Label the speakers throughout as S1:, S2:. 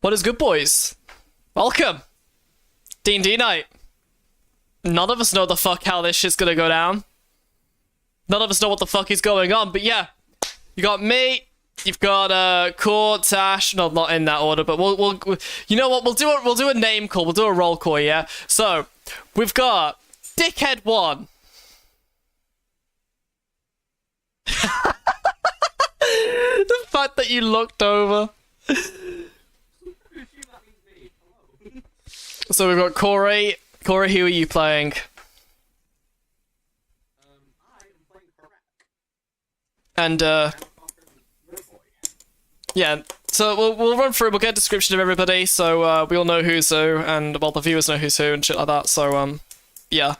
S1: What is good, boys? Welcome! D&D night. None of us know the fuck how this shit's gonna go down. None of us know what the fuck is going on, but yeah. You got me, you've got Core, Tash, no, not in that order, but we'll you know what, we'll do a name call, we'll do a roll call, yeah? So, we've got Dickhead 1. The fact that you looked over. So we've got Corey. Corey, who are you playing?
S2: I am playing Karak.
S1: And yeah. So we'll run through. We'll get a description of everybody, so we all know who's who, and well, the viewers know who's who and shit like that. So yeah.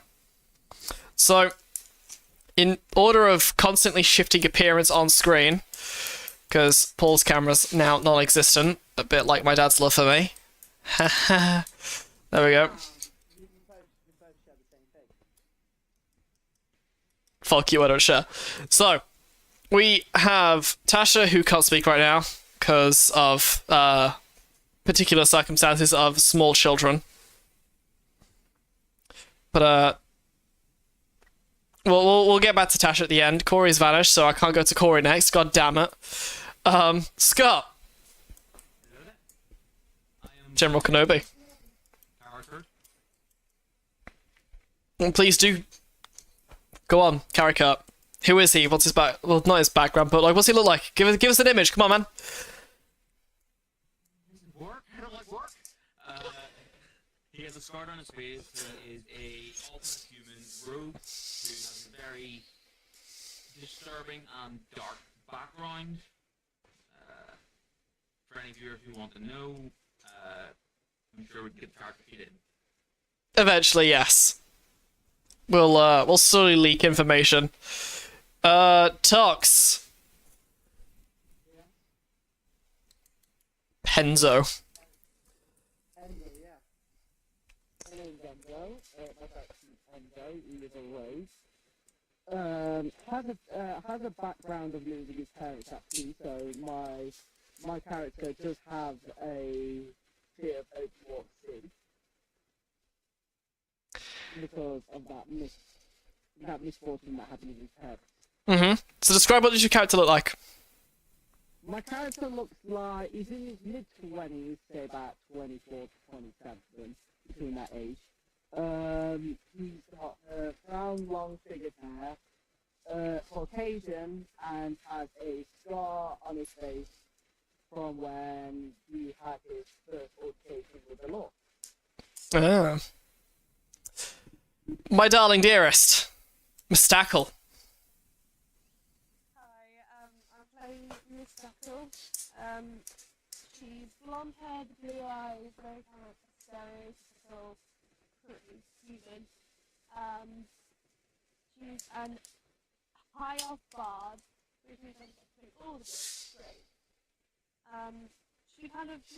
S1: So, in order of constantly shifting appearance on screen, because Paul's camera's now non-existent, a bit like my dad's love for me. There we go. Fuck you, I don't share. So, we have Tasha, who can't speak right now because of particular circumstances of small children. But we'll get back to Tasha at the end. Corey's vanished, so I can't go to Corey next. God damn it. Scott. General Kenobi. Please do. Go on, Carrot. Who is he? What's his back? Well, not his background, but like, what's he look like? Give us an image. Come on, man.
S2: Work? I don't like work. He has a scar on his face. He is a ultimate human rogue who has a very disturbing and dark background. For any viewers who want to know, I'm sure we can get the character feed in.
S1: Eventually, yes. We'll slowly leak information. Tox. Penzo.
S3: Enzo, yeah. My name's Enzo. My character's Enzo. He is a rogue. Has a background of losing his parents at sea, so my character does have a fear of open water sea because of that misfortune that happened with his parents.
S1: So describe what does your character look like?
S3: My character looks like he's in his mid-20s, say about 24 to 27, between that age. He's got brown, long figured hair, Caucasian, and has a scar on his face from when he had his first altercation with the law.
S1: Ah. My darling dearest, Miss Stackle.
S4: Hi, I'm playing Miss Duckle. She's blonde-haired, blue eyes, very kind of stereotypical, pretty human. She's an high elf bard, which means I get to do all the bits. Great. She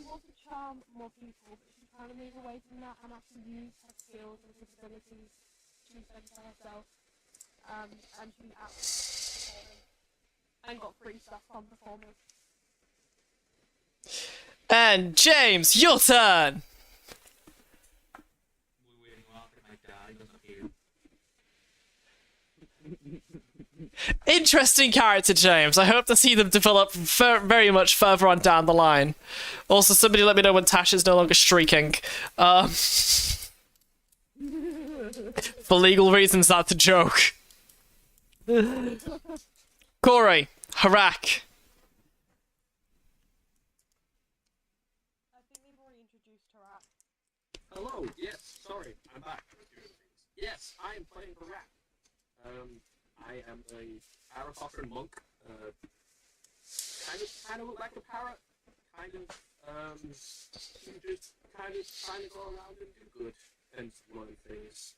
S4: wants to charm more people, but she's trying to move away from that and actually use her skills and capabilities to center herself. And she absolutely and got free stuff from performers.
S1: And James, your turn.
S2: We're waiting while my dad doesn't appear.
S1: Interesting character, James. I hope to see them develop very much further on down the line. Also, somebody let me know when Tash is no longer streaking. For legal reasons, that's a joke. Corey, Harak.
S4: I think they've already introduced her at.
S2: Hello, yes, sorry, I'm back. Yes, I am playing Karak. I am a Arakocran monk. Kind of look like a parrot. Kind of, you just kind of trying to go around and do good. And one things.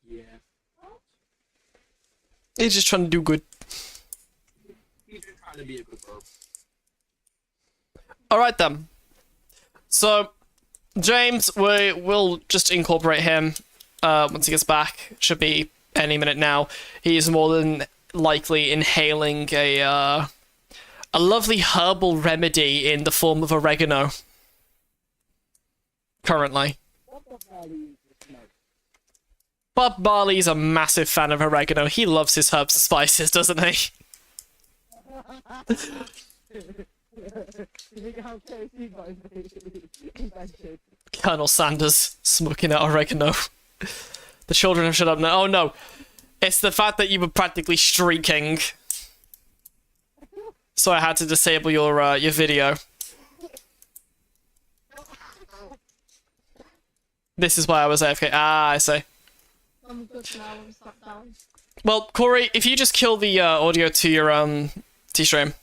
S2: Yeah.
S1: He's just trying to do good.
S2: He's just trying to be a good bro.
S1: Alright then. So, James, we'll just incorporate him once he gets back. Should be any minute now. He is more than likely inhaling a a lovely herbal remedy in the form of oregano. Currently.
S3: What the hell is this smoke?
S1: Bob Marley's a massive fan of oregano. He loves his herbs and spices, doesn't he?
S3: You think how KFC got invented?
S1: Colonel Sanders smoking out oregano. The children have shut up now. Oh no. It's the fact that you were practically streaking. So I had to disable your video. This is why I was AFK. Ah, I see.
S4: I'm good now, I'm sat down.
S1: Well, Corey, if you just kill the audio to your T-stream.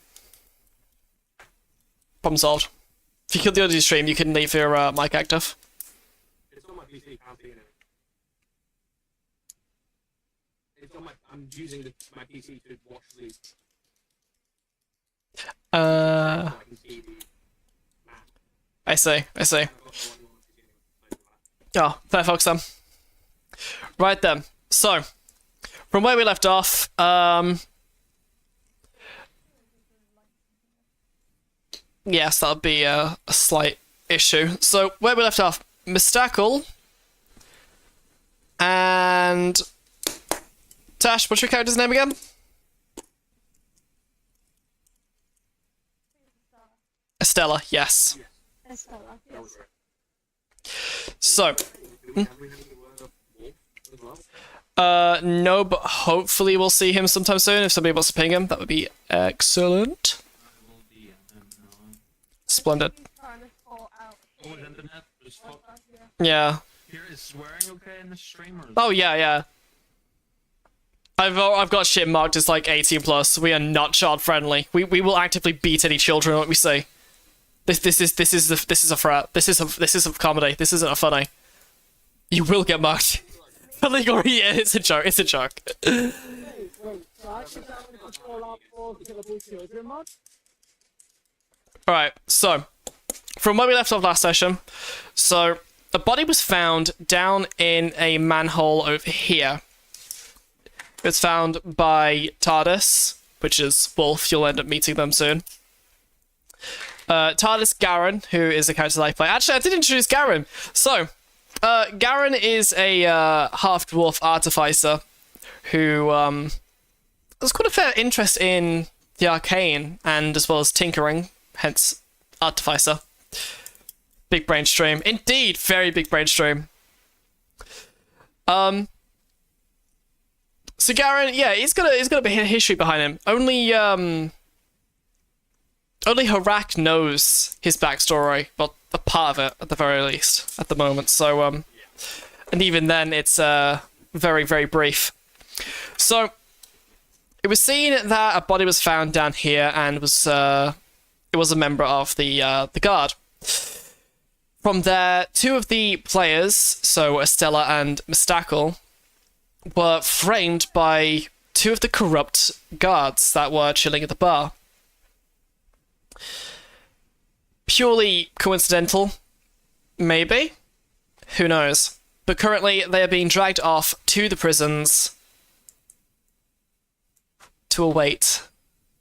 S1: Problem solved. If you kill the audio stream, you can leave your mic active.
S2: It's on my PC, can't see it. It's on my. I'm using my PC to watch the. I can see the map.
S1: I see.
S2: I've got the one you want to see.
S1: Oh, fair folks then. Right then. So, from where we left off, yes, that would be a slight issue. So, where we left off, Mystackle and Tash, what's your character's name again? Estella, yes.
S4: Estella,
S2: That was
S4: yes.
S2: right.
S1: So,
S2: Do we have any word of wolf as well?
S1: no, but hopefully we'll see him sometime soon. If somebody wants to ping him, that would be excellent.
S2: I will DM him now.
S1: Splendid.
S4: Trying to sort out.
S2: Oh, and internet. Just fuck.
S4: Yeah.
S1: Yeah.
S2: Here is swearing okay in the stream or?
S1: Oh yeah, yeah. I've got shit marked as like 18 plus. We are not child friendly. We will actively beat any children what we see. This is a threat. This is a comedy. This isn't a funny. You will get marked. Illegal. Yeah, it's a joke. It's a joke.
S3: Wait, so I should have to call out for killable children mod?
S1: All right. So, from where we left off last session, so a body was found down in a manhole over here. It was found by TARDIS, which is Wolf. You'll end up meeting them soon. TARDIS Garen, who is a character that I play. Actually, I did introduce Garen. So, Garen is a half-dwarf artificer who has quite a fair interest in the arcane and as well as tinkering, hence artificer. Big brain stream. Indeed, very big brain stream. So Garen, yeah, he's got a bit of history behind him. Only Harak knows his backstory, well, a part of it at the very least at the moment. So and even then, it's very very brief. So it was seen that a body was found down here, and it was a member of the guard. From there, two of the players, so Estella and Mystackle, were framed by two of the corrupt guards that were chilling at the bar. Purely coincidental? Maybe? Who knows? But currently, they are being dragged off to the prisons to await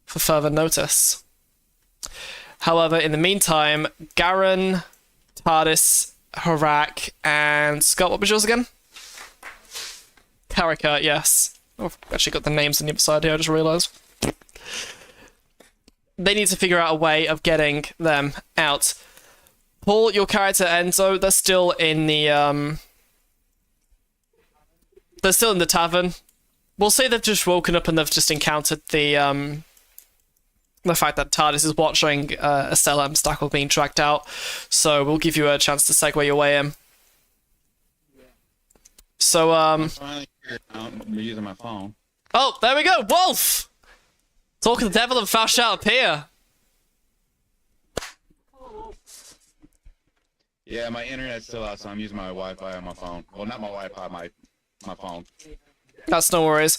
S1: for further notice. However, in the meantime, Garen, TARDIS, Harak, and Scott, what was yours again? Karaka, yes. Oh, I've actually got the names on the other side here, I just realised. They need to figure out a way of getting them out. Paul, your character Enzo, they're still in the tavern. We'll say they've just woken up and they've just encountered the fact that TARDIS is watching Estella and Mystackle being dragged out. So we'll give you a chance to segue your way in. So
S5: Finally, I'm using my phone.
S1: oh, there we go, Wolf! Talk of the devil and foul shall appear.
S5: Yeah, my internet's still out, so I'm using my Wi-Fi on my phone. Well, not my Wi-Fi, my phone.
S1: That's no worries.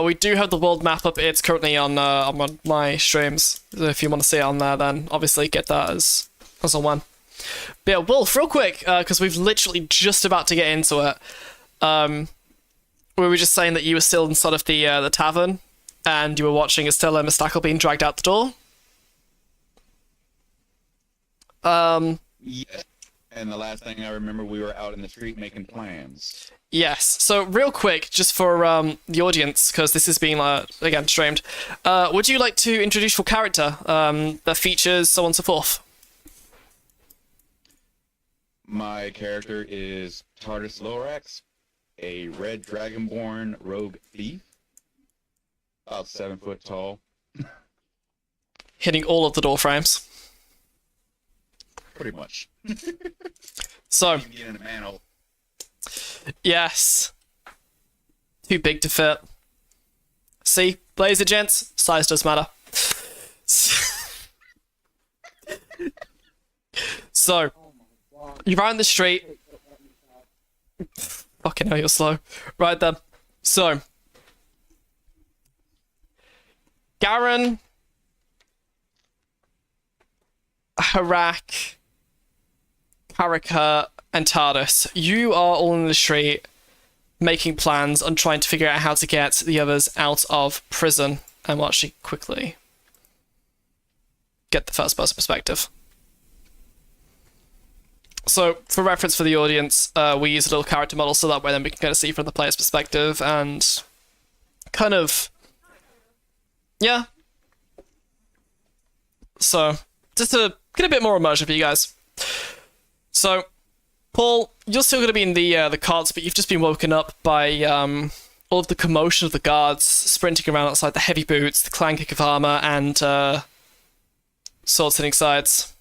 S1: We do have the world map up. It's currently on my streams. So if you want to see it on there, then obviously get that as a one. But yeah, Wolf, real quick, because we've literally just about to get into it. We were just saying that you were still inside of the tavern, and you were watching Estella and Mystackle being dragged out the door.
S5: Yes. And the last thing I remember, we were out in the street making plans.
S1: Yes. So real quick, just for the audience, because this is being again streamed, would you like to introduce your character, the features, so on and so forth?
S5: My character is Tardis Lorax, a red dragonborn rogue thief, about 7 foot tall.
S1: Hitting all of the door frames.
S5: Pretty much.
S1: So,
S5: You can get in a manhole.
S1: yes. Too big to fit. See, blazer gents, size does matter. So, you're out in the street. Fucking hell, you're slow. Right then. So, Garen, Harak, Karaka, and Tardis, you are all in the street making plans on trying to figure out how to get the others out of prison. And we'll actually quickly get the first person perspective. So, for reference for the audience, we use a little character model so that way then we can kind of see from the player's perspective and kind of, yeah. So, just to get a bit more immersion for you guys. So, Paul, you're still going to be in the cards, but you've just been woken up by all of the commotion of the guards sprinting around outside, the heavy boots, the clanking of armor, and swords hitting sides.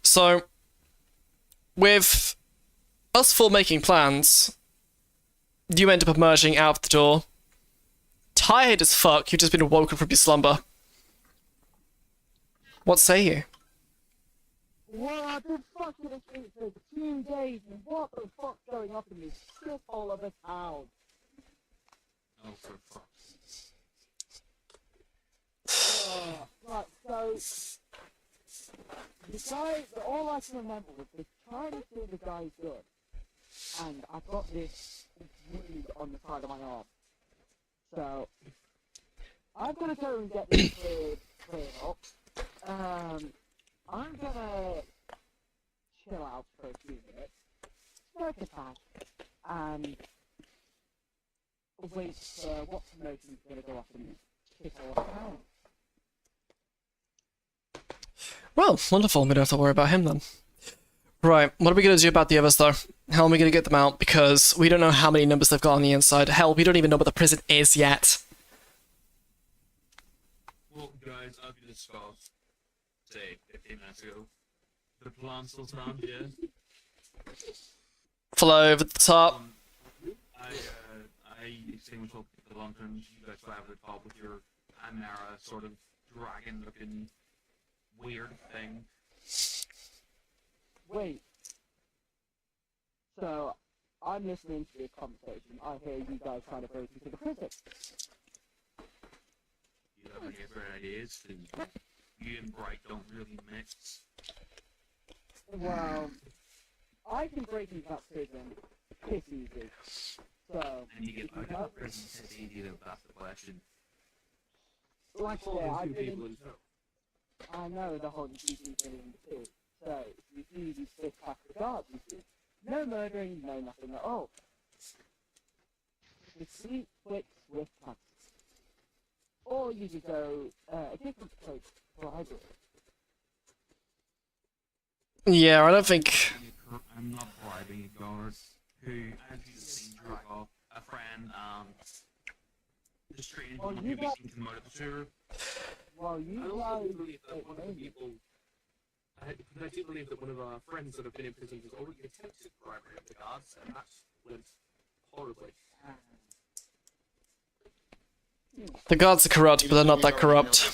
S1: So, with us four making plans, you end up emerging out of the door. Tired as fuck, you've just been awoken from your slumber. What say you?
S3: Well, I've been fucking asleep for 2 days, and what the fuck's going on in this shithole of a town?
S2: Oh, for fuck.
S3: Right, so... The guy, all I can remember was the trying to steal the guy's gun, and I've got this wound on the side of my arm. So, I'm gonna go and get this cleared up. I'm gonna chill out for a few minutes, smoke a pack, and wait for what promotion's gonna go off and kick all around.
S1: Well, wonderful. We don't have to worry about him then. Right, what are we going to do about the others, though? How are we going to get them out? Because we don't know how many numbers they've got on the inside. Hell, we don't even know what the prison is yet.
S2: Well, guys, I've discussed, say, 15 minutes ago. The plan still stands, yeah?
S1: Follow over the top.
S2: I extinguished all the lanterns. You guys fly over the top with your Amara sort of dragon-looking weird thing.
S3: Wait. So, I'm listening to this conversation. I hear you guys trying to break into the prison.
S2: You have any other ideas? And you and Bright don't really mix.
S3: Well, I can break into that prison piss easy. So,
S2: And you get out of the prison as easy to that's the question.
S3: like I said, I've been in,
S2: People
S3: I know the whole GP thing too. So, you do these big pack of guards, you see. No murdering, no nothing at all. The sweet, quick, swift cuts. Or you could go a different place, bribery.
S1: Yeah, I don't think...
S2: I'm not bribing a guard who, as you've seen, drag off a friend and just treating
S3: Oh,
S2: him
S3: you
S2: who
S3: got-
S2: we seem to motivate.
S3: Well,
S6: I
S3: you
S6: also
S3: guys...
S6: believe that one of the people. I do believe that one of our friends that have been in prison has already attempted bribery of the guards, and that went horribly.
S1: The guards are corrupt, but they're not that corrupt.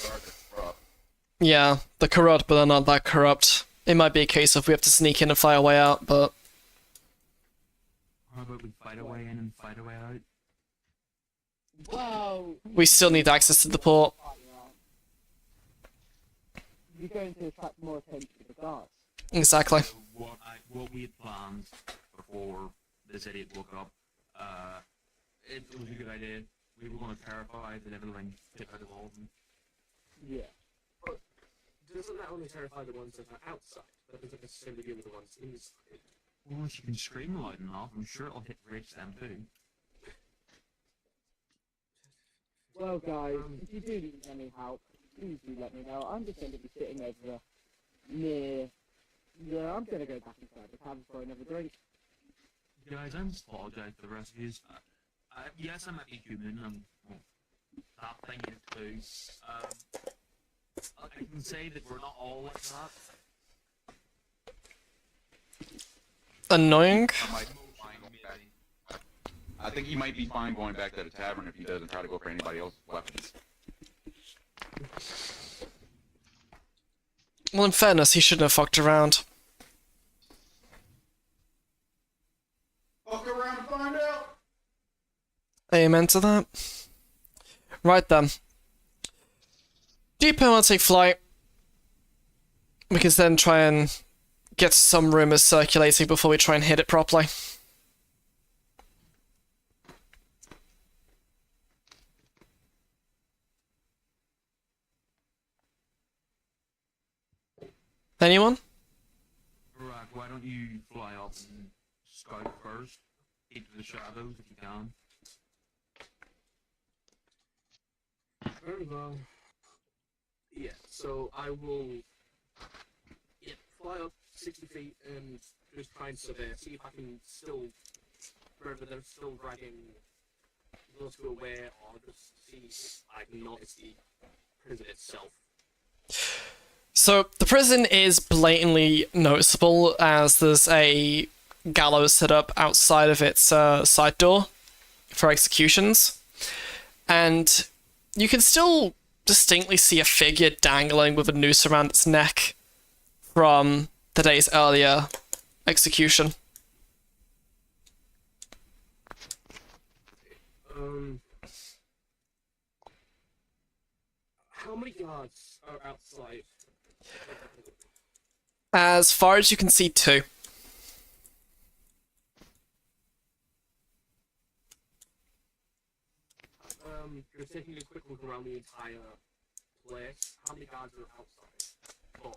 S1: Yeah, they're corrupt, but they're not that corrupt. It might be a case of we have to sneak in and fly our way out, but...
S2: How about we fight our way in and fight our way out?
S3: Well...
S1: we still need access to the port.
S3: You're going to attract more attention to the guards.
S1: Exactly.
S2: So what we had planned before this idiot woke up, it was a good idea. We were going to terrify the everything tip out of all of them.
S3: Yeah.
S6: doesn't that only terrify the ones that are outside? That doesn't necessarily deal with the ones inside.
S2: Well, if you can scream loud enough, I'm sure it'll reach them too.
S3: Well, guys, if you do need any help, please do let me know. I'm just going to be sitting over near. Yeah, I'm going to go back inside the tavern for another drink.
S2: Guys, I must apologize to the rest of you. Yes, I might be human. I'm that thing too. I can say that we're not all like that.
S1: Annoying.
S5: I think he might be fine going back to the tavern if he doesn't try to go for anybody else's weapons.
S1: Well, in fairness, he shouldn't have fucked around.
S5: Fuck around and find out!
S1: Amen to that. Right then. Do you want to take flight? We can then try and get some rumors circulating before we try and hit it properly. Anyone?
S2: Right, why don't you fly up and scout first? Into the shadows if you can.
S6: Very well. Yeah, so I will fly up 60 feet and just try and survey, see if I can still, whether they're still dragging those who are aware, or just see if I can notice the prison itself.
S1: So, the prison is blatantly noticeable as there's a gallows set up outside of its side door for executions. And you can still distinctly see a figure dangling with a noose around its neck from the day's earlier execution.
S6: How many guards are outside?
S1: As far as you can see, 2.
S6: Just taking a quick look around the entire place. How many guards are outside? Oh,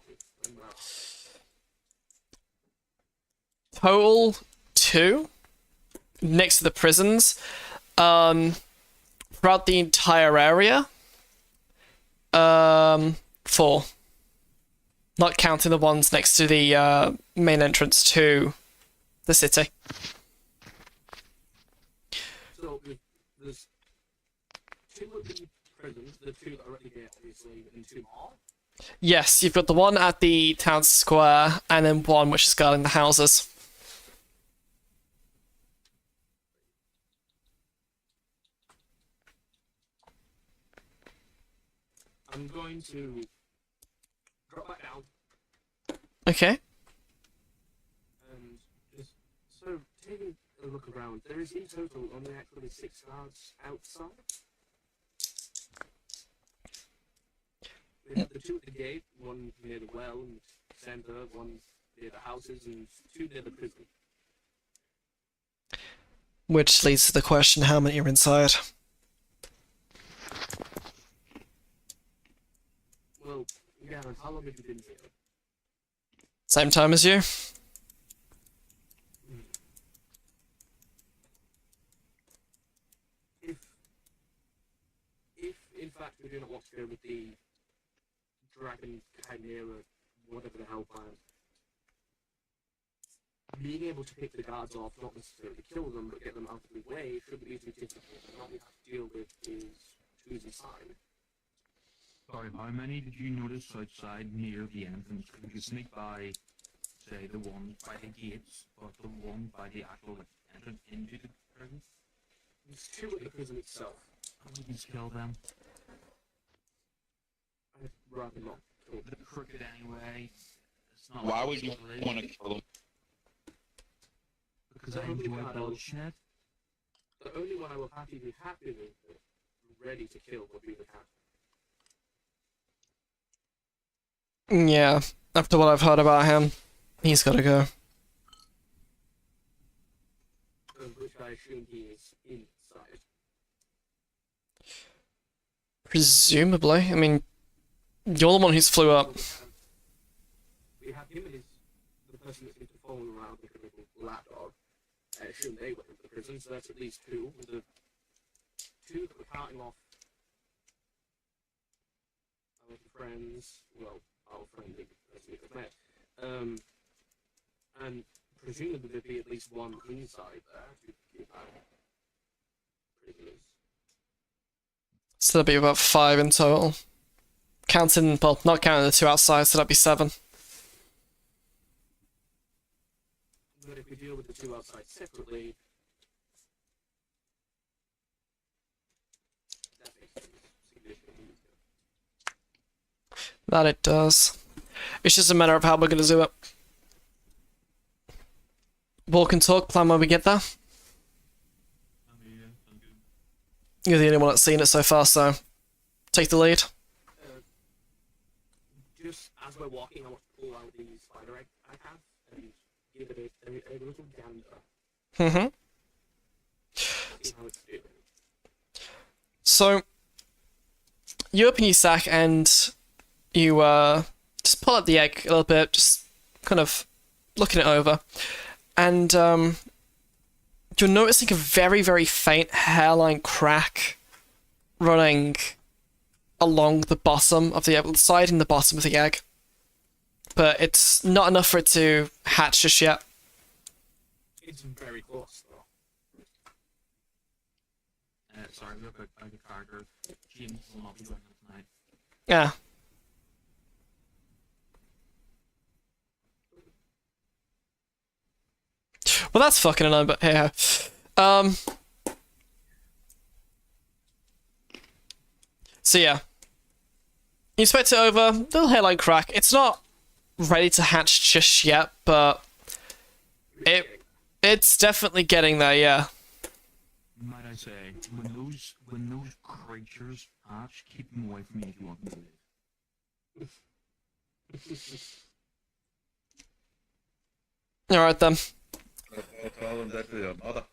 S6: and where?
S1: Total 2 next to the prisons. Throughout the entire area, 4. Not counting the ones next to the main entrance to the city.
S6: So there's 2 of the prisons, the 2 that are at the gate, obviously, and 2 more.
S1: Yes, you've got the one at the town square, and then one which is guarding the houses.
S6: I'm going to drop back down
S1: Okay.
S6: and just sort of taking a look around. There is in total only actually 6 guards outside. We have the 2 at the gate, one near the well and centre, one near the houses, and 2 near the prison.
S1: Which leads to the question, how many are inside?
S6: Well, Gavin, how long have you been here?
S1: Same time as you?
S6: If in fact we do not want to go with the dragon chimera, whatever the hell plan, being able to pick the guards off, not necessarily kill them, but get them out of the way, shouldn't be too difficult. All we have to deal with is choose a sign.
S2: Sorry, how many did you notice outside near the entrance? Could you sneak by, say, the ones by the gates, but the one by the actual entrance into the prison?
S6: There's 2 at the prison itself.
S2: And we can kill them.
S6: I'd rather not kill them.
S2: They're crooked anyway. It's not
S5: Why
S2: like
S5: would you
S2: it's
S5: want to kill him?
S2: Because I enjoy bloodshed.
S6: The only one I will be happy with, ready to kill, would be the cat.
S1: Yeah, after what I've heard about him, he's gotta go.
S6: Which I assume he is inside.
S1: Presumably. I mean, you're the one who's flew up.
S6: we have him as the person that's been following around with a little lapdog. I assume they went into the prison, so that's at least two. The two that were counting off our friends, well, our friend that we just met, and presumably there'd be at least one inside there to keep out prisoners.
S1: So that'd be about 5 in total. Counting, well, not counting the 2 outside, so that'd be 7.
S6: But if we deal with the 2 outside separately, that makes things significantly easier.
S1: That it does. It's just a matter of how we're gonna do it. Walk and talk, plan when we get there. You're the only one that's seen it so far, so take the lead.
S6: Just as we're walking, I want to pull out the spider egg I have and give it a little gander.
S1: Mm-hmm.
S6: See how it's doing.
S1: So, you open your sack and you just pull out the egg a little bit, just kind of looking it over. And you're noticing a very, very faint hairline crack running along the bottom of the egg, the side and the bottom of the egg. But it's not enough for it to hatch just yet.
S6: It's very close, though.
S2: Sorry, real quick, I get character. James will not be joining us tonight.
S1: Yeah. Well, that's fucking annoying, but hey ho. So yeah. You inspect it over, little hairline crack. It's not ready to hatch just yet, but it's definitely getting there, yeah.
S2: Might I say, when those creatures hatch, keep them away from me if you want them to live.
S1: Alright then.
S5: I'll tell them that to their mother.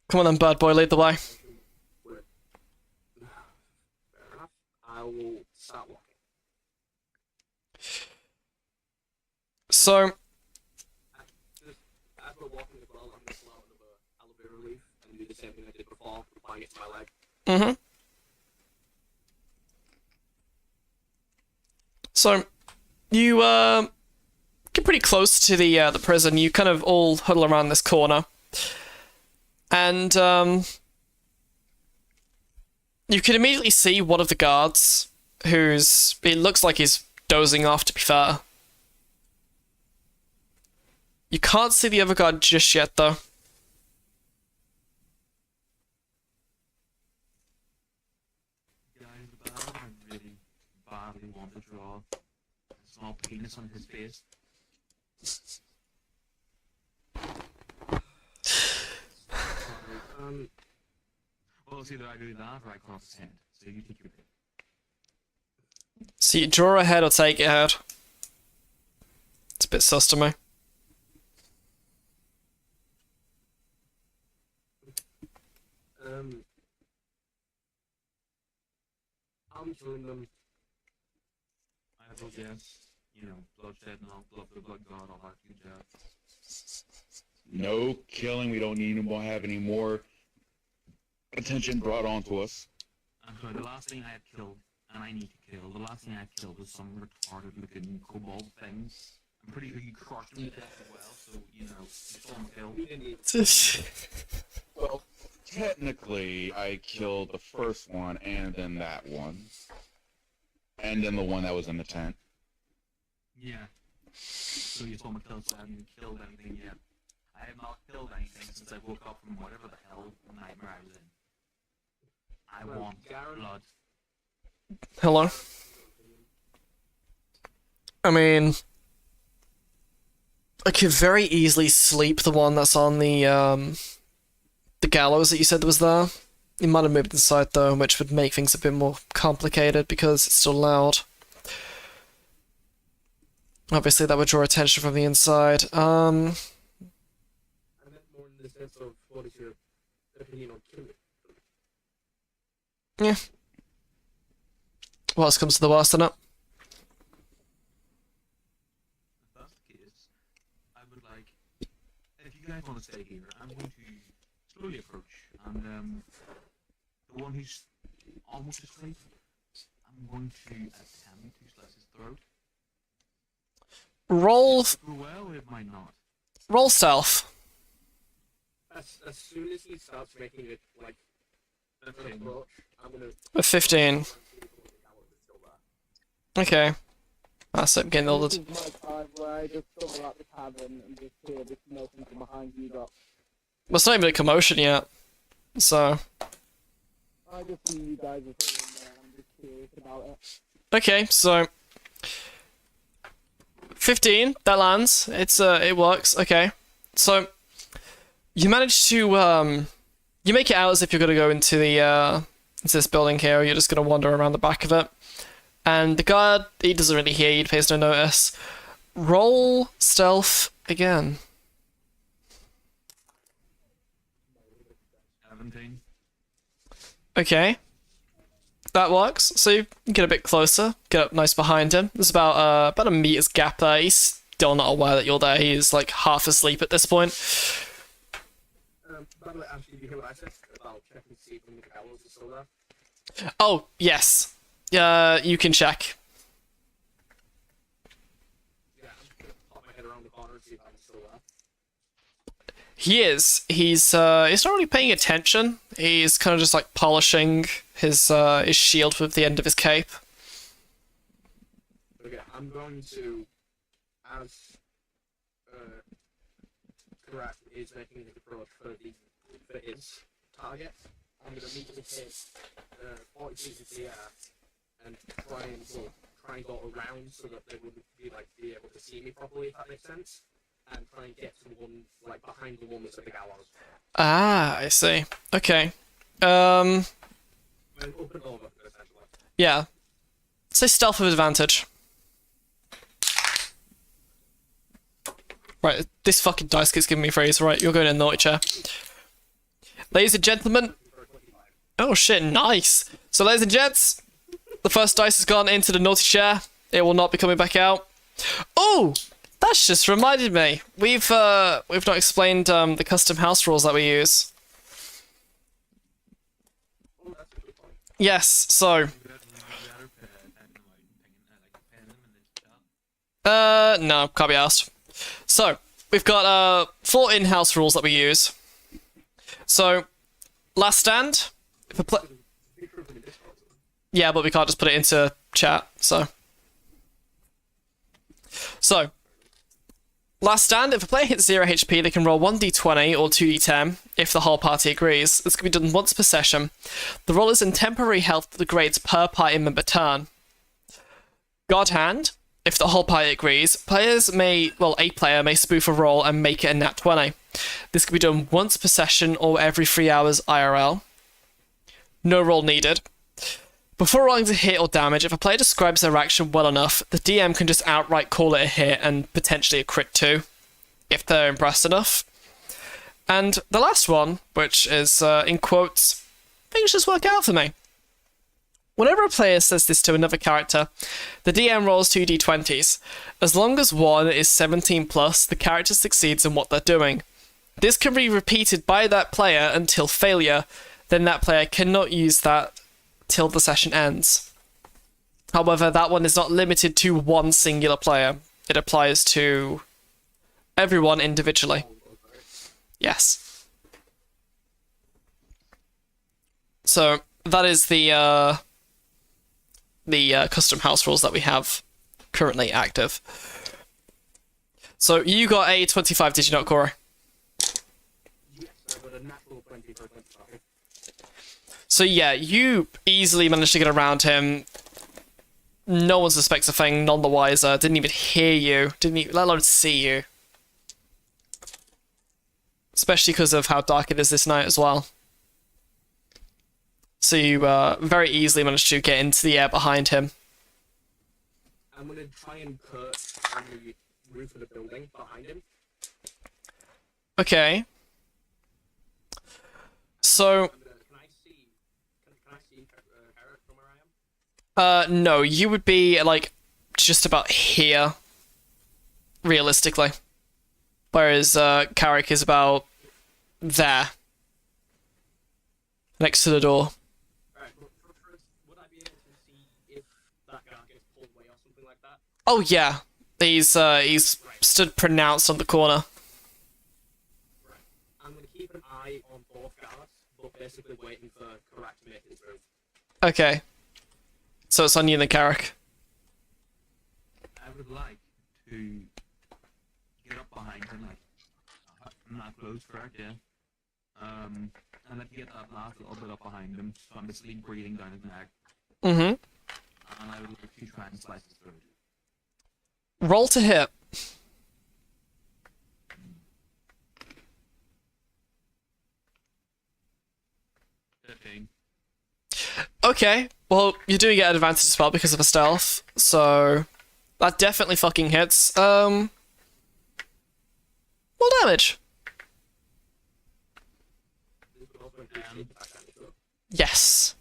S1: Come on then, bird boy, lead the way.
S6: Fair enough. I will start walking.
S1: So,
S6: As we're walking as well, I'm going to pull out another aloe vera leaf and do the same thing I did before, applying it to my leg.
S1: mm-hmm. So, you get pretty close to the prison. You kind of all huddle around this corner, and you can immediately see one of the guards, it looks like he's dozing off. To be fair, you can't see the other guard just yet, though.
S2: Guys, the bad I really badly want to draw a small penis on his face. Well, it's either I do that or I cross his head. So you take your pick.
S1: So you draw ahead or take it ahead. It's a bit sus to me.
S6: I'm killing them.
S2: I will guess, bloodshed and all, blood for the blood god, all that good job.
S5: No killing. We don't need to have any more attention brought on to us.
S2: I'm sorry, the last thing I had killed, and I need to kill, the last thing I had killed was some retarded looking kobold things. I'm pretty sure you crushed them to death as well, so, it's on kill.
S5: Well, technically, I killed the first one and then that one. And then the one that was in the tent.
S2: Yeah. So you told me to kill, so I haven't even killed anything yet. I have not killed anything since I woke up from whatever the hell nightmare I was in. I want blood.
S1: Hello? I mean, I could very easily sleep the one that's on the gallows that you said was there. You might have moved inside though, which would make things a bit more complicated because it's still loud. Obviously that would draw attention from the inside.
S6: I meant more in the sense of what is your opinion on killing?
S1: Yeah. Worst comes to the worst, innit?
S2: If that's the case, I would like, if you guys want to stay here, I'm going to slowly approach, and the one who's almost asleep, I'm going to attempt to slice his throat.
S1: Roll,
S2: It might go well, it might not.
S1: roll stealth.
S6: As soon as he starts making it like an
S2: Okay.
S6: approach, I'm gonna.
S1: With 15. Okay. That's it, getting
S3: This
S1: ordered.
S3: is my time where I just stumble out the cabin and just hear this commotion from behind you lot.
S1: Well, it's not even a commotion yet. So,
S3: I just see you guys are sitting there and I'm just curious about it.
S1: okay, so 15, that lands. It works. Okay. So you manage to you make it out as if you're gonna go into the into this building here, or you're just gonna wander around the back of it. And the guard, he doesn't really hear you, pays no notice. Roll stealth again.
S2: 17.
S1: Okay. That works. So you get a bit closer, get up nice behind him. There's about a meter's gap there. He's still not aware that you're there. He's like half asleep at this point.
S6: By the way, actually, did you hear what I said about checking to see if the gallows is still there?
S1: Oh, yes. You can check.
S6: Yeah, I'm just gonna pop my head around the corner and see if I'm still there.
S1: He is. He's not really paying attention. He's kind of just like polishing his shield with the end of his cape.
S6: Okay, I'm going to, as Karak is making his approach for his target, I'm going to immediately hit 40 feet into the air and try and go around so that they wouldn't be able to see me properly, if that makes sense, and try and get to the one behind the one that's at the gallows.
S1: Ah, I see. Okay.
S6: And up and over, essentially.
S1: Yeah. Say stealth with advantage. Right, this fucking dice keeps giving me freeze. Right, you're going in the naughty chair. Ladies and gentlemen. Oh shit, nice. So ladies and gents, the first dice has gone into the naughty chair. It will not be coming back out. Oh! That's just reminded me. We've not explained the custom house rules that we use. Yes, so no, can't be asked. So, we've got 4 in-house rules that we use. So, last stand. If a yeah, but we can't just put it into chat, so. So, last stand, if a player hits 0 HP, they can roll 1d20 or 2d10 if the whole party agrees. This can be done once per session. The roll is in temporary health degrades per party member turn. God Hand, if the whole party agrees, a player may spoof a roll and make it a nat 20. This can be done once per session or every 3 hours IRL. No roll needed. Before rolling to hit or damage, if a player describes their action well enough, the DM can just outright call it a hit and potentially a crit too, if they're impressed enough. And the last one, which is in quotes, things just work out for me. Whenever a player says this to another character, the DM rolls 2d20s. As long as one is 17 plus, the character succeeds in what they're doing. This can be repeated by that player until failure, then that player cannot use that till the session ends. However, that one is not limited to one singular player. It applies to everyone individually. Yes. So that is the custom house rules that we have currently active. So you got a 25, did you not, Corey?
S6: Yes, I got a natural 20 for 25.
S1: So yeah, you easily managed to get around him. No one suspects a thing, none the wiser. Didn't even hear you. Didn't even, let alone see you. Especially because of how dark it is this night as well. So you very easily managed to get into the air behind him.
S6: I'm gonna try and perch on the roof of the building behind him.
S1: Okay. So,
S6: Can I see Eric from where
S1: No, you would be like just about here, realistically. Whereas Carrick is about there, next to the door.
S6: Alright, but first, would I be able to see if that guy gets pulled away or something like that?
S1: Oh yeah, he's stood pronounced on the corner.
S6: Right. I'm gonna keep an eye on both guards, but basically waiting for Karak to make his move.
S1: Okay. So it's on you then, Carrick.
S2: I would like to get up behind him, like not close, correct? Yeah. And like get that last little bit up behind him, so I'm basically breathing down his neck,
S1: Mm-hmm.
S2: and I would like to try and slice his throat.
S1: Roll to hit.
S2: 15.
S1: Okay, well, you do get advantage as well because of a stealth, so that definitely fucking hits. More damage.
S6: This would also include sneak attack damage, though.
S1: Yes.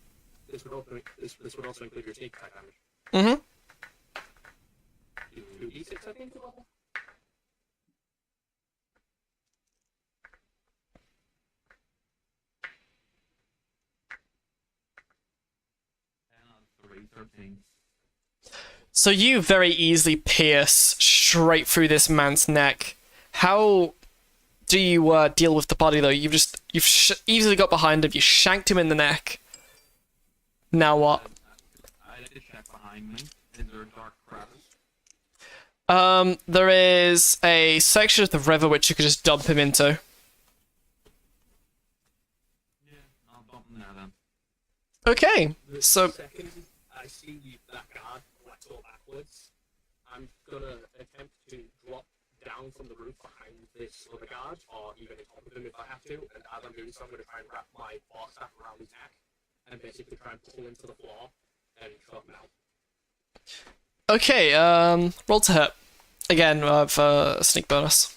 S6: This would also include your sneak attack damage.
S1: Mm-hmm.
S6: 2d6, I think. Level.
S2: And 3, 13.
S1: So you very easily pierce straight through this man's neck. How do you deal with the body though? You've easily got behind him. You shanked him in the neck. Now what?
S2: I like to check behind me. Is there a dark crevice?
S1: There is a section of the river which you could just dump him into.
S2: Yeah, I'll bump him there then.
S1: Okay,
S6: The
S1: so
S6: second I see that guard like go backwards, I'm gonna attempt to drop down from the roof behind this other guard, or even on top of him if I have to. And as I'm doing so, I'm gonna try and wrap my bar staff around his neck and basically try and pull him to the floor and choke him out.
S1: okay, roll to hit. Again, with sneak bonus.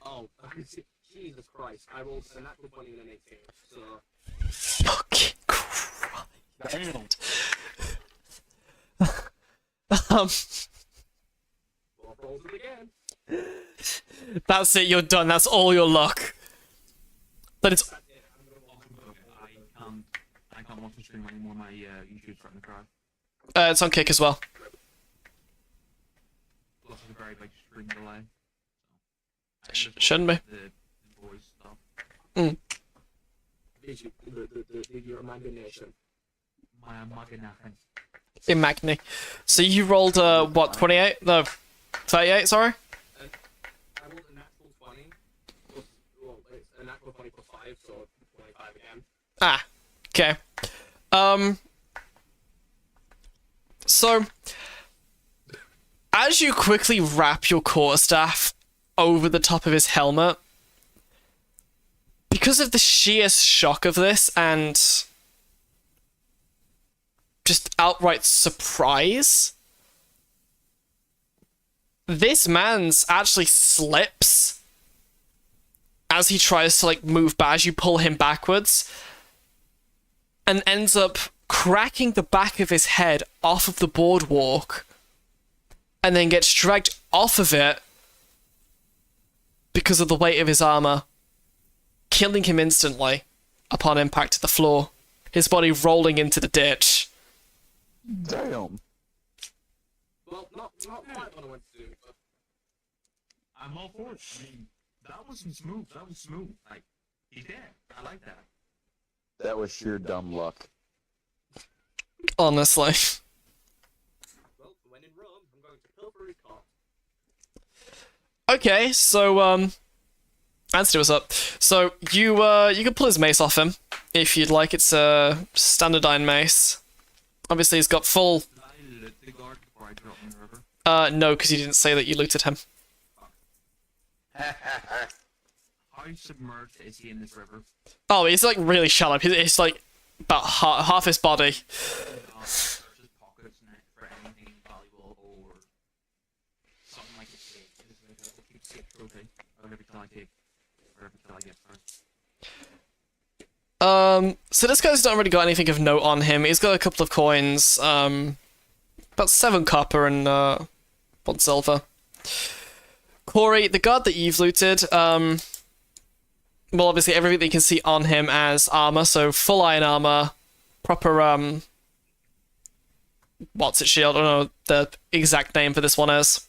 S6: Oh, Jesus Christ! I rolled a natural 20 and an 18, so.
S1: Fucking Christ.
S6: Well, rolls it again.
S1: That's it, you're done. That's all your luck. But it's
S6: That's it. I'm gonna roll.
S2: I can't watch the stream anymore. My YouTube's starting to cry.
S1: it's on kick as well.
S2: Plus, it's a very big stream delay. So,
S1: Shouldn't be.
S2: The voice stuff.
S6: Your imagination.
S2: My imagination.
S1: Imagine. So you rolled what, 28? No, 38, sorry?
S6: I rolled a natural 20. Plus, well, it's a natural 20 plus 5, so 25 again.
S1: Ah, okay. So, as you quickly wrap your quarterstaff over the top of his helmet, because of the sheer shock of this and just outright surprise, this man's actually slips as he tries to like move back, as you pull him backwards, and ends up cracking the back of his head off of the boardwalk and then gets dragged off of it because of the weight of his armor, killing him instantly upon impact to the floor, his body rolling into the ditch.
S5: Damn.
S6: Well, not quite what I went to do, but
S2: I'm all for it. I mean, that wasn't smooth. That was smooth. Like, he's dead. I like that.
S5: That was sheer dumb luck.
S1: Honestly.
S6: well, when in Rome, I'm going to pilfer his car.
S1: Okay, so Anthony, what's up? So you can pull his mace off him if you'd like. It's a standard iron mace. Obviously, he's got full.
S2: Did I loot the guard before I dropped him in the river?
S1: No, because you didn't say that you looked at him.
S2: How submerged is he in this river?
S1: Oh, he's like really shallow. He's like about half his body.
S2: Search his pockets for anything valuable or something like a safe. Just like a keep safe trophy. Or every time I take. Or every time I get first.
S1: So this guy's not really got anything of note on him. He's got a couple of coins, about 7 copper and 1 silver. Corey, the guard that you've looted, well, obviously everything that you can see on him as armor, so full iron armor, proper, what's it, shield? I don't know the exact name for this one is.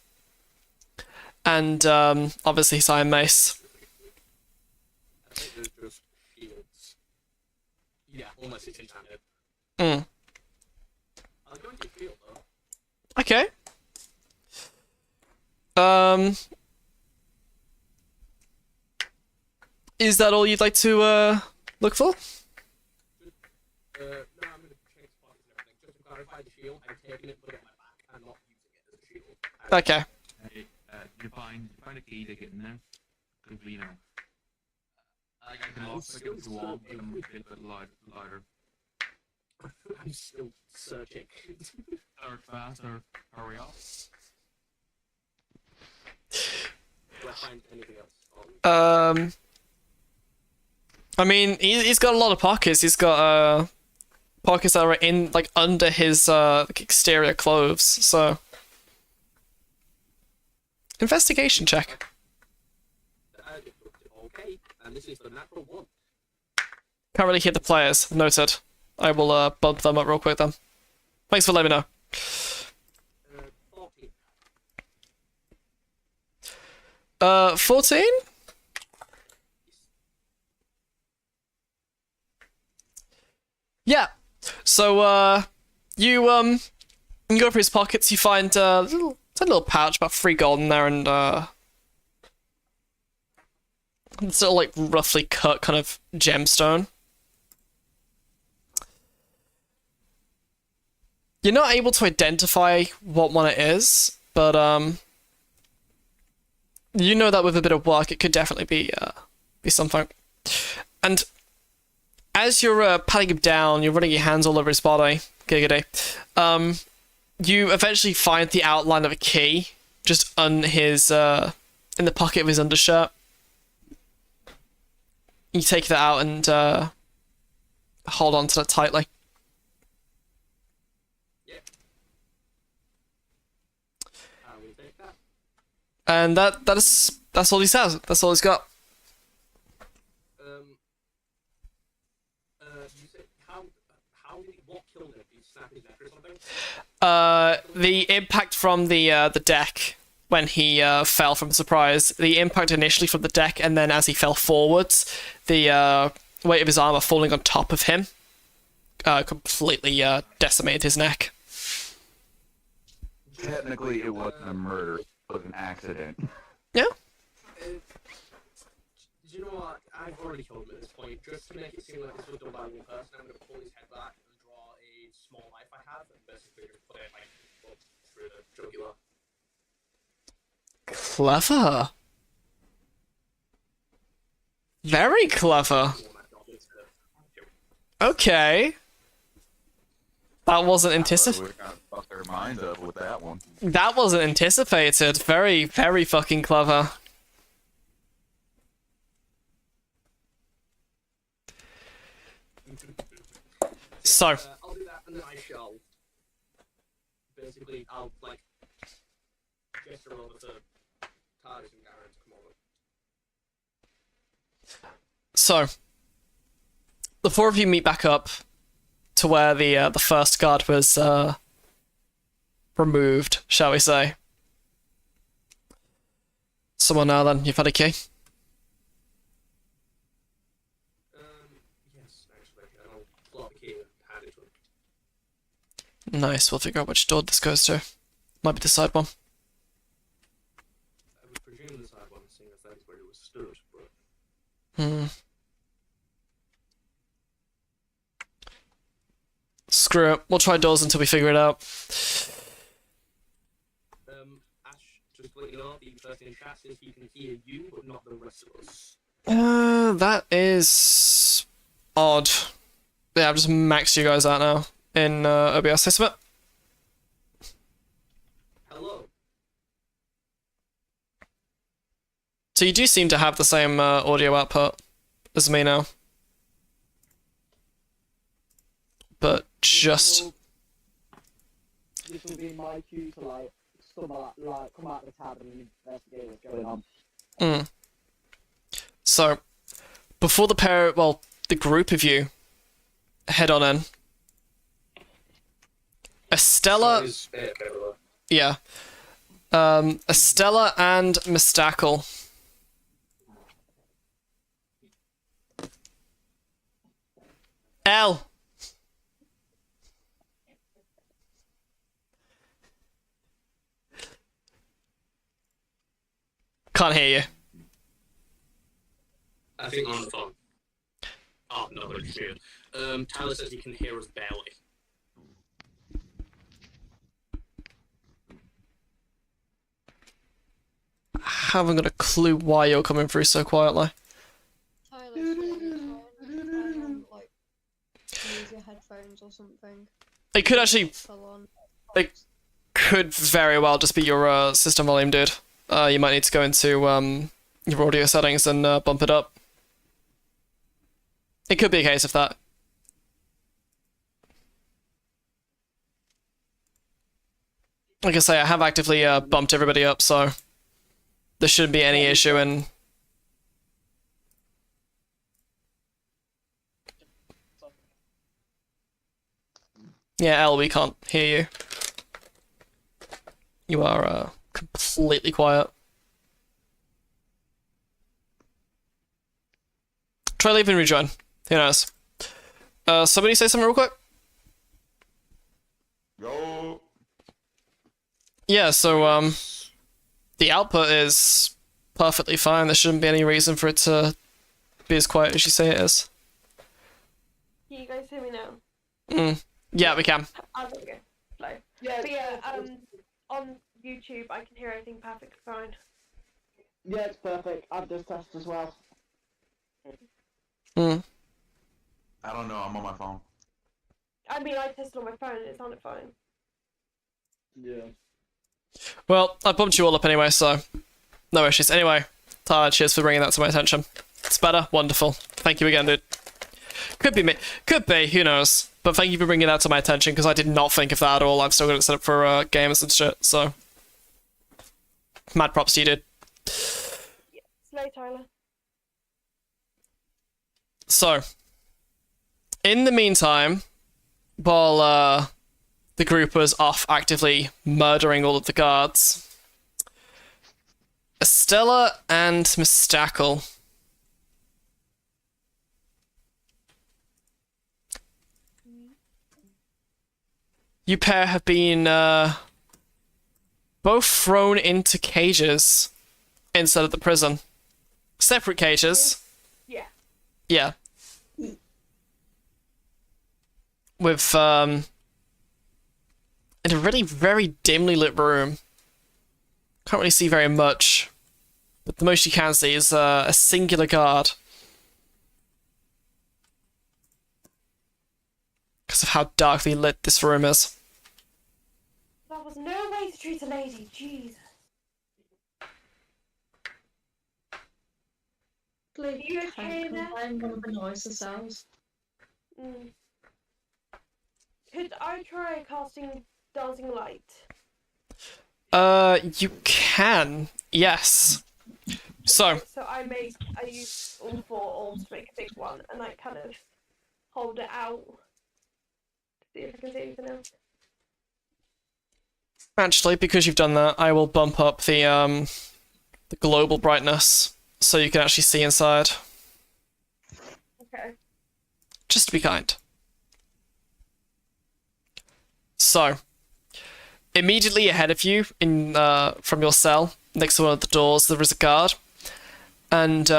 S1: And, obviously his iron mace.
S6: I think there's just shields. Yeah, unless it's enchanted. I'll go into shield though.
S1: Okay. Is that all you'd like to, look for?
S6: No, I'm gonna change spots and everything. Just to clarify the shield, I'm taking it, put it on my back, and not using it as a shield.
S1: Okay.
S2: You find a key to get in there. Because, you know, I can also get the wall, give them a bit lighter.
S6: I'm still searching.
S2: Start fast or hurry up.
S6: Do I find anything else?
S1: I mean, he's got a lot of pockets. He's got, pockets that are in, like, under his, like, exterior clothes, so... Investigation check.
S6: Okay, and this is the natural one.
S1: Can't really hit the players. Noted. I will, bump them up real quick then. Thanks for letting me know.
S6: 14.
S1: 14? Yeah. So, you go through his pockets, you find a little pouch, about 3 gold in there, and, it's a, like, roughly cut kind of gemstone. You're not able to identify what one it is, but, you know that with a bit of work, it could definitely be something. And as you're patting him down, you're running your hands all over his body, giggity, you eventually find the outline of a key just on his, in the pocket of his undershirt. You take that out and hold on to that tightly.
S6: Yeah. I will take that.
S1: And that's all he says. That's all he's got.
S6: You said what killed him? Did he snap his neck or something?
S1: The impact from the deck when he fell from surprise. The impact initially from the deck, and then as he fell forwards, the weight of his armor falling on top of him completely decimated his neck.
S5: Technically, it wasn't a murder. It was an accident.
S1: Yeah.
S6: Do you know what? I've already killed him at this point. Just to make it seem like this was done by one person, I'm going to pull his head back and draw a small knife I have and basically just put it like up through the jugular.
S1: Clever. Very clever. Okay. That wasn't anticipated.
S5: We're gonna fuck their minds up with that one.
S1: That wasn't anticipated. Very, very fucking clever. So,
S6: I'll do that and then I shall. Basically, I'll like gesture over to TARDIS and Garen to come over.
S1: so the 4 of you meet back up to where the first guard was removed, shall we say? Someone now then, you've had a key.
S6: Yes, actually, and I'll pull out the key and hand it to him.
S1: Nice, we'll figure out which door this goes to. Might be the side one.
S6: I would presume the side one, seeing as that is where it was stood, but
S1: Screw it, we'll try doors until we figure it out.
S6: Ash, just to let you know, the person in chat says he can hear you, but not the rest of us.
S1: That is odd. Yeah, I've just maxed you guys out now in OBS. Hey, Submit.
S6: Hello.
S1: So you do seem to have the same audio output as me now. But just...
S3: This will be my cue to like come out the tab and investigate what's going on.
S1: So, before the group of you head on in, Estella, yeah, Estella and Mystackle. L. Can't hear you.
S6: I think on the phone. Oh, no, but it's weird. Tyler says he can hear us barely.
S1: Haven't got a clue why you're coming through so quietly.
S7: Tyler, like, use your headphones or something.
S1: It could actually,
S7: Full on.
S1: it could very well just be your system volume, dude. You might need to go into your audio settings and bump it up. It could be a case of that. Like I say, I have actively bumped everybody up, so there shouldn't be any issue in... Yeah, El, we can't hear you. You are completely quiet. Try leave and rejoin. Who knows? Somebody say something real quick?
S5: Go.
S1: Yeah, so, the output is perfectly fine. There shouldn't be any reason for it to be as quiet as you say it is.
S4: Can you guys hear me now?
S1: Yeah, we can.
S4: Oh, there we go. Hello.
S3: Yeah,
S4: But yeah, on YouTube I can hear everything perfectly fine.
S3: yeah, it's perfect. I've just tested as well.
S5: I don't know. I'm on my phone.
S4: I mean, I tested on my phone and it sounded fine.
S3: Yeah.
S1: Well, I bumped you all up anyway, so no issues. Anyway, Tyler, cheers for bringing that to my attention. It's better. Wonderful. Thank you again, dude. Could be me. Could be. Who knows? But thank you for bringing that to my attention, because I did not think of that at all. I've still got it set up for games and shit, so... Mad props to you, dude.
S4: Slow, Tyler.
S1: So, in the meantime, while the group was off actively murdering all of the guards, Estella and Mystackle. You pair have been both thrown into cages inside of the prison. Separate cages.
S4: Yeah.
S1: Yeah. With, in a really very dimly lit room. Can't really see very much. But the most you can see is a singular guard. Because of how darkly lit this room is.
S4: That was no way to treat a lady, Jesus.
S7: Like,
S4: You okay there?
S7: I'm one of the nicer cells.
S4: Could I try casting Dancing Light?
S1: You can. Yes. So,
S4: I use all four orbs to make a big one, and I kind of hold it out to see if I can see anything else.
S1: actually, because you've done that, I will bump up the global brightness so you can actually see inside.
S4: Okay.
S1: Just to be kind. So, immediately ahead of you, in from your cell, next to one of the doors, there is a guard. And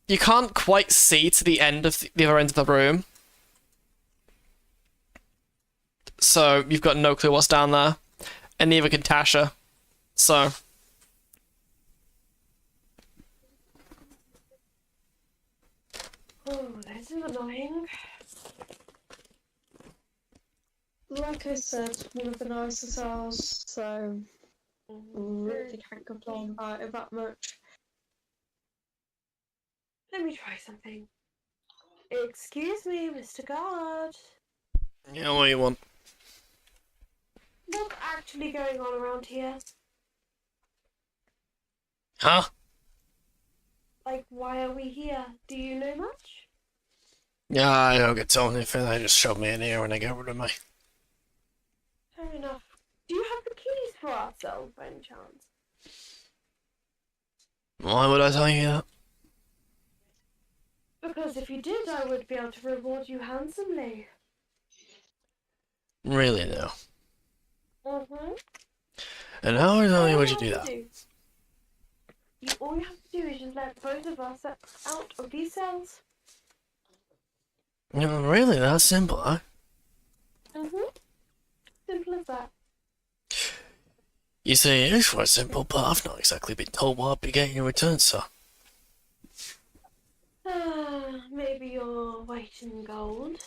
S1: you can't quite see to the end of the other end of the room. So, you've got no clue what's down there. And neither can Tasha. So...
S4: Oh, this is annoying.
S7: Like I said, one of the nicer cells, so really can't complain about it that much.
S4: Let me try something. Excuse me, Mr. Guard.
S1: Yeah, what do you want?
S4: What's actually going on around here?
S1: Huh?
S4: Like, why are we here? Do you know much?
S1: Yeah, I don't get told anything. They just shove me in here when they get rid of me.
S4: Fair enough. Do you have the keys for our cell, by any chance?
S1: Why would I tell you that?
S4: Because if you did, I would be able to reward you handsomely.
S1: Really, though.
S4: Mm-hmm.
S1: And how exactly would you do that?
S4: All you have to do is just let both of us out of these cells.
S1: Really, that simple, huh?
S4: Mm-hmm. Simple as that.
S1: You say it is quite simple, but I've not exactly been told what I'll be getting in return, sir.
S4: Maybe your weight in gold.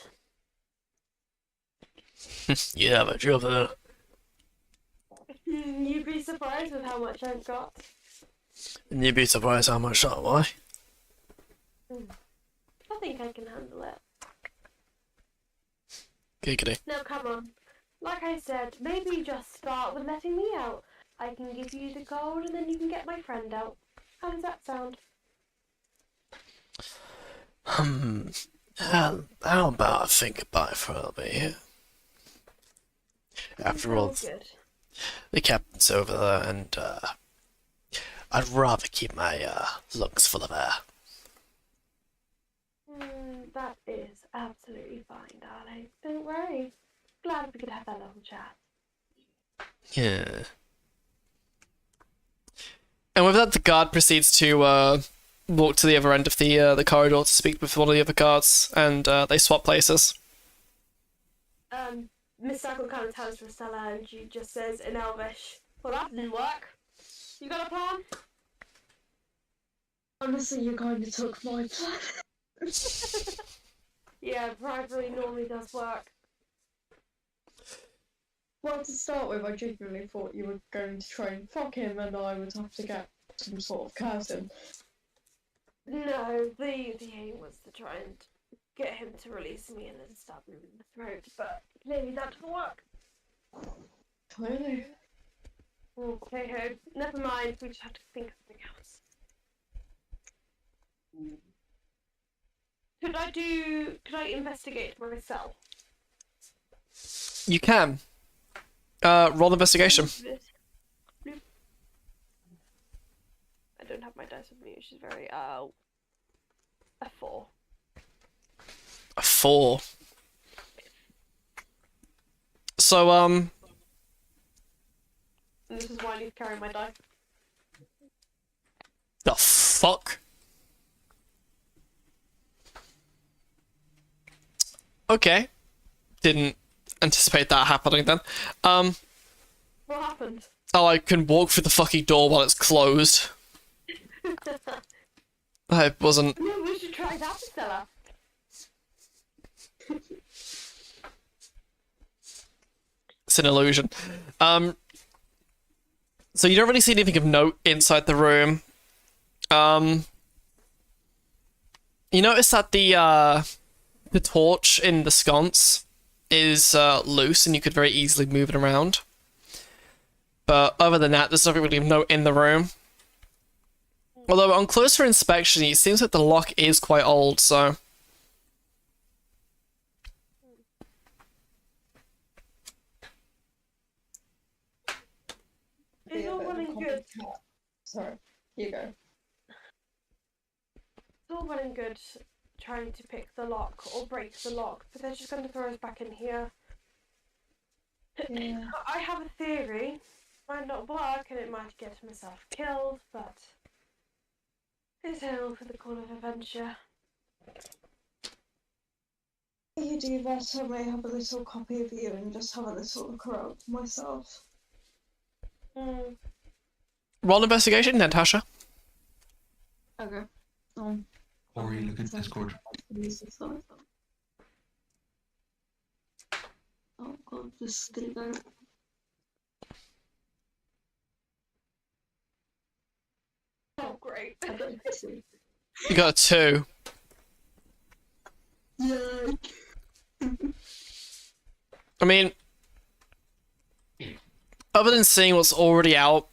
S1: You have a job there.
S4: You'd be surprised with how much I've got.
S1: And you'd be surprised how much that why?
S4: I think I can handle it.
S1: Giggity.
S4: Now come on. Like I said, maybe just start with letting me out. I can give you the gold and then you can get my friend out. How does that sound?
S1: How about I think about it for a little bit here? After all,
S4: Sounds good.
S1: the captain's over there, and I'd rather keep my lungs full of air.
S4: That is absolutely fine, darling. Don't worry. Glad we could have that little chat.
S1: Yeah. And with that, the guard proceeds to walk to the other end of the corridor to speak with one of the other guards, and they swap places.
S4: Miss Circle kind of turns to Stella and she just says in Elvish, "Well, that didn't work. You got a plan?"
S7: Honestly, you kind of took my plan.
S4: Yeah, bribery normally does work.
S7: Well, to start with, I genuinely thought you were going to try and fuck him and I would have to get some sort of curtain.
S4: No, the aim was to try and get him to release me and then stab him in the throat, but clearly that didn't work.
S7: Clearly.
S4: Okay, ho. Never mind, we just have to think of something else. Could I investigate myself?
S1: You can. Roll investigation.
S4: I don't have my dice with me, which is very, a 4.
S1: A 4. So,
S4: And this is why I need to carry my dice.
S1: the fuck? Okay. Didn't anticipate that happening then.
S4: What happened?
S1: Oh, I can walk through the fucking door while it's closed. I wasn't...
S4: No, we should try that, Stella.
S1: It's an illusion. So you don't really see anything of note inside the room. You notice that the torch in the sconce is loose and you could very easily move it around. But other than that, there's nothing really of note in the room. Although on closer inspection, it seems like the lock is quite old, so...
S4: It's all well and good.
S7: Sorry, you go.
S4: It's all well and good trying to pick the lock or break the lock, but they're just going to throw us back in here.
S7: Yeah.
S4: I have a theory. Might not work and it might get myself killed, but it's all for the call of adventure.
S7: You do that, I may have a little copy of you and just have a little look around myself.
S1: Roll investigation, Natasha.
S7: Okay.
S2: Or you look at Discord.
S7: Oh god, this is gonna go.
S4: Oh, great.
S7: I don't see.
S1: You got a 2.
S7: Yeah.
S1: I mean, other than seeing what's already out,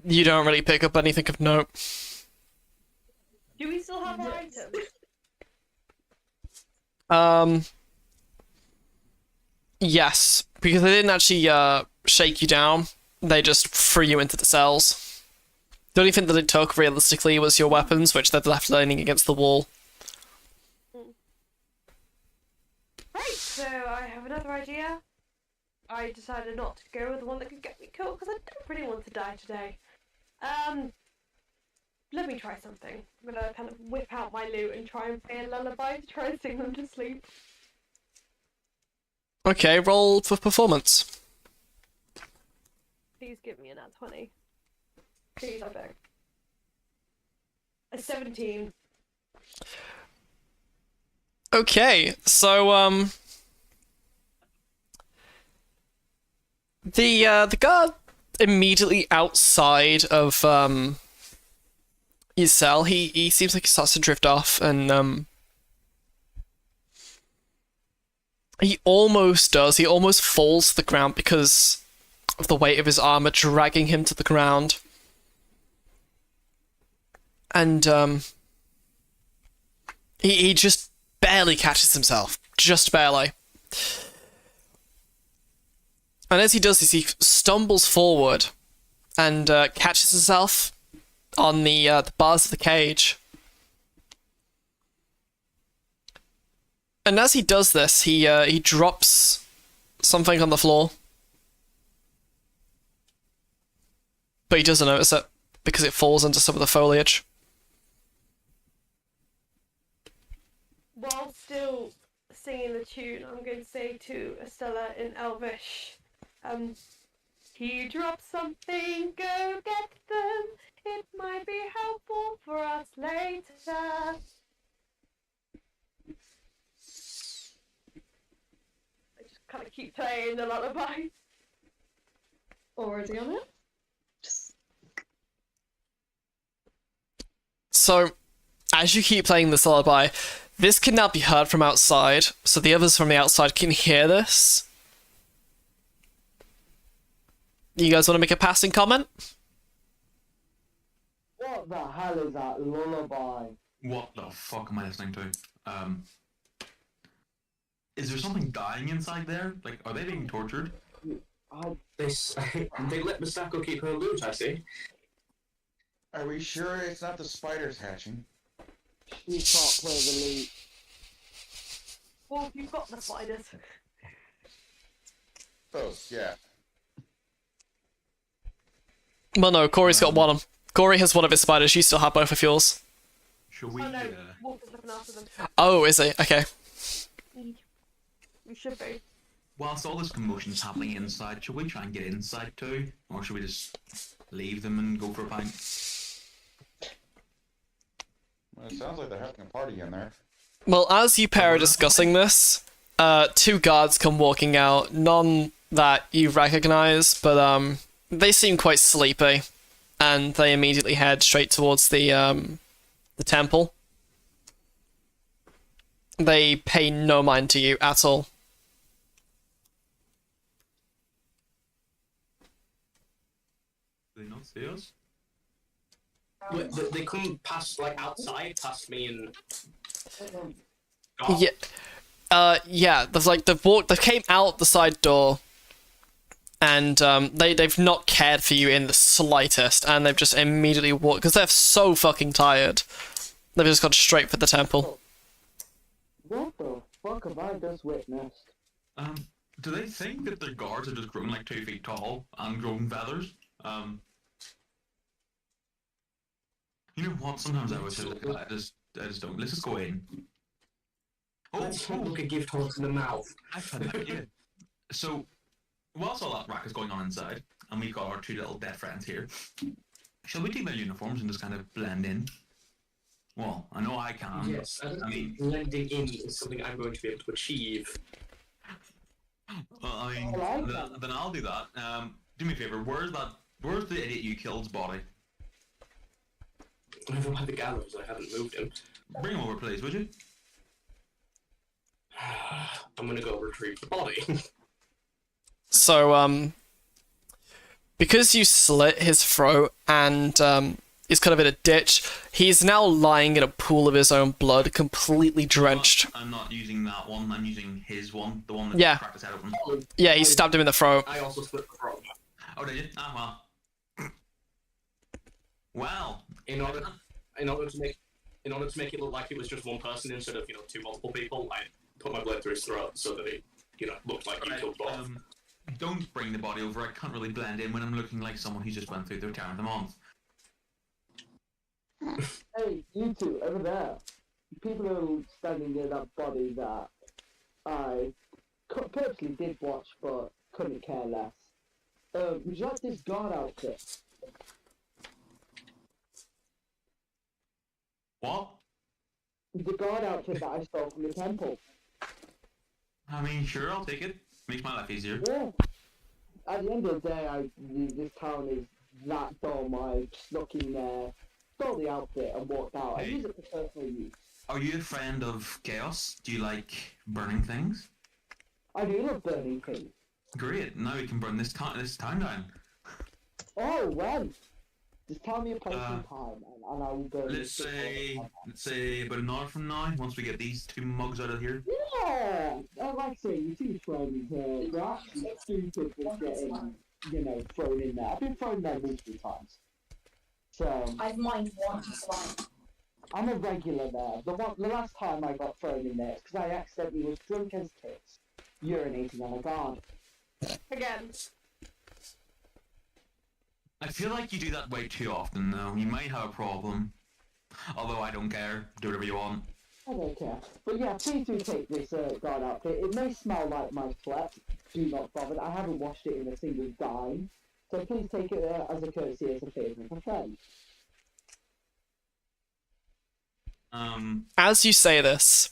S1: you don't really pick up anything of note.
S8: Do we still have our items?
S1: Yes, because they didn't actually shake you down. They just threw you into the cells. The only thing that it took, realistically, was your weapons, which they've left leaning against the wall.
S8: Right, so I have another idea. I decided not to go with the one that could get me killed because I don't really want to die today. Let me try something. I'm gonna kind of whip out my loot and try and play a lullaby to try and sing them to sleep.
S1: Okay, roll for performance.
S8: Please give me an at 20. Please, I beg. A 17.
S1: Okay, so the guard immediately outside of his cell, he seems like he starts to drift off, and he almost falls to the ground because of the weight of his armor dragging him to the ground. And he just barely catches himself. Just barely. And as he does this, he stumbles forward and catches himself on the bars of the cage. And as he does this, he drops something on the floor. But he doesn't notice it, because it falls into some of the foliage.
S8: While still singing the tune, I'm going to say to Estella in Elvish, he dropped something, go get them. It might be helpful for us later. I just kind of keep playing the lullaby.
S7: Already on it?
S1: So, as you keep playing this lullaby, this can now be heard from outside, so the others from the outside can hear this. You guys want to make a passing comment?
S3: What the hell is that lullaby?
S2: What the fuck am I listening to? Is there something dying inside there? Like, are they being tortured?
S6: They let Misako keep her loot, I see.
S5: Are we sure it's not the spiders hatching?
S3: She can't play the loot.
S8: Well, you've got the spiders.
S5: Those, yeah.
S1: Well, no, Corey's got one. Corey has one of his spiders. You still have both of yours.
S2: Should we?
S8: Oh no, Wolf is looking after them.
S1: Oh, is he? Okay.
S8: We should be.
S2: Whilst all this commotion is happening inside, should we try and get inside too, or should we just leave them and go for a pint?
S5: Well, it sounds like they're having a party in there.
S1: Well, as you pair are discussing this, 2 guards come walking out. None that you recognize, but they seem quite sleepy, and they immediately head straight towards the temple. They pay no mind to you at all.
S2: Do they not see us?
S6: They come past, like, outside, past me and...
S1: Yeah. Yeah, there's like they came out the side door, and they've not cared for you in the slightest, and they've just immediately walked because they're so fucking tired. They've just gone straight for the temple.
S3: What the fuck have I just witnessed?
S2: Do they think that their guards are just grown like 2 feet tall and grown feathers? You know what? Sometimes I wish I just don't. Let's just go in.
S6: Let's look a gift horse in the mouth.
S2: I've had an idea. So, whilst all that rack is going on inside, and we've got our 2 little dead friends here, shall we take their uniforms and just kind of blend in? Well, I know I can.
S6: Yes, I mean, blending in is something I'm going to be able to achieve.
S2: Well, I mean,
S3: I like
S2: then I'll do that. Do me a favor. Where's the idiot you killed's body?
S6: over by the gallows. I haven't moved him.
S2: Bring him over, please, would you?
S6: I'm gonna go retrieve the body.
S1: So, because you slit his throat and he's kind of in a ditch, he's now lying in a pool of his own blood, completely drenched.
S2: I'm not using that one. I'm using his one, the one that
S1: Yeah.
S2: cracked his head open.
S1: Yeah, he stabbed him in the throat.
S6: I also slit the throat.
S2: Oh, did you? Ah, well. Well.
S6: In order to make it look like it was just one person instead of two multiple people, I put my blade through his throat so that it looked like he killed both.
S2: Don't bring the body over. I can't really blend in when I'm looking like someone who just went through their town of the month.
S3: Hey, you two over there. People who are standing near that body that I purposely did watch but couldn't care less. Would you like this guard outfit?
S2: What?
S3: The guard outfit that I stole from the temple.
S2: I mean, sure, I'll take it. Makes my life easier.
S3: Yeah. At the end of the day, this town is that dumb. I snuck in there, stole the outfit, and walked out. I
S2: Hey.
S3: use it for personal use.
S2: Are you a friend of chaos? Do you like burning things?
S3: I do love burning things.
S2: Great. Now we can burn this town down.
S3: Oh, when? Just tell me a place
S2: Uh,
S3: and time, and I will burn
S2: Let's
S3: it.
S2: say about an hour from now. Once we get these two mugs out of here.
S3: Yeah! Like I say, you two friends, you're actually stupid for getting, thrown in there. I've been thrown there multiple times. So,
S9: I've mined once, like,
S3: I'm a regular there. The last time I got thrown in there, because I accidentally was drunk as tits, urinating on a guard.
S8: Again.
S2: I feel like you do that way too often, though. You might have a problem. Although I don't care. Do whatever you want.
S3: I don't care. But yeah, please do take this guard outfit. It may smell like my sweat. Do not bother. I haven't washed it in a single dime. So please take it as a courtesy, as a favour of a friend.
S1: As you say this,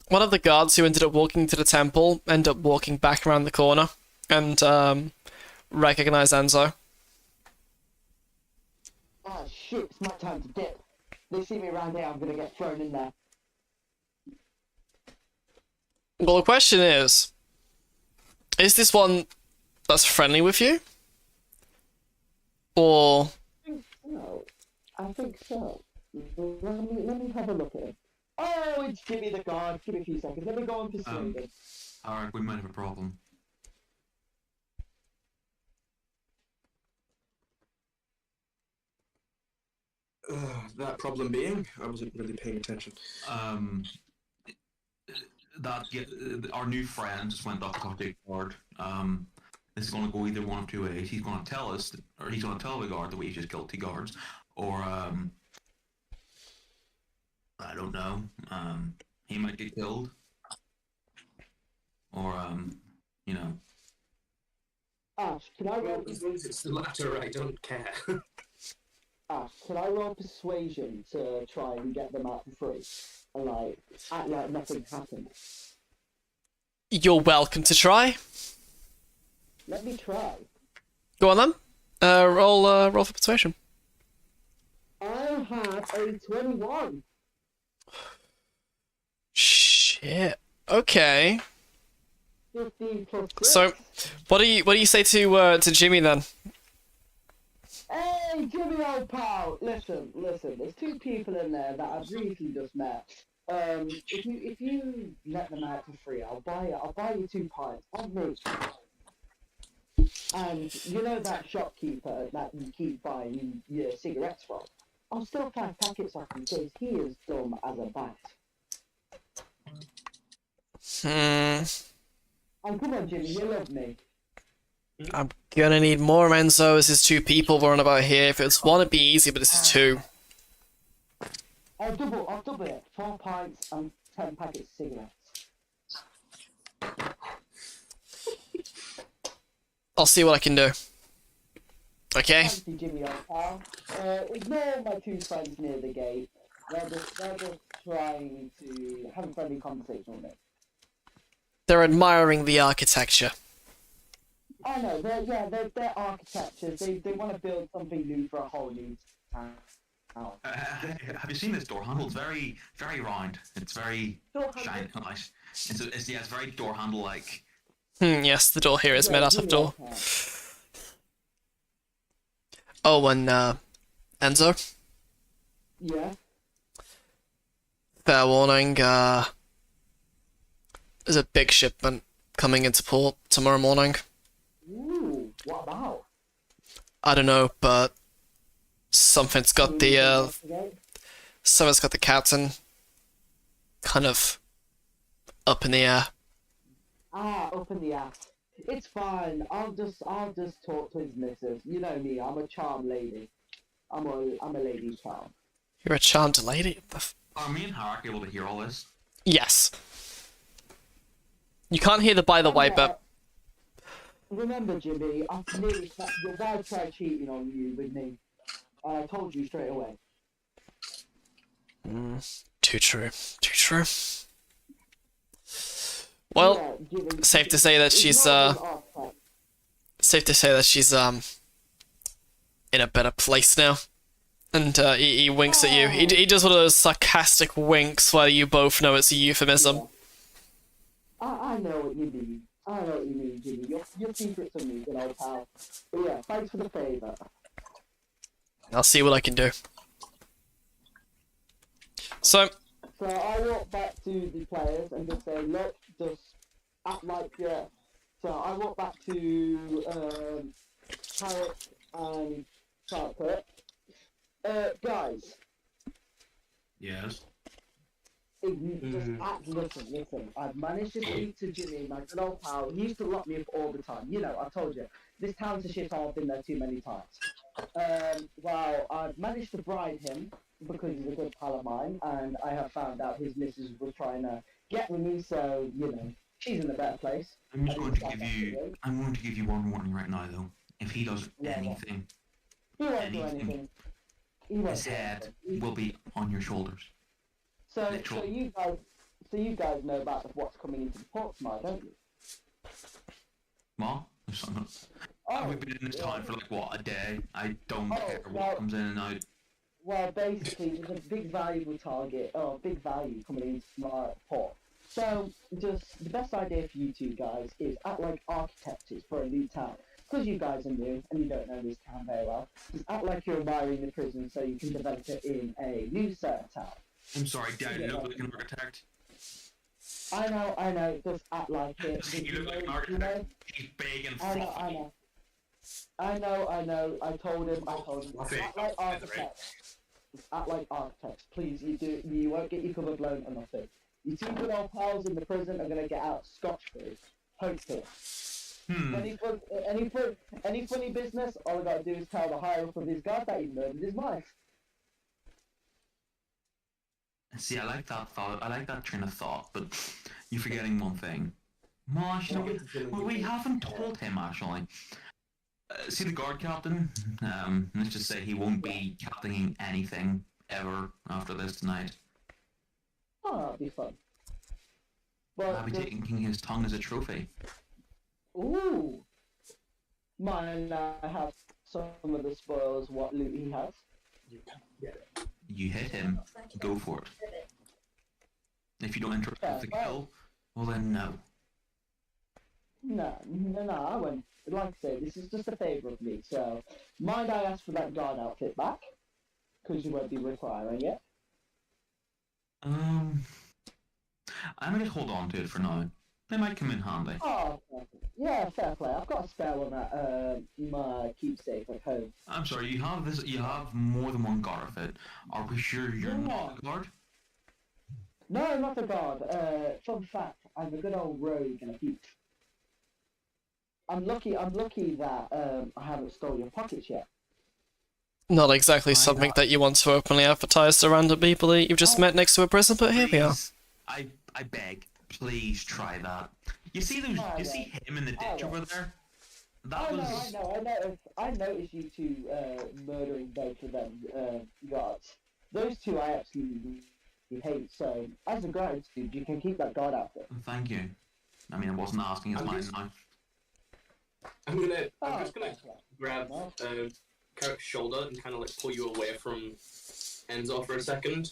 S1: one of the guards who ended up walking to the temple ended up walking back around the corner and recognized Enzo.
S3: Ah, shit, it's my time to dip. They see me around here, I'm gonna get thrown in there.
S1: Well, the question is this one that's friendly with you? Or...
S3: No, I think so. Let me have a look at it. Oh, it's Jimmy the guard. Give me a few seconds. Let me go and persuade him.
S2: Alright, we might have a problem.
S6: That problem being, I wasn't really paying attention.
S2: Our new friend just went off to talk to the guard. This is going to go either one of two ways. He's going to tell us, or he's going to tell the guard that we just killed two guards, or I don't know. He might get killed, or
S3: Ash, can I roll?
S6: As long as it's the latter, I don't care.
S3: Ash, can I roll persuasion to try and get them out for free? And act like nothing happened.
S1: You're welcome to try.
S3: Let me try.
S1: Go on then. Roll for persuasion.
S3: I have a 21.
S1: Shit. Okay.
S3: 15 plus 6.
S1: So, what do you say to Jimmy then?
S3: Hey, Jimmy, old pal. Listen. There's two people in there that I've recently just met. If you let them out for free, I'll buy you 2 pints. I'm rich. And you know that shopkeeper that you keep buying your cigarettes from? I'll steal 5 packets off him because he is dumb as a bat. And come on, Jimmy, you love me.
S1: I'm gonna need more Enzo. This is 2 people running about here. If it's one, it'd be easy, but this is 2.
S3: I'll double it. 4 pints and 10 packets of cigarettes.
S1: I'll see what I can do. Okay.
S3: Thank you, Jimmy, old pal. Ignore my 2 friends near the gate. They're just trying to have a friendly conversation with me.
S1: They're admiring the architecture.
S3: I know, they're architectures. They want to build something new for a whole new town.
S2: have you seen this door handle? It's very, very round. It's very
S8: Door
S2: shiny,
S8: handle.
S2: nice. It's very door handle like.
S1: Yes, the door here is
S3: Yeah,
S1: made out
S3: you
S1: of door.
S3: like that.
S1: Oh, and Enzo,
S3: Yeah.
S1: fair warning. There's a big shipment coming into port tomorrow morning.
S3: Ooh, what about?
S1: I don't know, but something's got the something's got the captain kind of up in the air.
S3: Up in the ass. It's fine. I'll just talk to his missus. You know me. I'm a charm lady. I'm a lady charm.
S1: You're a charmed lady.
S2: Are me and Harak able to hear all this?
S1: Yes. You can't hear the by the way, but
S3: Remember, Jimmy, your wife tried cheating on you with me. And I told you straight away.
S1: too true. Too true. Well,
S3: Yeah, Jimmy,
S1: safe to say that
S3: it's
S1: she's
S3: not an archetype.
S1: safe to say that she's in a better place now. And he winks at you. He does one of those sarcastic winks where you both know it's a euphemism.
S3: Yeah. I know what you mean. I know what you mean, Jimmy. Your secret's on me, good old pal. But yeah, thanks for the favour.
S1: I'll see what I can do. So,
S3: So I walk back to the players and just say, look, just act like you're... So I walk back to Carrot and Chocolate. Guys,
S2: Yes.
S3: listen. I've managed to speak to Jimmy, my good old pal. He used to lock me up all the time. You know, I told you. This town's a shithole. I've been there too many times. Well, I've managed to bribe him because he's a good pal of mine, and I have found out his missus was trying to get with me, so, you know, she's in a better place.
S2: I'm going to give you one warning right now, though. If he does
S3: Yeah,
S2: anything,
S3: He won't do anything. He won't
S2: his
S3: do
S2: head
S3: anything.
S2: will be on your shoulders.
S3: So
S2: literal.
S3: you guys know about what's coming into the port tomorrow, don't you?
S2: What? We've been in this town for like what, a day? I don't care what
S3: well-
S2: comes in and out.
S3: Well, basically, there's a big valuable target, or big value coming into tomorrow port. So, just the best idea for you two guys is act like architects for a new town. Because you guys are new and you don't know this town very well, just act like you're admiring the prison so you can develop it in a new certain town.
S2: I'm sorry, Dad, you look like an architect.
S3: I know, just act like it.
S2: You look like an
S3: You know?
S2: architect. He's big and
S3: I
S2: fluffy.
S3: know. I told him. Act like architects. Act like architects. Please, you won't get your cover blown or nothing. You two good old pals in the prison are gonna get out scotch-free. Hopefully. Any funny business, all I gotta do is tell the higher up of his guard that he murdered his wife.
S2: See, I like that thought. I like that train of thought, but you're forgetting one thing. Mosh, we haven't told him actually. See the guard captain? Let's just say he won't be captaining anything ever after this tonight.
S3: Oh, that'll be fun.
S2: I'll be taking his tongue as a trophy.
S3: Ooh. Mine, I have some of the spoils, what loot he has.
S2: You hit him, go for it. If you don't interrupt with the kill, well then no.
S3: No, I won't. Like I say, this is just a favour of me, so mind I ask for that guard outfit back? Because you won't be requiring it.
S2: I'm gonna just hold on to it for now. They might come in handy.
S3: Oh, yeah, fair play. I've got a spare one at my keepsake at home.
S2: I'm sorry, you have more than one guard outfit. Are we sure you're not a guard?
S3: No, not a guard. Fun fact, I'm a good old rogue and a thief. I'm lucky that I haven't stolen your pockets yet.
S1: not exactly something that you want to openly advertise to random people that you've just met next to a prison, but here we are.
S2: I beg, please try that. You see you see him in the ditch over there? That was.
S3: I noticed you two murdering both of them guards. Those two I absolutely hate. So as a gratitude, you can keep that guard outfit.
S2: Thank you. I mean, I wasn't asking. It's mine now.
S6: I'm just gonna grab Carrick's shoulder and kind of like pull you away from hands off for a second.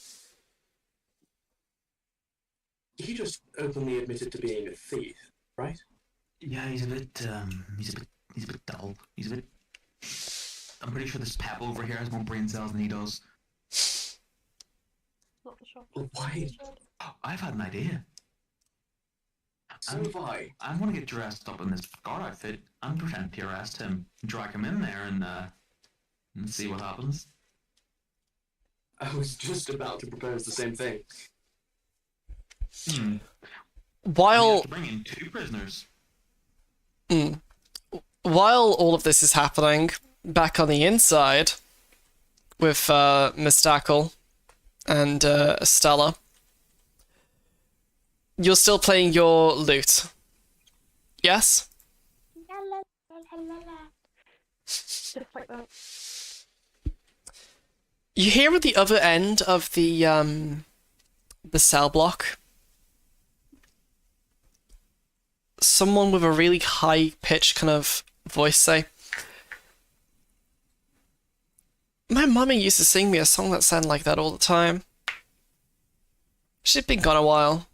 S6: He just openly admitted to being a thief, right?
S2: Yeah, he's a bit dull. He's a bit. I'm pretty sure this pebble over here has more brain cells than he does.
S8: Not the shop.
S6: Why?
S2: I've had an idea.
S6: So have I.
S2: I'm gonna get dressed up in this guard outfit and pretend to arrest him, drag him in there, and see what happens.
S6: I was just about to propose the same thing.
S2: We
S1: While
S2: have to bring in 2 prisoners.
S1: while all of this is happening, back on the inside, with Miss Dackle and Stella, you're still playing your lute. Yes?
S8: Just like that.
S1: You hear at the other end of the cell block someone with a really high pitched kind of voice say, "My mummy used to sing me a song that sounded like that all the time. She's been gone a while.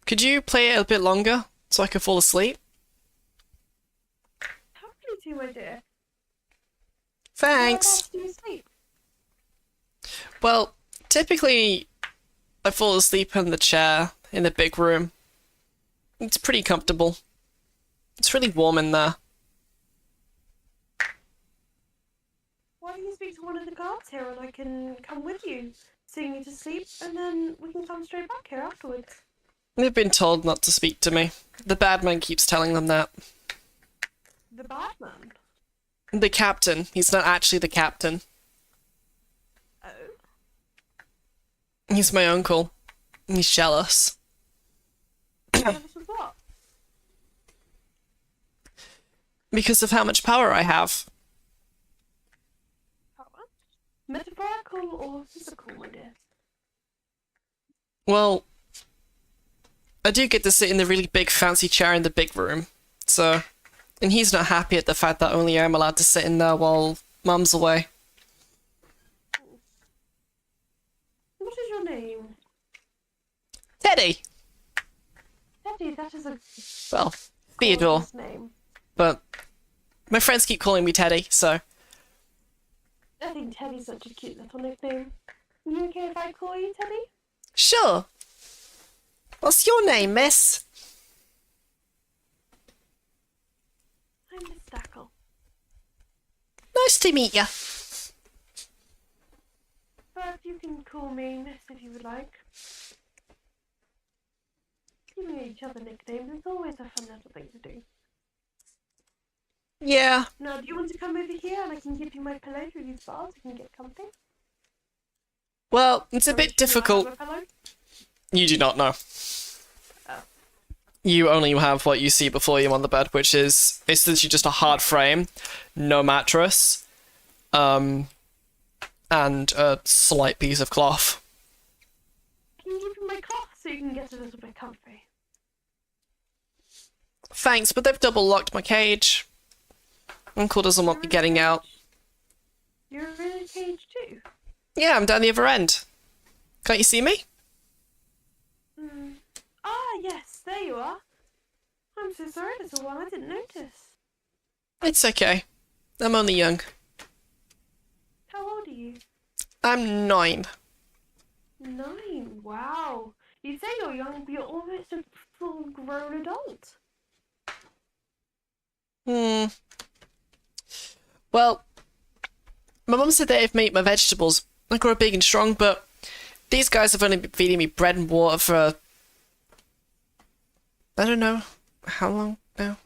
S1: Could you play it a bit longer so I can fall asleep?"
S8: How can you do, my dear?
S1: Thanks.
S8: Whereabouts do you sleep?
S1: Well, typically I fall asleep in the chair in the big room. It's pretty comfortable. It's really warm in there.
S8: Why don't you speak to one of the guards here and I can come with you, sing you to sleep, and then we can come straight back here afterwards.
S1: They've been told not to speak to me. The bad man keeps telling them that.
S8: The bad man?
S1: The captain. He's not actually the captain.
S8: Oh.
S1: He's my uncle. He's jealous.
S8: Jealous of what?
S1: Because of how much power I have.
S8: Power? Metaphorical or physical, my dear?
S1: Well, I do get to sit in the really big fancy chair in the big room, so... And he's not happy at the fact that only I'm allowed to sit in there while Mum's away.
S8: What is your name?
S1: Teddy!
S8: Teddy, that is a
S1: Well, Theodore.
S8: gorgeous name.
S1: But my friends keep calling me Teddy, so...
S8: I think Teddy's such a cute little nickname. Are you okay if I call you Teddy?
S1: Sure. What's your name, miss?
S8: I'm Miss Dackle.
S1: Nice to meet you.
S8: But you can call me Miss if you would like. Giving each other nicknames is always a fun little thing to do.
S1: Yeah.
S8: Now, do you want to come over here and I can give you my pillow through these bars? You can get comfy.
S1: Well, it's a bit difficult. You do not know.
S8: Oh.
S1: You only have what you see before you on the bed, which is it's literally just a hard frame, no mattress, and a slight piece of cloth.
S8: Can you give me my cloth so you can get a little bit comfy?
S1: Thanks, but they've double locked my cage. Uncle doesn't want me getting out.
S8: You're in a cage too?
S1: Yeah, I'm down the other end. Can't you see me?
S8: Ah, yes, there you are. I'm so sorry, little one, I didn't notice.
S1: It's okay. I'm only young.
S8: How old are you?
S1: I'm 9.
S8: 9, wow. You say you're young, but you're almost a full-grown adult.
S1: Well, my mum said that if I eat my vegetables, I grow big and strong, but these guys have only been feeding me bread and water for... I don't know how long now.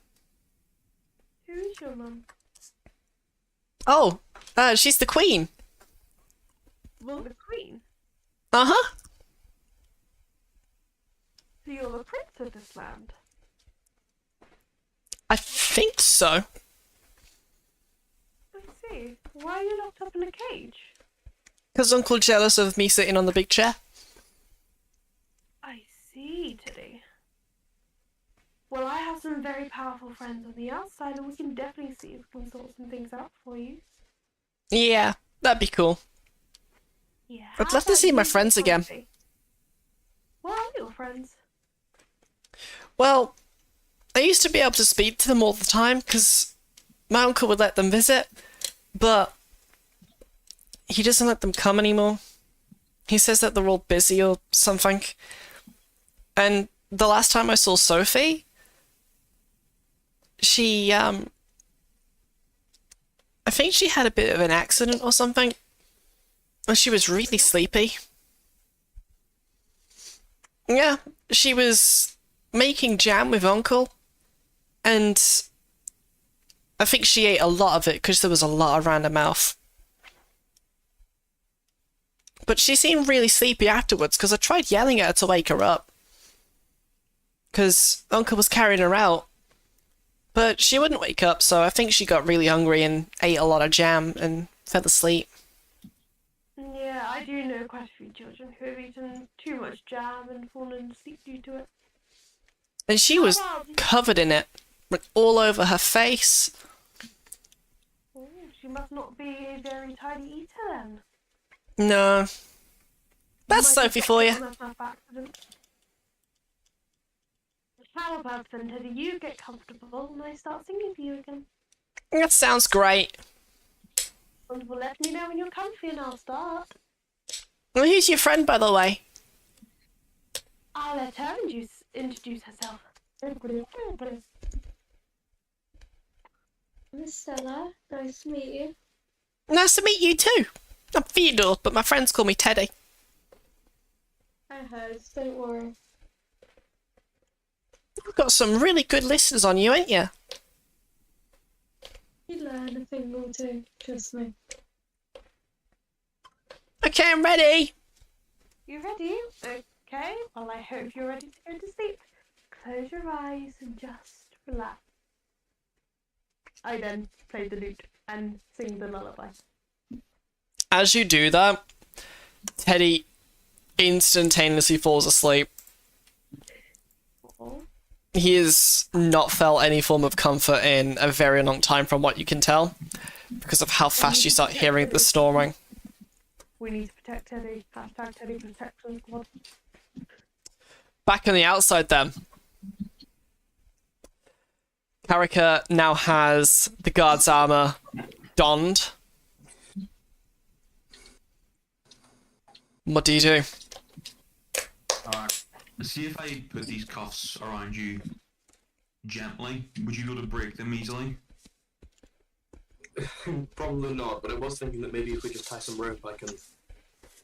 S8: Who is your mum?
S1: Oh, she's the queen.
S8: Well, the queen.
S1: Uh-huh.
S8: So you're the prince of this land.
S1: I think so.
S8: I see. Why are you locked up in a cage?
S1: Because Uncle jealous of me sitting on the big chair.
S8: I see, Teddy. Well, I have some very powerful friends on the outside, and we can definitely see if we can sort some things out for you.
S1: Yeah, That'd be cool.
S8: Yeah.
S1: I'd
S8: how
S1: love to
S8: about
S1: see my
S8: you
S1: friends
S8: get
S1: again.
S8: comfy? Where are your friends?
S1: Well, I used to be able to speak to them all the time because my uncle would let them visit, but he doesn't let them come anymore. He says that they're all busy or something. And the last time I saw Sophie, she, I think she had a bit of an accident or something. And she was really sleepy. Yeah, she was making jam with Uncle. And I think she ate a lot of it because there was a lot around her mouth. But she seemed really sleepy afterwards because I tried yelling at her to wake her up. Because Uncle was carrying her out. But she wouldn't wake up, so I think she got really hungry and ate a lot of jam and fell asleep.
S8: Yeah, I do know quite a few children who have eaten too much jam and fallen asleep due to it.
S1: And she
S8: How
S1: was
S8: about-
S1: covered in it. Like, all over her face.
S8: Oh, she must not be a very tidy eater then.
S1: No. That's
S8: Might
S1: Sophie
S8: have
S1: for
S8: got
S1: you.
S8: on that accident. How about then, Teddy, you get comfortable and I start singing for you again.
S1: That sounds great.
S8: And well, let me know when you're comfy and I'll start.
S1: Well, who's your friend, by the way?
S8: I'll let her introduce herself.
S7: Miss Stella, nice to meet you.
S1: Nice to meet you too. I'm Theodore, but my friends call me Teddy.
S7: I heard, don't worry.
S1: You've got some really good listeners on you, ain't you?
S7: You learn a thing or two, trust me.
S1: Okay, I'm ready.
S8: You ready? Okay, well I hope you're ready to go to sleep. Close your eyes and just relax. I then play the lute and sing the lullaby.
S1: As you do that, Teddy instantaneously falls asleep.
S8: Oh.
S1: He has not felt any form of comfort in a very long time from what you can tell, because of how fast you start hearing the snoring.
S8: We need to protect Teddy. Hashtag Teddy protection squad.
S1: Back on the outside then. Karika now has the guard's armor donned. What do you do?
S2: Alright. See if I put these cuffs around you gently. Would you be able to break them easily?
S6: Probably not, but I was thinking that maybe if we just tie some rope, I can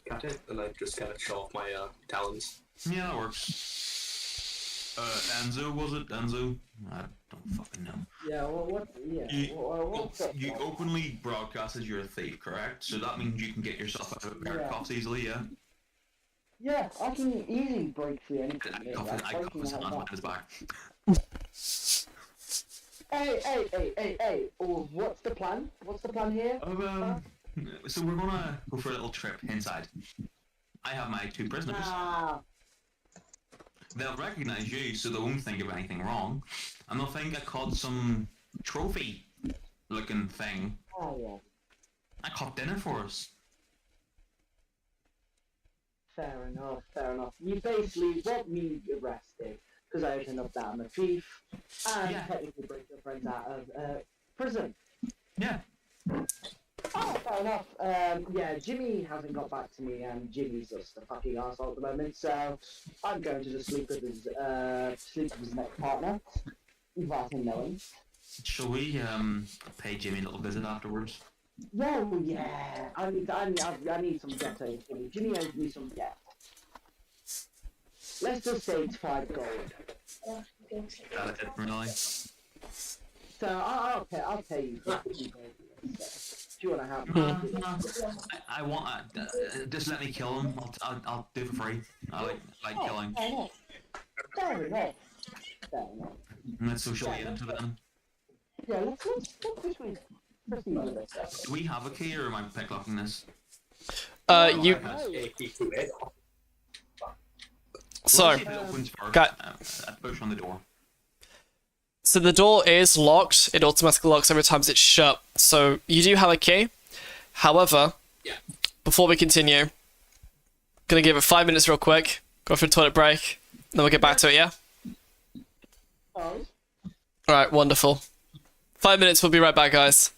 S6: cut it, and I just kind of show off my talons.
S2: Yeah, that works. Enzo, was it? Enzo? I don't fucking know.
S3: Yeah, well,
S2: You openly broadcasted you're a thief, correct? So that means you can get yourself out of a pair of cuffs easily, yeah?
S3: Yeah, I can easily break through anything.
S2: I
S3: mate,
S2: cuff
S3: like,
S2: his hand
S3: breaking out
S2: behind
S3: that-
S2: his back.
S3: Hey, oh, what's the plan? What's the plan here?
S2: So we're gonna go for a little trip inside. I have my two prisoners.
S3: Ah,
S2: They'll recognize you, so they won't think of anything wrong. And they'll think I caught some trophy-looking thing.
S3: oh yeah,
S2: I caught dinner for us.
S3: fair enough. You basically want me arrested, because I opened up that I'm a thief, and
S2: Yeah.
S3: technically break your friends out of prison.
S2: Yeah.
S3: Oh, fair enough. Yeah, Jimmy hasn't got back to me, and Jimmy's just a fucking arsehole at the moment, so I'm going to just sleep with his next partner, without him knowing.
S2: Shall we pay Jimmy a little visit afterwards?
S3: No, yeah, I need some debt owed Jimmy. Jimmy owes me some debt. Let's just say it's 5 gold.
S2: That it, really?
S3: So I'll pay you for it. Do you want to have
S2: No. I want. Just let me kill him. I'll do it for free. I like killing.
S3: Fair enough.
S2: And let's socially into them.
S3: Yeah, let's proceed with this.
S2: Do we have a key, or am I picklocking this?
S1: You. So,
S2: If it opens first,
S1: got-
S2: I push on the door.
S1: So the door is locked. It automatically locks every time it's shut. So you do have a key. However,
S6: Yeah.
S1: Before we continue, gonna give it 5 minutes real quick. Go for a toilet break. Then we'll get back to it. Yeah.
S3: Oh.
S1: All right. Wonderful. 5 minutes. We'll be right back, guys.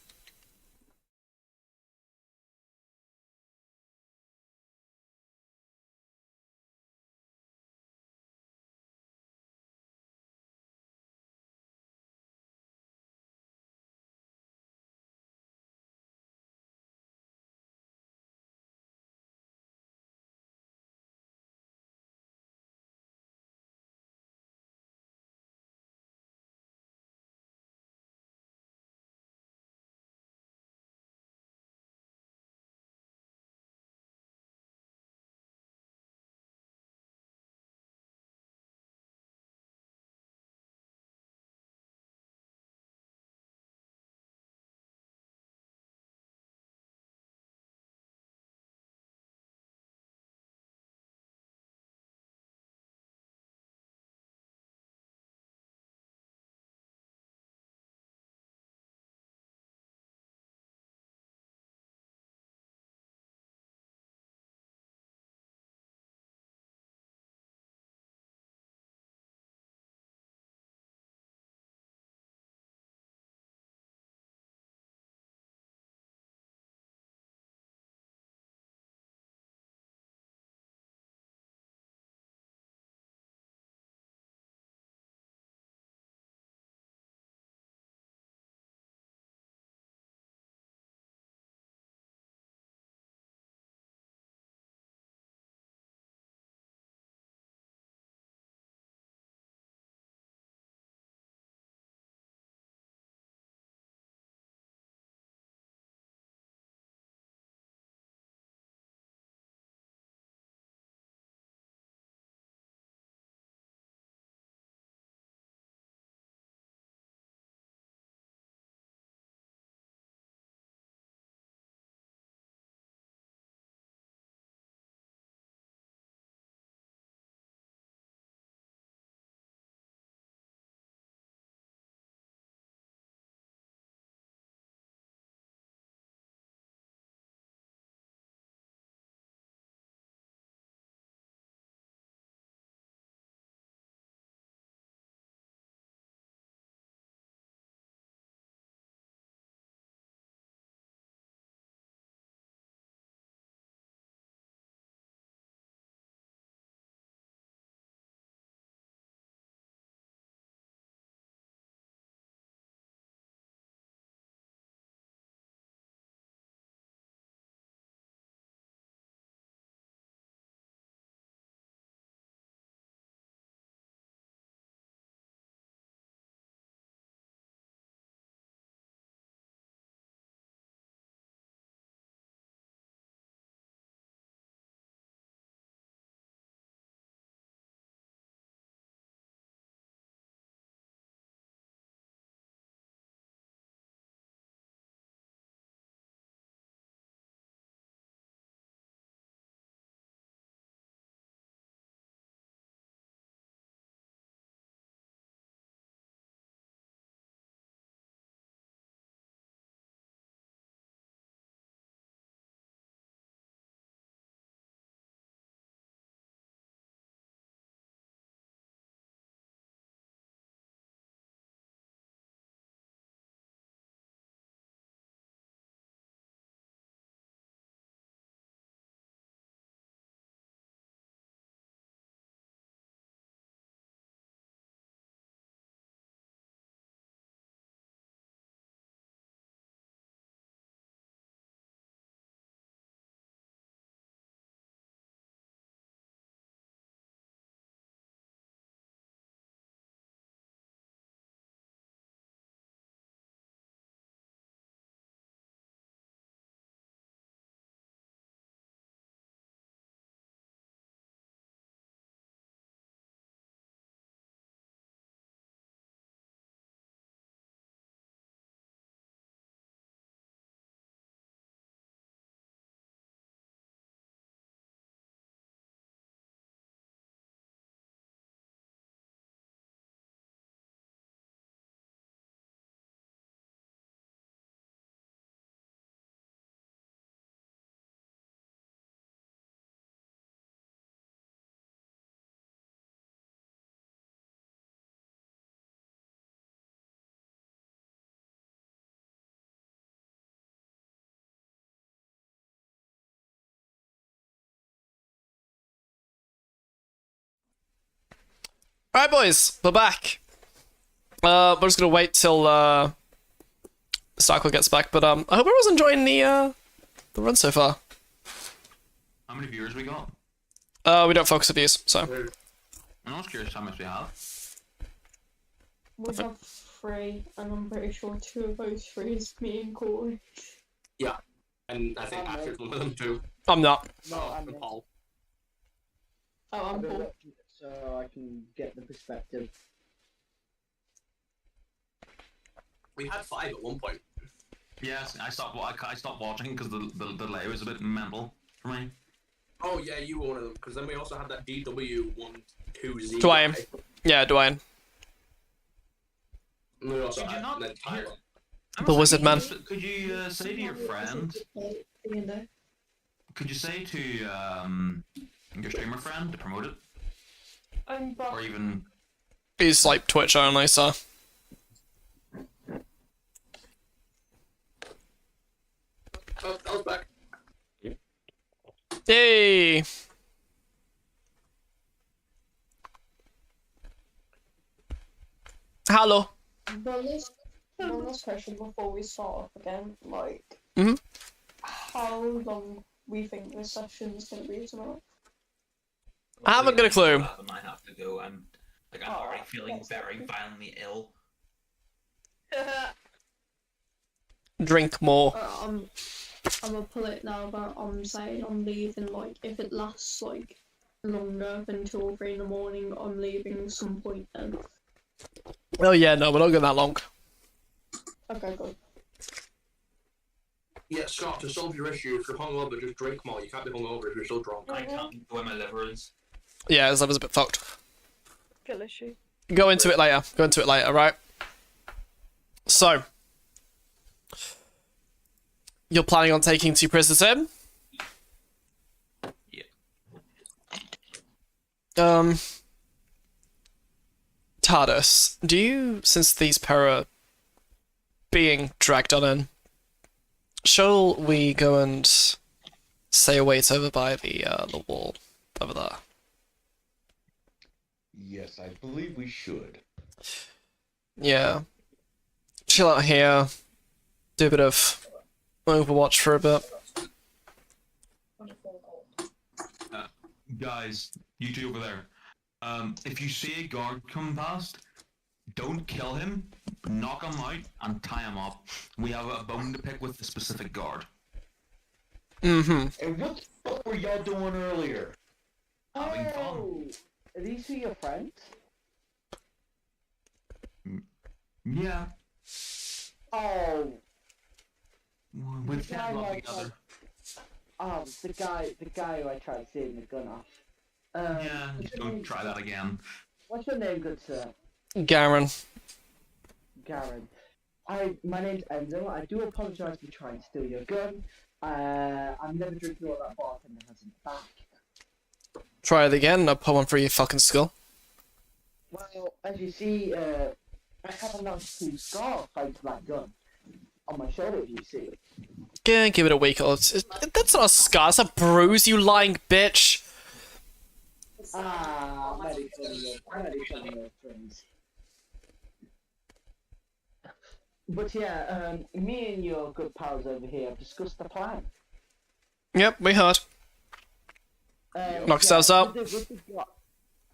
S1: Alright, boys, we're back. We're just gonna wait till Cycle gets back, but I hope everyone's enjoying the run so far.
S2: How many viewers we got?
S1: We don't focus on views, so.
S2: I'm not curious how much we have.
S7: We have 3, and I'm pretty sure 2 of those 3 is me and Corey.
S6: Yeah, and I think Patrick's one of them too.
S1: I'm not.
S3: No, I'm
S6: And
S3: not.
S6: Paul.
S7: Oh, I'm Paul.
S3: So I can get the perspective.
S6: We had 5 at one point.
S2: Yes, I stopped watching because the delay was a bit mental for me.
S6: Oh yeah, you were one of them. Because then we also had that DW12Z.
S1: Dwayne.
S6: guy.
S1: Yeah, Dwayne.
S6: And we also
S2: Did you
S6: had
S2: not
S6: Ned
S2: hear?
S6: Tyler.
S1: The wizard man.
S2: Could you say to your friend? Could you say to your streamer friend to promote it,
S8: I'm back.
S2: or even?
S1: He's like Twitch only, so.
S6: Oh, I was back.
S1: Yay! Hello.
S7: One last question before we start off again. Like,
S1: Mhm.
S7: how long we think this session's gonna be tonight?
S1: I haven't got a clue.
S10: I might have to go. I'm already feeling very violently ill.
S1: Drink more.
S7: I'm gonna pull it now, but I'm saying I'm leaving. Like, if it lasts like longer than 2 or 3 in the morning, I'm leaving some point then.
S1: Oh yeah, no, we're not going that long.
S7: Okay, good.
S6: Yeah, Scott, to solve your issue, if you're hungover, just drink more. You can't be hungover if you're still drunk.
S10: I can't go where my liver is.
S1: Yeah, his liver's a bit fucked.
S8: Skill issue.
S1: Go into it later. Go into it later, right? So. You're planning on taking 2 prisoners in?
S10: Yeah.
S1: TARDIS, do you, since these pair are being dragged on in, shall we go and say a wait over by the wall over there?
S5: Yes, I believe we should.
S1: Yeah. Chill out here. Do a bit of Overwatch for a bit.
S2: Guys, you two over there. If you see a guard come past, don't kill him, knock him out, and tie him up. We have a bone to pick with the specific guard.
S1: Mm-hmm.
S5: And what the fuck were y'all doing earlier?
S2: Having fun.
S3: Oh, are these two your friends?
S2: Yeah.
S3: Oh,
S2: We've
S3: Yeah,
S2: had love
S3: like,
S2: each other.
S3: the guy who I tried stealing the gun off.
S2: Yeah,
S3: what's your
S2: don't
S3: name-
S2: try that again.
S3: What's your name, good sir?
S1: Garen.
S3: Garen. My name's Enzo. I do apologise for trying to steal your gun. I'm never drinking all that bartender has in the back.
S1: Try it again, I'll put one for your fucking skull.
S3: Well, as you see, I have a nice cool scar thanks to that gun on my shoulder. You see.
S1: Yeah, give it a week or that's not a scar, it's a bruise, you lying bitch.
S3: Very funny friends. But yeah, me and your good pals over here have discussed the plan.
S1: Yep, we heard. Knock yourselves out.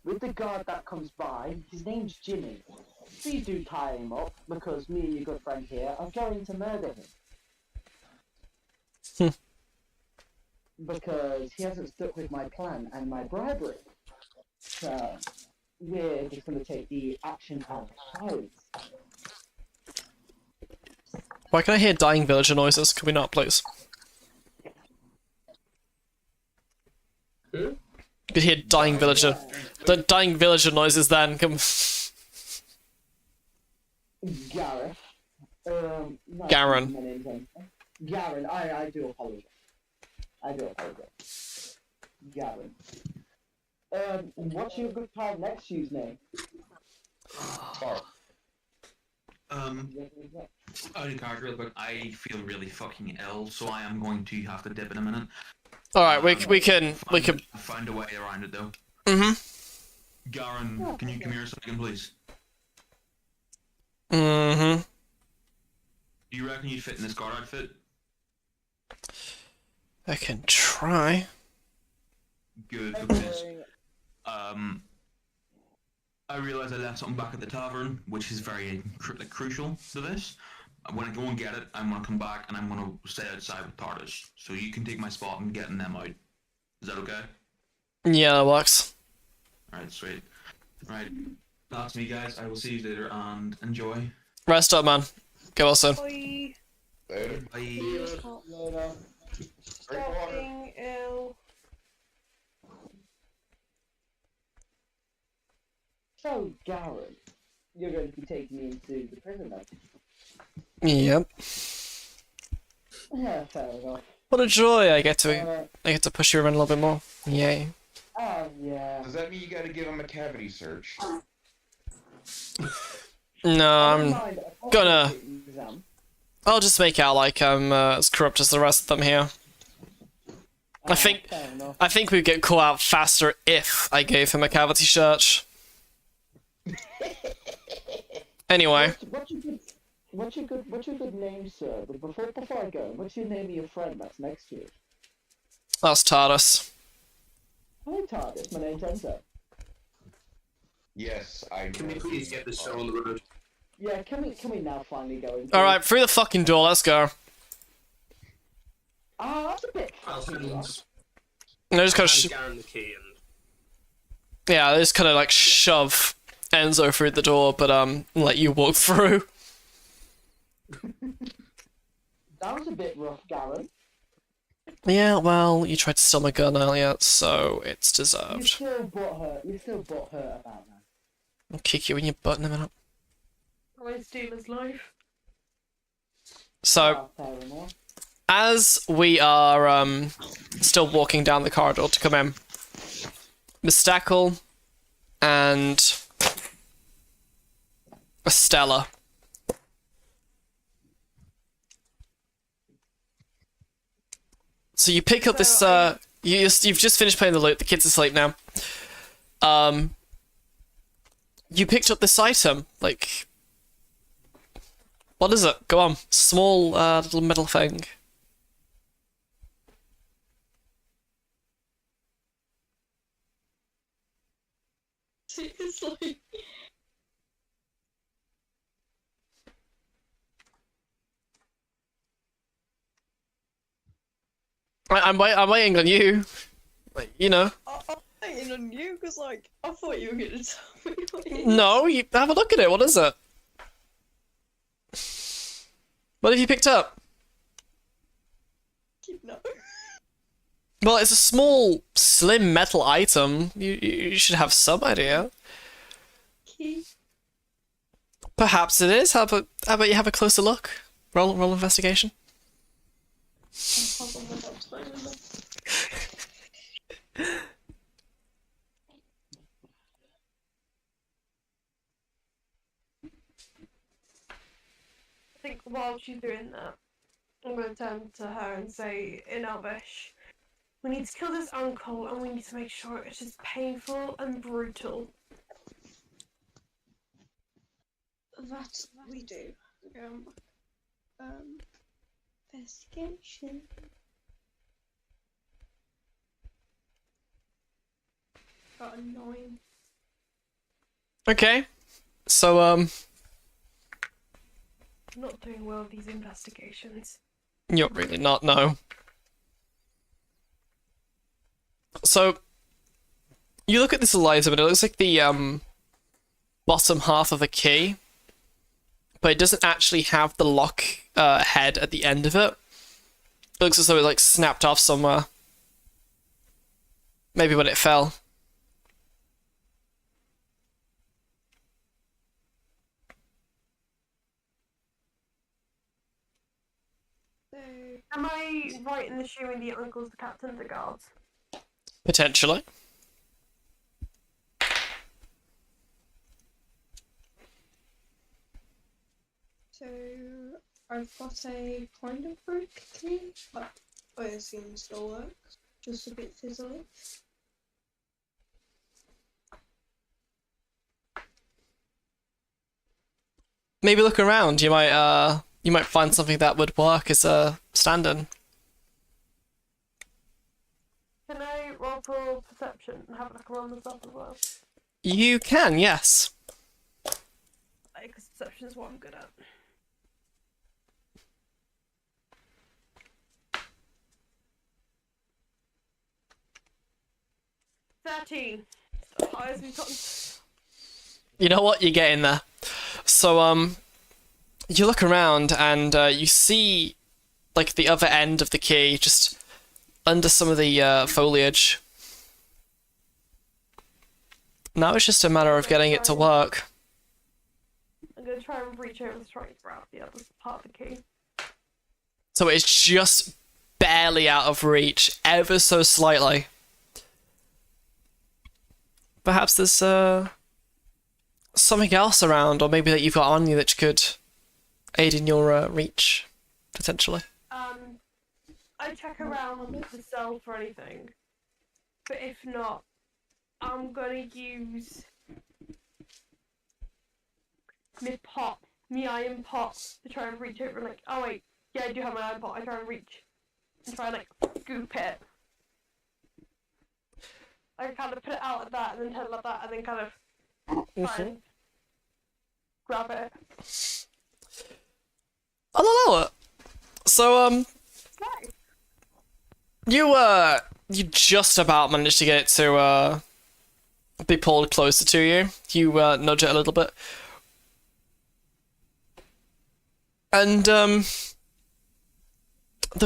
S3: With the guard that comes by, his name's Jimmy. Please do tie him up, because me and your good friend here are going to murder him. Because he hasn't stuck with my plan and my bribery. So, we're just going to take the action outside.
S1: Why can I hear dying villager noises? Can we not, please?
S6: Hmm?
S1: Could hear dying villager. The dying villager noises then. Come.
S3: Gareth. No,
S1: Garen.
S3: my name's Enzo. Garen, I do apologize. Garen. What's your good pal next you's name?
S2: Out of card real quick, I feel really fucking ill, so I am going to have to dip in a minute.
S1: All right, we can.
S2: Find a way around it though.
S1: Mhm.
S2: Garen, can you come here a second, please?
S1: Mm-hmm.
S2: Do you reckon you'd fit in this guard outfit?
S1: I can try.
S2: Good, because I realised I left something back at the tavern, which is very crucial to this. When I go and get it, I'm gonna come back and I'm gonna stay outside with TARDIS, so you can take my spot in getting them out. Is that okay?
S1: Yeah, that works.
S2: Alright, sweet. Right, that's me, guys. I will see you later and enjoy.
S1: Rest up, man. Get well soon.
S8: Bye.
S5: Later.
S2: Bye.
S8: Stop being ill.
S3: So, Garen, you're going to be taking me into the prison then?
S1: Yep.
S3: Yeah, fair enough.
S1: What a joy! I get to push you around a little bit more. Yay.
S3: Oh, yeah.
S5: Does that mean you gotta give him a cavity search?
S1: No, I'm
S3: Mind,
S1: gonna.
S3: exam.
S1: I'll just make out like I'm as corrupt as the rest of them here. I think
S3: Fair enough.
S1: I think we'd get caught out faster if I gave him a cavity search. Anyway,
S3: What's your good name, sir? But before I go, what's your name of your friend that's next to you?
S1: that's TARDIS.
S3: Hi, TARDIS. My name's Enzo.
S5: Yes, I
S6: Can we
S5: know.
S6: please get this show on the road?
S3: Yeah, can we now finally go into...
S1: Alright, through the fucking door, let's go.
S3: Ah, that's a bit
S6: I'll
S3: catchy,
S6: hand
S3: right?
S1: No, just kind of
S6: Garen the key and
S1: yeah, they just kind of like shove Enzo through the door, but let you walk through.
S3: That was a bit rough, Garen.
S1: Yeah, well, you tried to steal my gun earlier, so it's
S3: You
S1: deserved.
S3: still butthurt about that.
S1: I'll kick you in your butt in a minute.
S8: I steal his life.
S1: So,
S3: Ah, fair enough.
S1: as we are still walking down the corridor to come in, Miss Stackle and Estella. So you pick up this. You've just finished playing the lute. The kid's asleep now. You picked up this item. Like, what is it? Go on. Small little metal thing.
S7: It's like
S1: I'm waiting on you. Like, you know.
S7: I'm waiting on you because like I thought you were gonna tell me. What it is.
S1: No, you have a look at it. What is it? What have you picked up?
S7: No.
S1: Well, it's a small, slim metal item. You should have some idea.
S7: Key.
S1: Perhaps it is. How about you have a closer look? Roll investigation.
S7: Hold on, my dog's playing with me.
S8: I think while she's doing that, I'm going to turn to her and say in Elvish, we need to kill this uncle and we need to make sure it's just painful and brutal.
S7: That's what we do. Investigation. Got a 9.
S1: Okay. So
S8: I'm not doing well with these investigations.
S1: you're really not, no. So you look at this item and it looks like the bottom half of a key, but it doesn't actually have the lock head at the end of it. It looks as though it like snapped off somewhere. Maybe when it fell.
S8: Am I right in assuming the uncle's the captain of the guards?
S1: Potentially.
S7: So I've got a kind of broke key, but I assume it still works. Just a bit fizzly.
S1: maybe look around. You might find something that would work as a stand-in.
S8: Can I roll for perception and have a look around the stuff as well?
S1: You can, yes.
S8: Because perception is what I'm good at. 13. The highest we've gotten.
S1: You know what? You're getting there. So, you look around and you see, like, the other end of the key just under some of the foliage. Now it's just a matter of getting it to work.
S8: I'm gonna try and reach over and try and grab the other part of the key.
S1: So it's just barely out of reach, ever so slightly. Perhaps there's something else around, or maybe that you've got on you that could aid in your reach, potentially.
S8: I check around the cell for anything, but if not, I'm gonna use my iron pot to try and reach over and like, oh wait, yeah, I do have my iron pot. I try and reach and try and like scoop it. I kind of put it out like that and then turn it like that and then kind of try and grab it.
S1: I'll allow it. So,
S8: Nice.
S1: you just about managed to get it to, be pulled closer to you. You, nudge it a little bit. And, the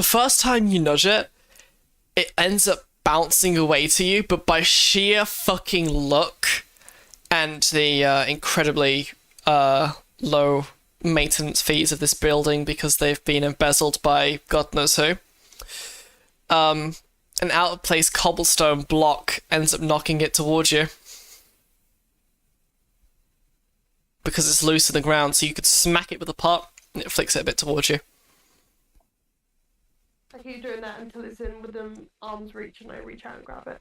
S1: first time you nudge it, it ends up bouncing away to you, but by sheer fucking luck and the, incredibly, low maintenance fees of this building because they've been embezzled by God knows who, an out-of-place cobblestone block ends up knocking it towards you. Because it's loose in the ground, so you could smack it with a pot, and it flicks it a bit towards you.
S8: I keep doing that until it's in within arm's reach and I reach out and grab it.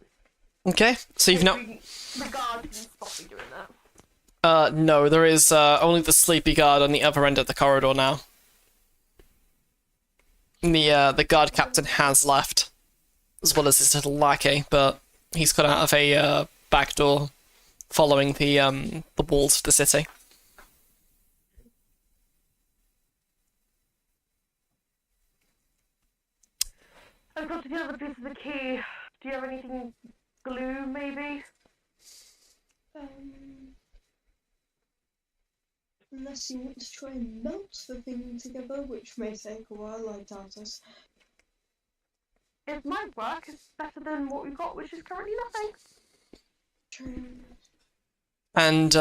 S1: Okay, so you've now...
S8: The guard can spot me doing that.
S1: No, there is, only the sleepy guard on the other end of the corridor now. The guard captain has left, as well as his little lackey, but he's got out of a, back door following the walls of the city.
S8: I've got to get another piece of the key. Do you have anything glue, maybe?
S7: Unless you want to try and melt the thing together, which may take a while, I doubt it.
S8: It might work. It's better than what we've got, which is currently nothing.
S7: True.
S1: And,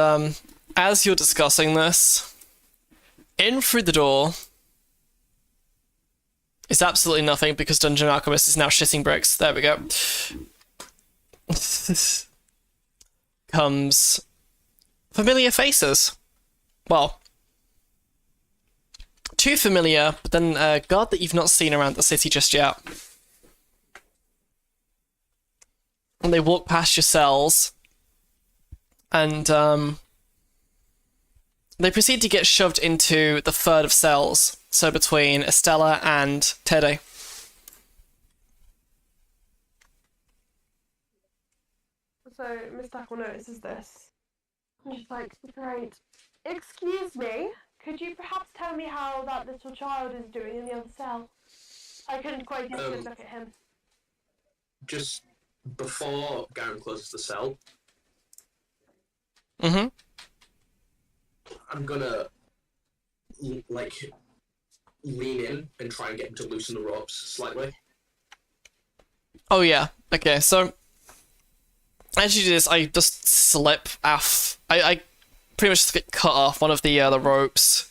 S1: as you're discussing this, in through the door is absolutely nothing because Dungeon Alchemist is now shitting bricks. There we go. Comes familiar faces. Well, two familiar, but then a guard that you've not seen around the city just yet. And they walk past your cells, and they proceed to get shoved into the third of cells, so between Estella and Teddy.
S8: So Miss Tackle notices this. And she's like, great. Excuse me, could you perhaps tell me how that little child is doing in the other cell? I couldn't quite get a good look at him.
S6: Just before Garen closes the cell,
S1: Mm-hmm.
S6: I'm gonna like lean in and try and get him to loosen the ropes slightly.
S1: Oh yeah. Okay, so as you do this, I just slip off. I pretty much just get cut off one of the ropes,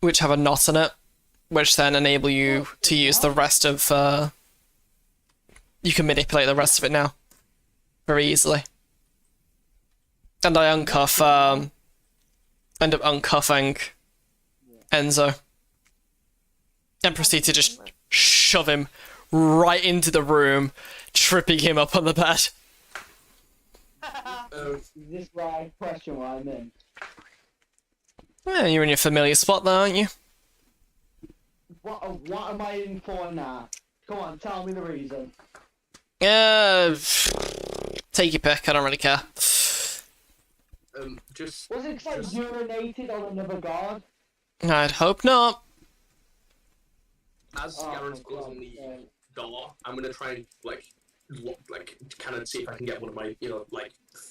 S1: which have a knot in it, which then enable you to use the rest of. You can manipulate the rest of it now, very easily. And I uncuff. End up uncuffing Enzo, and proceed to just shove him right into the room, tripping him up on the bed.
S3: Is this why I question what I'm in?
S1: Yeah, you're in your familiar spot there, aren't you?
S3: What am I in for now? Come on, tell me the reason.
S1: Take your pick, I don't really care.
S6: Just
S3: Was it 'cause I urinated on another guard?
S1: I'd hope not.
S6: as Garen's closing the door, I'm gonna try and kind of see if I can get one of my,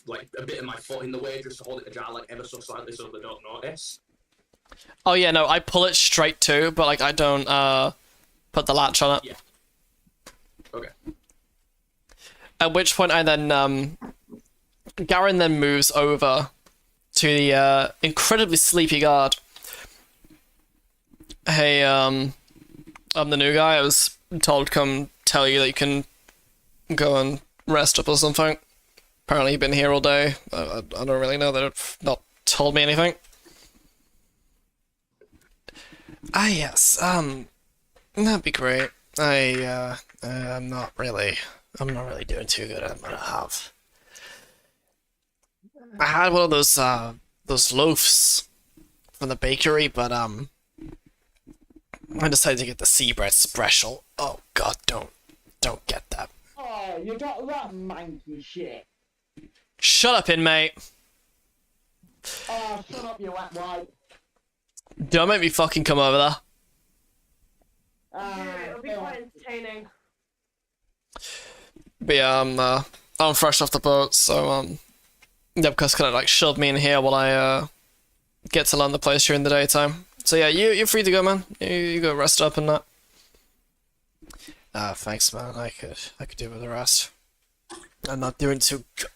S6: like a bit of my foot in the way, just to hold it ajar, like ever so slightly, so they don't notice.
S1: Oh yeah, no, I pull it straight too, but like I don't put the latch on it.
S6: Yeah. Okay.
S1: At which point I then Garen then moves over to the incredibly sleepy guard. Hey, I'm the new guy. I was told to come tell you that you can go and rest up or something. Apparently you've been here all day. I don't really know, they've not told me anything. Ah yes, that'd be great. I'm not really doing too good. I had one of those loaves from the bakery, but I decided to get the sea bread special. Oh god, don't get that.
S3: Oh, you got that manky shit.
S1: Shut up, inmate.
S3: Oh, shut up, you wet wipe.
S1: Don't make me fucking come over there.
S8: It'll be quite entertaining.
S1: But yeah, I'm fresh off the boat, so Nebka's kind of like shoved me in here while I get to learn the place during the daytime. So yeah, you're free to go, man. You go rest up and that. Thanks, man. I could do with the rest. I'm not doing too good.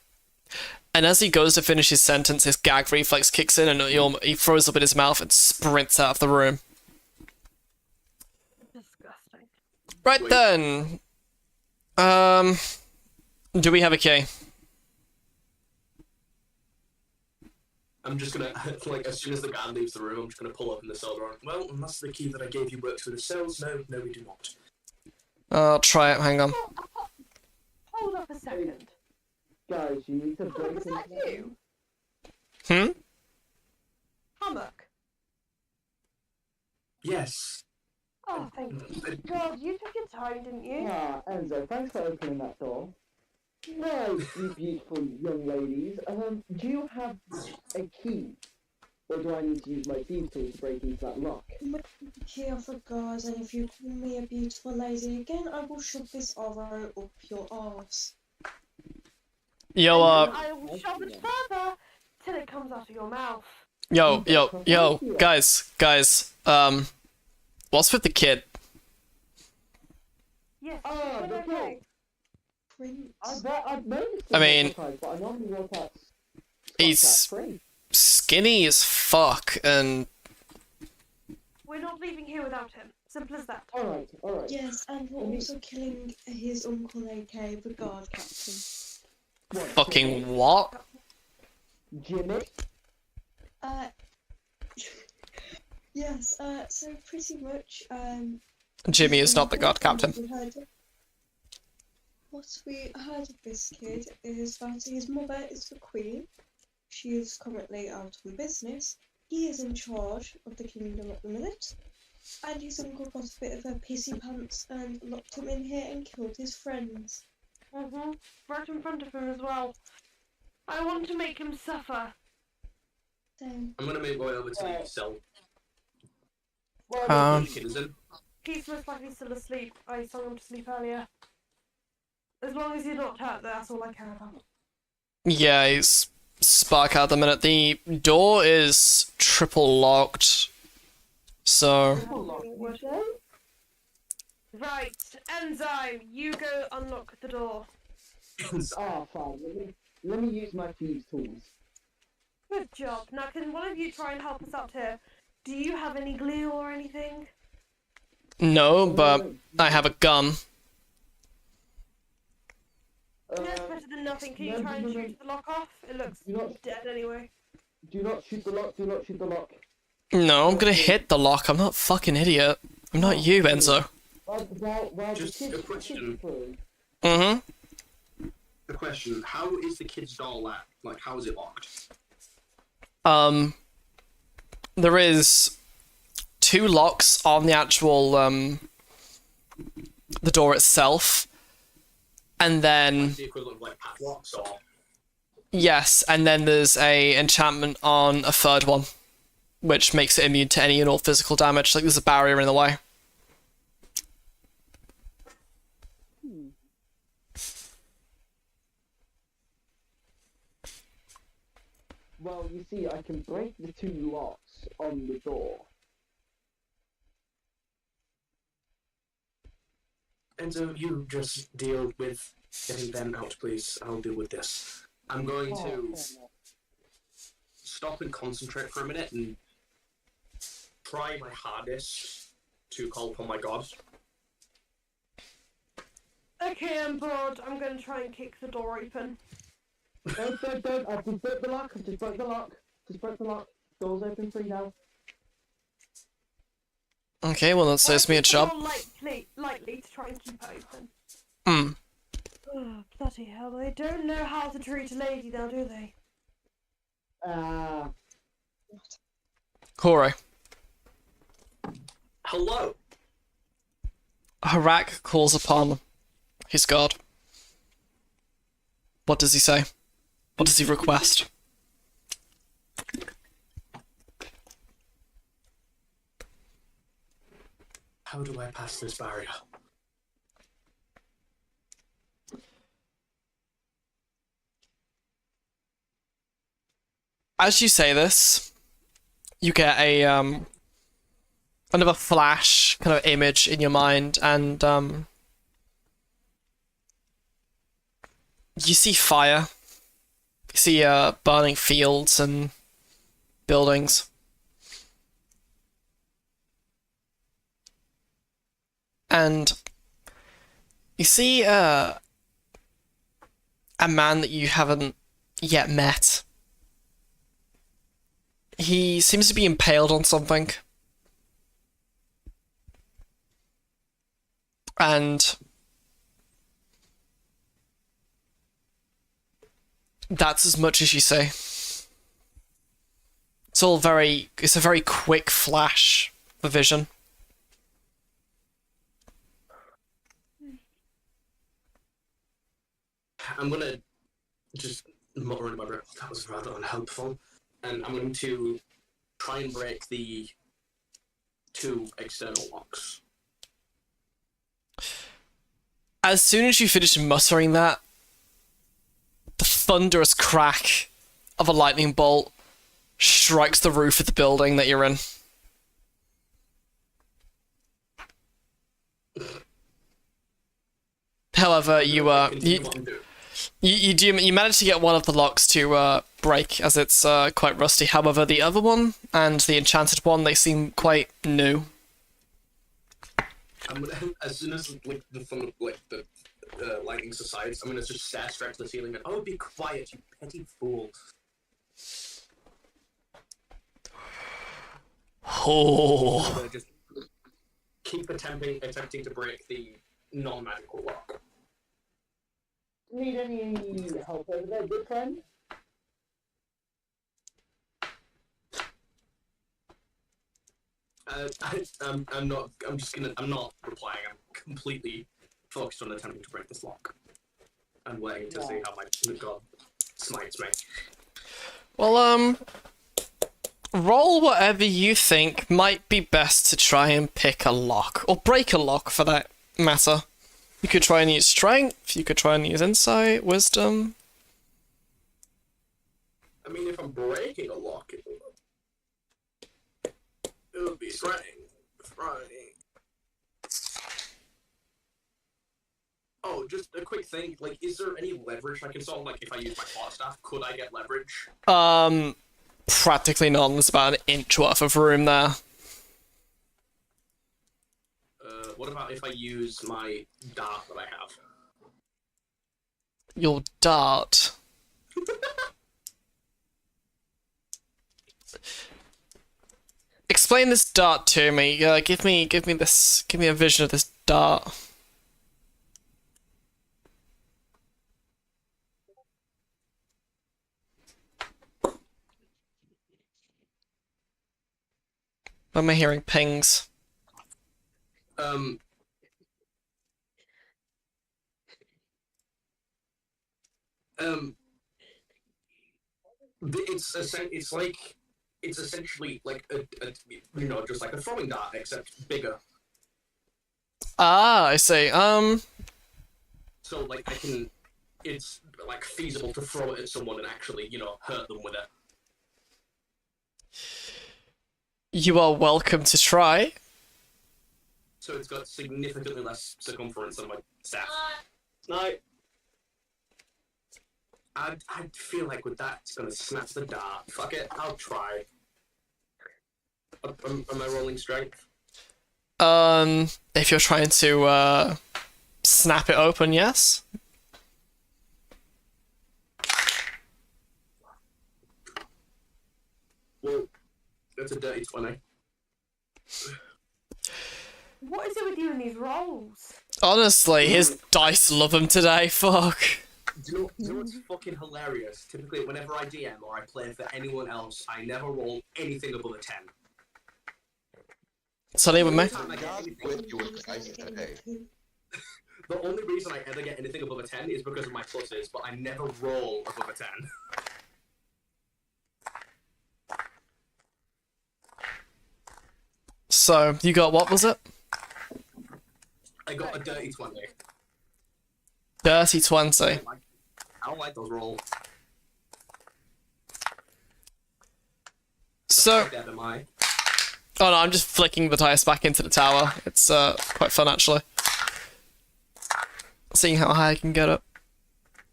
S1: And as he goes to finish his sentence, his gag reflex kicks in and he throws up in his mouth and sprints out of the room.
S8: Disgusting.
S1: Right then. Do we have a key?
S6: I'm just gonna, as soon as the guard leaves the room, I'm just gonna pull open the cell door. Well, unless the key that I gave you works for the cells, no, we do not.
S1: I'll try it, hang on.
S8: Hold up a second.
S3: Guys, you need to
S8: Oh,
S3: break
S8: was that you? Hammock.
S6: Yes.
S8: Oh, thank you. God, you took your time, didn't you?
S3: Ah, Enzo, thanks for opening that door. No, you beautiful young ladies. Do you have a key? Or do I need to use my thieves tool to break into that lock?
S7: Key off the guards, and if you call me a beautiful lady again, I will shove this arrow up your arse.
S1: Yo,
S8: I will shove it further till it comes out of your mouth.
S1: yo, guys, what's with the kid?
S8: Yes.
S3: Ah,
S8: it's
S3: the
S8: okay.
S7: Prince.
S3: I've noticed
S1: I mean,
S3: sometimes, but I normally work out
S1: he's
S3: free.
S1: skinny as fuck, and
S8: We're not leaving here without him. Simple as that.
S3: Alright.
S7: Yes, and we're also killing his uncle, AK, the guard captain.
S3: What,
S1: fucking what?
S3: Jimmy?
S7: Yes, so pretty much,
S1: Jimmy is not the guard captain.
S7: What we heard of this kid is that his mother is the queen. She is currently out on business. He is in charge of the kingdom at the minute. And his uncle got a bit of a pissy pants and locked him in here and killed his friends.
S8: Right in front of him as well. I want to make him suffer.
S7: Same.
S6: I'm gonna make my way over to the cell.
S1: Um,
S8: He's most likely still asleep. I saw him to sleep earlier. As long as you're not hurt, that's all I care about.
S1: Yeah, he's spark out the minute. The door is triple locked, so
S8: Right, Enzyme, you go unlock the door.
S3: Ah, fine. Let me use my thieves tools.
S8: Good job. Now, can one of you try and help us out here? Do you have any glue or anything?
S1: no, but I have a gun.
S8: That's better than nothing. Can you try and shoot the lock off? It looks dead anyway.
S3: Do not shoot the lock, do not shoot the lock.
S1: No, I'm gonna hit the lock. I'm not a fucking idiot. I'm not you, Enzo.
S6: Just a question. The question, how is the kid's door locked? Like, how is it locked?
S1: there is 2 locks on the actual the door itself, and then
S6: The equivalent of like padlocks or.
S1: yes, and then there's a enchantment on a 3rd one, which makes it immune to any and all physical damage. Like there's a barrier in the way.
S3: Well, you see, I can break the 2 locks on the door.
S6: And so you just deal with getting them out, please. I'll deal with this. I'm going to stop and concentrate for a minute and try my hardest to call upon my god.
S8: Okay, I'm bored. I'm gonna try and kick the door open.
S3: Don't. I've just broke the lock. Just broke the lock. Door's open free now.
S1: Okay, well that saves me a job.
S8: More lightly to try and keep it open.
S1: Hmm.
S8: Oh, bloody hell! They don't know how to treat a lady now, do they?
S1: Corey.
S6: Hello.
S1: Harak calls upon his god. What does he say? What does he request?
S6: How do I pass this barrier?
S1: As you say this, you get a another flash kind of image in your mind, and you see fire. You see burning fields and buildings. And you see a man that you haven't yet met. He seems to be impaled on something. And that's as much as you say. It's a very quick flash of vision.
S6: I'm gonna just mutter in my breath. That was rather unhelpful. And I'm going to try and break the 2 external locks.
S1: As soon as you finish muttering that, the thunderous crack of a lightning bolt strikes the roof of the building that you're in. However, you manage to get one of the locks to break, as it's quite rusty. However, the other one and the enchanted one, they seem quite new.
S6: I'm gonna, as soon as the lightning subsides, I'm gonna just stare straight to the ceiling and, oh, be quiet, you petty fool.
S1: Oh.
S6: I'm gonna just keep attempting to break the non-magical lock.
S3: Need any help over there, good friend?
S6: I'm not replying. I'm completely focused on attempting to break this lock. I'm waiting to see how my god smites me.
S1: Well, roll whatever you think might be best to try and pick a lock, or break a lock for that matter. You could try and use strength, you could try and use insight, wisdom.
S6: I mean, if I'm breaking a lock, it would be strength. Right. Oh, just a quick thing. Like, is there any leverage I can solve? Like, if I use my claw staff, could I get leverage?
S1: Practically none. There's about an inch worth of room there.
S6: What about if I use my dart that I have?
S1: Your dart. Explain this dart to me. Give me a vision of this dart. Why am I hearing pings?
S6: It's essentially like a just like a throwing dart except bigger.
S1: Ah, I see.
S6: So like it's like feasible to throw it at someone and actually hurt them with it.
S1: You are welcome to try.
S6: So it's got significantly less circumference than my staff. No. I feel like with that, it's gonna snap the dart. Fuck it, I'll try. Am I rolling strength?
S1: If you're trying to, snap it open, yes?
S6: Well, that's a dirty 20.
S8: What is it with you in these rolls?
S1: Honestly, his dice love him today, fuck.
S6: Do you know what's fucking hilarious? Typically, whenever I DM or I play for anyone else, I never roll anything above a 10.
S1: Sonny with me?
S6: The only reason I ever get anything above a 10 is because of my pluses, but I never roll above a 10.
S1: So, you got, what was it?
S6: I got a dirty 20.
S1: Dirty 20.
S6: I don't like those rolls.
S1: So,
S6: Dead am I?
S1: oh no, I'm just flicking the dice back into the tower. It's quite fun actually. Seeing how high I can get it.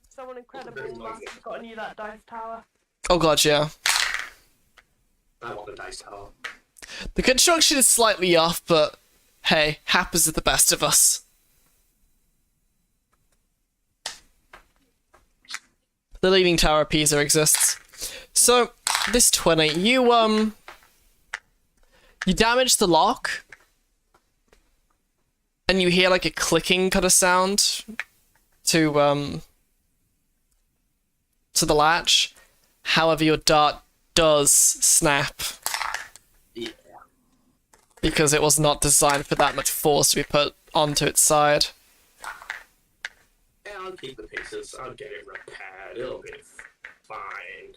S8: Someone incredible must have gotten you that dice tower.
S1: Oh god, yeah.
S6: I want a dice tower.
S1: The construction is slightly off, but hey, happens to the best of us. The Leaning Tower of Pisa exists. So, this 20, you damage the lock, and you hear like a clicking kind of sound to the latch. However, your dart does snap.
S6: Yeah.
S1: Because it was not designed for that much force to be put onto its side.
S6: Yeah, I'll keep the pieces. I'll get it repaired. It'll be fine.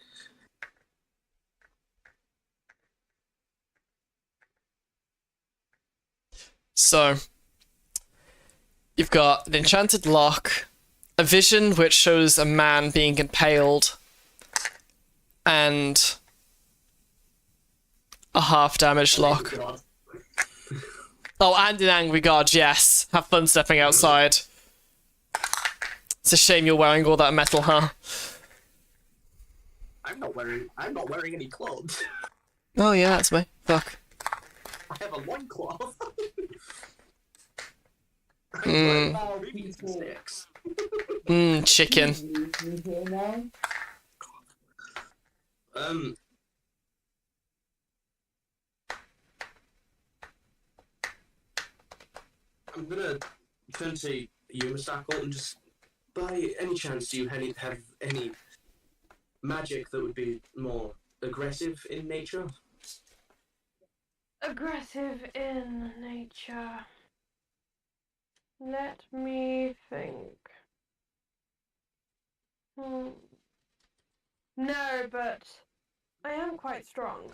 S1: So, you've got an enchanted lock, a vision which shows a man being impaled, and a half-damaged lock.
S6: God.
S1: Oh, and an angry god, yes. Have fun stepping outside. It's a shame you're wearing all that metal, huh?
S6: I'm not wearing any clothes.
S1: Oh yeah, that's me. Fuck.
S6: I have a loincloth. Sticks.
S1: Chicken.
S6: I'm gonna turn to you, Mr. Apple, and just, by any chance, do you have any magic that would be more aggressive in nature?
S8: Aggressive in nature. Let me think. No, but I am quite strong.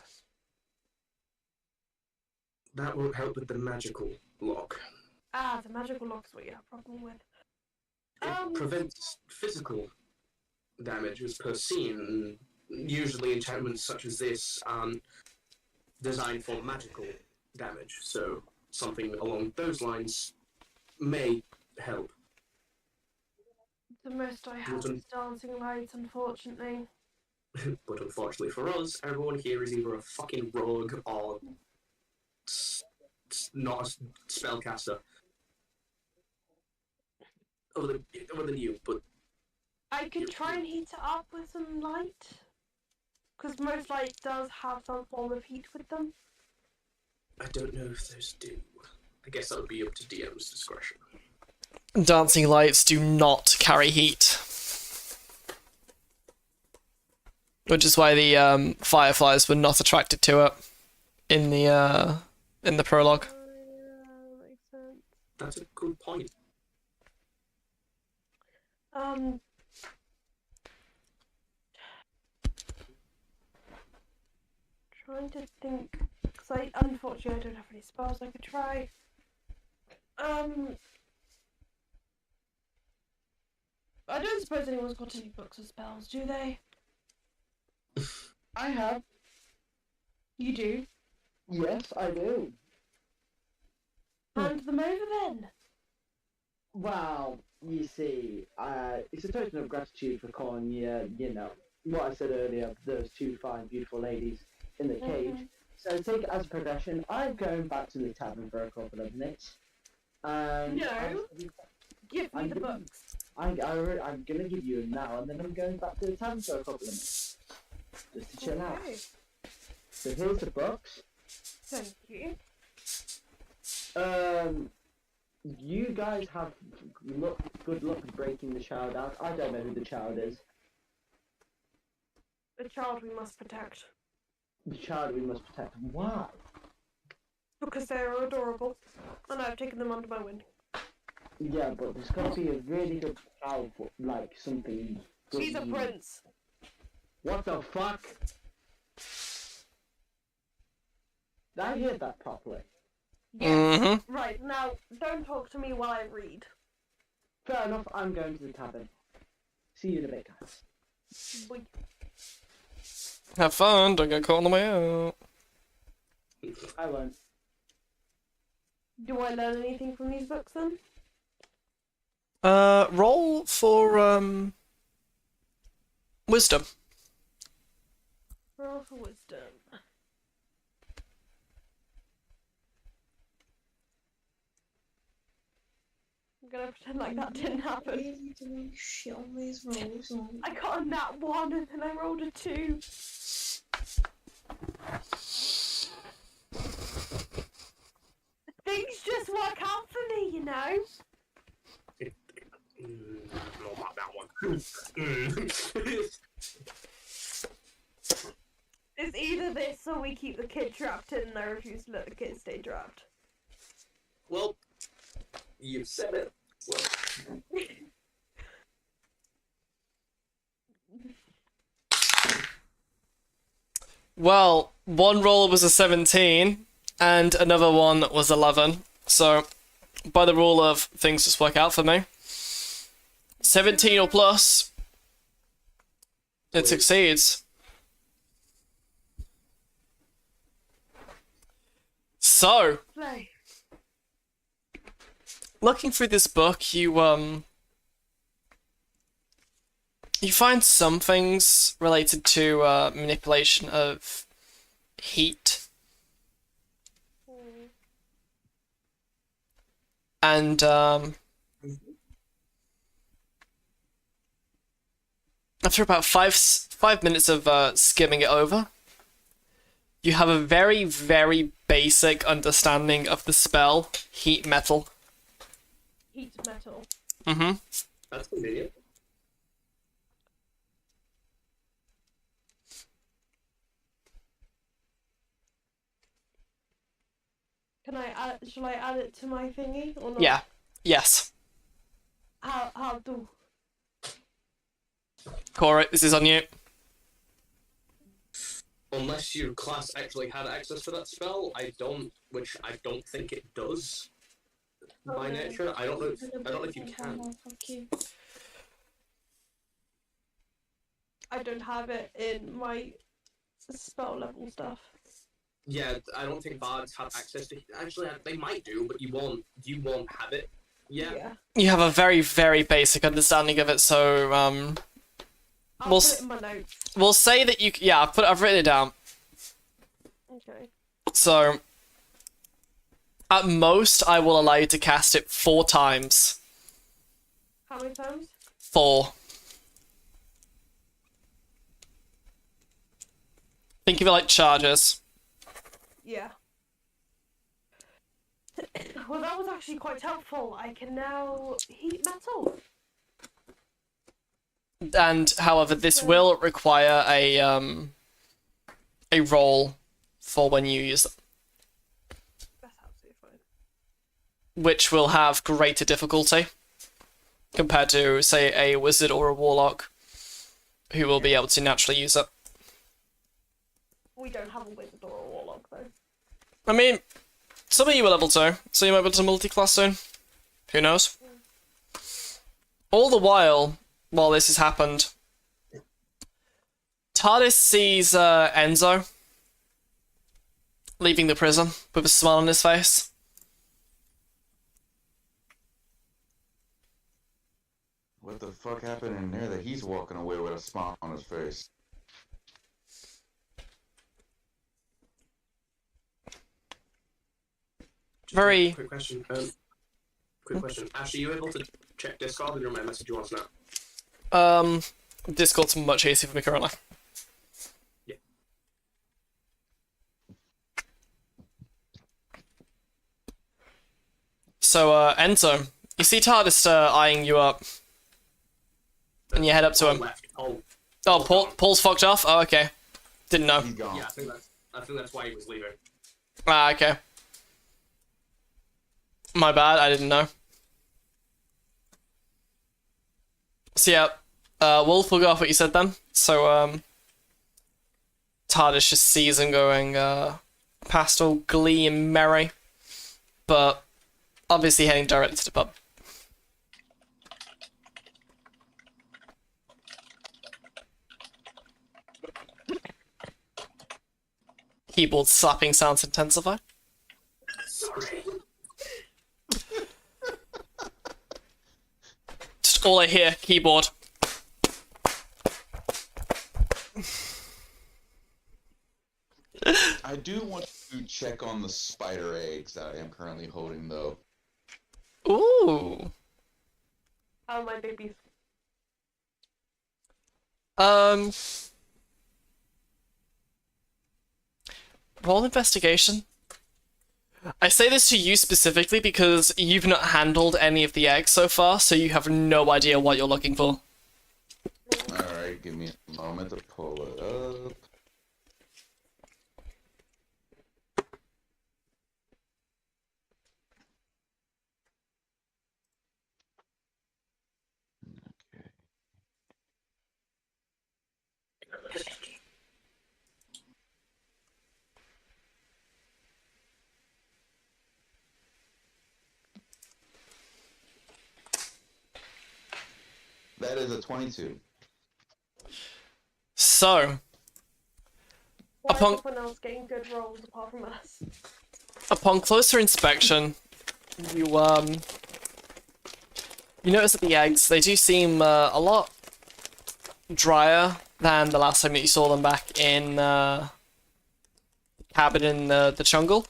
S6: That won't help with the magical lock.
S8: Ah, the magical lock's what you have a problem with.
S6: It prevents physical damage as per scene. Usually enchantments such as this aren't designed for magical damage, so something along those lines may help.
S8: The most I have is dancing lights, unfortunately.
S6: But unfortunately for us, everyone here is either a fucking rogue or not a spellcaster. Other than you, but...
S8: I could try and heat it up with some light. Because most light does have some form of heat with them.
S6: I don't know if those do. I guess that would be up to DM's discretion.
S1: Dancing lights do not carry heat. Which is why the fireflies were not attracted to it. in the prologue.
S8: Yeah, makes sense.
S6: That's a good point.
S8: Trying to think, because unfortunately I don't have any spells I could try. I don't suppose anyone's got any books of spells, do they?
S3: I have.
S8: You do.
S3: Yes, I do.
S8: Hand them over then.
S3: Well, you see, it's a token of gratitude for calling you know, what I said earlier, those two fine, beautiful ladies in the cage. So take it as a progression. I'm going back to the tavern for a couple of minutes.
S8: No. Give me the
S3: gonna-
S8: books.
S3: I'm gonna give you them now, and then I'm going back to the tavern for a couple of minutes. Just to chill out.
S8: Okay.
S3: So here's the books.
S8: Thank you.
S3: You guys have good luck breaking the child out. I don't know who the child is.
S8: The child we must protect.
S3: The child we must protect. Why?
S8: Because they are adorable. And I've taken them under my wing.
S3: Yeah, but there's got to be a really good child for, like, something good.
S8: She's a prince.
S3: What the fuck? Did I hear that properly?
S8: Yes. Right, now, don't talk to me while I read.
S3: Fair enough, I'm going to the tavern. See you in a bit, guys.
S8: Boy.
S1: Have fun, don't get caught on the way out.
S3: I won't.
S8: Do I learn anything from these books then?
S1: Roll for, wisdom.
S8: Roll for wisdom. I'm gonna pretend like that didn't happen.
S7: Really doing shit on these rolls. Or...
S8: I got a nat 1 and then I rolled a 2. Things just work out for me, you know?
S6: Not about that one.
S8: It's either this or we keep the kid trapped in and I refuse to let the kid stay trapped.
S6: Well, you've said it. Well.
S1: Well, one roll was a 17, and another one was 11. So, by the rule of things just work out for me. 17 or plus, it succeeds. So,
S8: Play.
S1: looking through this book, you find some things related to manipulation of heat. And after about five minutes of skimming it over, you have a very, very basic understanding of the spell Heat Metal.
S8: Heat metal.
S1: Mm-hmm.
S6: That's convenient.
S8: Can I add? Shall I add it to my thingy or not?
S1: Yeah. Yes.
S8: How do?
S1: Corey, this is on you.
S6: Unless your class actually had access to that spell, which I don't think it does. By nature, I don't know if you can.
S8: I don't have it in my spell level stuff.
S6: Yeah, I don't think bards have access to. Actually, they might do, but you won't have it. Yeah.
S1: You have a very, very basic understanding of it, so
S8: I'll
S1: we'll
S8: put it in my notes.
S1: we'll say that you. Yeah, I've written it down.
S8: Okay.
S1: So, at most, I will allow you to cast it 4 times.
S8: How many times?
S1: 4. Think of it like charges.
S8: Yeah. Well, that was actually quite helpful. I can now heat metal.
S1: And however, this will require a roll for when you use them. which will have greater difficulty compared to, say, a wizard or a warlock, who will be able to naturally use it.
S8: We don't have a wizard or a warlock though.
S1: I mean, some of you are level 2, so you might be able to multi-class soon. Who knows? All the while this has happened, TARDIS sees Enzo leaving the prison with a smile on his face.
S5: What the fuck happened in there that he's walking away with a smile on his face?
S1: Very...
S6: Quick question. Quick question. Ash, are you able to check Discord and my message you want now?
S1: Discord's much easier for me currently.
S6: Yeah.
S1: So, Enzo, you see TARDIS eyeing you up, and you head up to him.
S6: Left. Oh,
S1: Paul's fucked off? Oh, okay. Didn't know.
S5: He's gone.
S6: yeah, I think that's why he was leaving.
S1: Ah, okay. My bad, I didn't know. So yeah, Wolf will go off what you said then. So, TARDIS just sees him going, past all glee and merry, but obviously heading directly to the pub. Keyboard slapping sounds intensify.
S6: Sorry.
S1: Just all I hear, keyboard.
S5: I do want to check on the spider eggs that I am currently holding, though.
S1: Ooh.
S8: Oh, my babies.
S1: Roll investigation. I say this to you specifically because you've not handled any of the eggs so far, so you have no idea what you're looking for.
S5: Alright, give me a moment to pull it up. That is a 22.
S1: So,
S8: Why
S1: Upon-
S8: is everyone else getting good rolls apart from us?
S1: upon closer inspection, you notice that the eggs, they do seem a lot drier than the last time that you saw them back in the cabin in the jungle.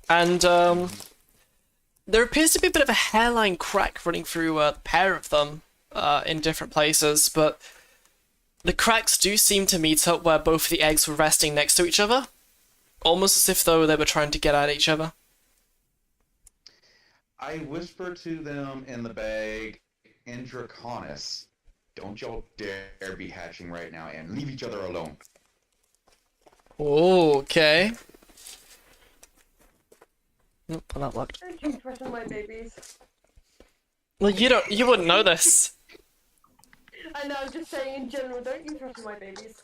S1: And there appears to be a bit of a hairline crack running through a pair of them in different places, but the cracks do seem to meet up where both the eggs were resting next to each other, almost as if though they were trying to get at each other.
S5: I whisper to them in the bag, in Draconis, don't y'all dare be hatching right now and leave each other alone.
S1: Okay. Nope, well, that worked.
S8: Don't you threaten my babies.
S1: Well, you wouldn't know this.
S8: I know, I'm just saying in general, don't you threaten my babies.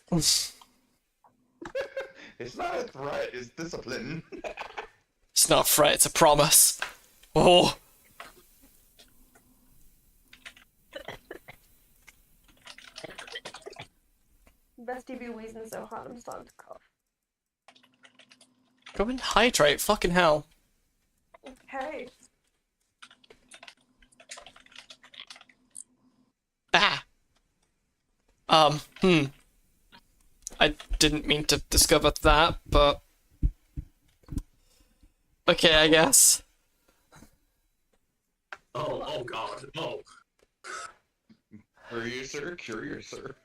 S5: It's not a threat, it's discipline.
S1: It's not a threat, it's a promise. Oh.
S8: Bestie be wheezing so hard, I'm starting to cough.
S1: Go and hydrate, fucking hell.
S8: Okay.
S1: Ah. I didn't mean to discover that, but... Okay, I guess.
S6: Oh god, oh.
S5: Curious, sir? Curious, sir.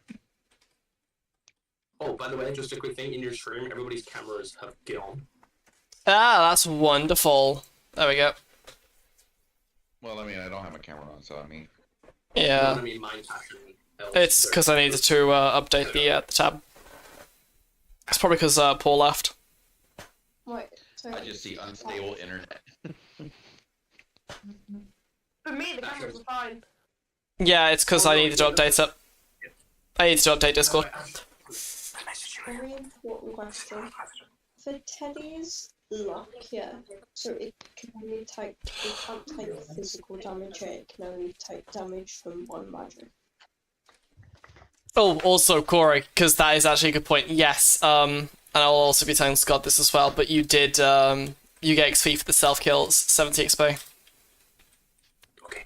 S6: Oh, by the way, just a quick thing, in your stream, everybody's cameras have gone.
S1: Ah, that's wonderful. There we go.
S5: Well, I mean, I don't have a camera on, so I mean...
S1: Yeah.
S6: I mean, mine's actually...
S1: It's because I needed to update the tab. It's probably because Paul left.
S7: Wait, so
S5: I just see unstable internet.
S8: For me, the cameras are fine.
S1: Yeah, it's because I needed to update it. I need to update Discord.
S7: Very important question. For Teddy's luck, yeah. So it can only take, it can't take physical damage, it can only take damage from one magic.
S1: Oh, also, Corey, because that is actually a good point. Yes, and I'll also be telling Scott this as well, but you did, you get XP for the self-kills, 70 XP.
S6: Okay.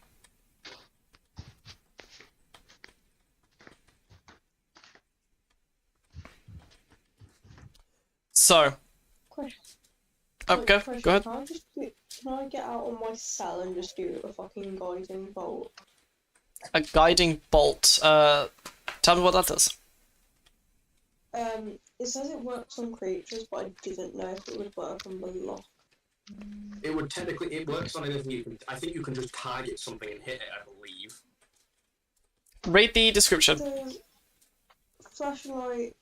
S1: So,
S7: Question.
S1: go ahead.
S7: Can I get out of my cell and just do a fucking guiding bolt?
S1: A guiding bolt, tell me what that does.
S7: It says it works on creatures, but I didn't know if it would work on the lock.
S6: It would technically, it works on anything you can, I think you can just target something and hit it, I believe.
S1: Read the description.
S7: The flashlight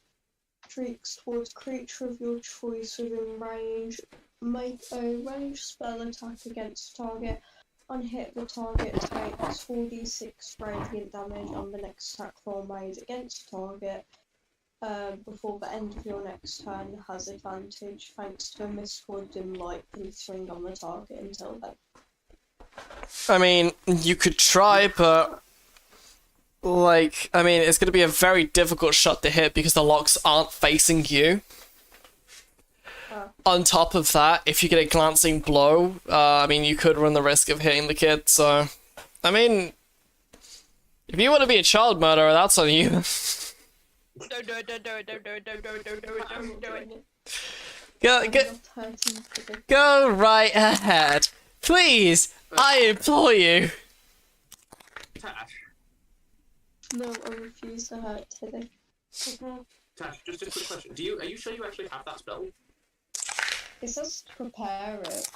S7: streaks towards a creature of your choice within range. Make a ranged spell attack against the target. On hit, the target takes 4d6 radiant damage on the next attack roll made against the target. Before the end of your next turn, has advantage thanks to a mist or dim light glittering on the target until then.
S1: I mean, you could try, but... Like, I mean, it's going to be a very difficult shot to hit because the locks aren't facing you. On top of that, if you get a glancing blow, I mean, you could run the risk of hitting the kid, so... I mean... If you want to be a child murderer, that's on you.
S8: Don't do it.
S1: Go right ahead. Please, I implore you.
S6: Tash,
S7: No, I refuse to hurt Teddy.
S6: Tash, just a quick question. Are you sure you actually have that spell?
S7: It says to prepare it.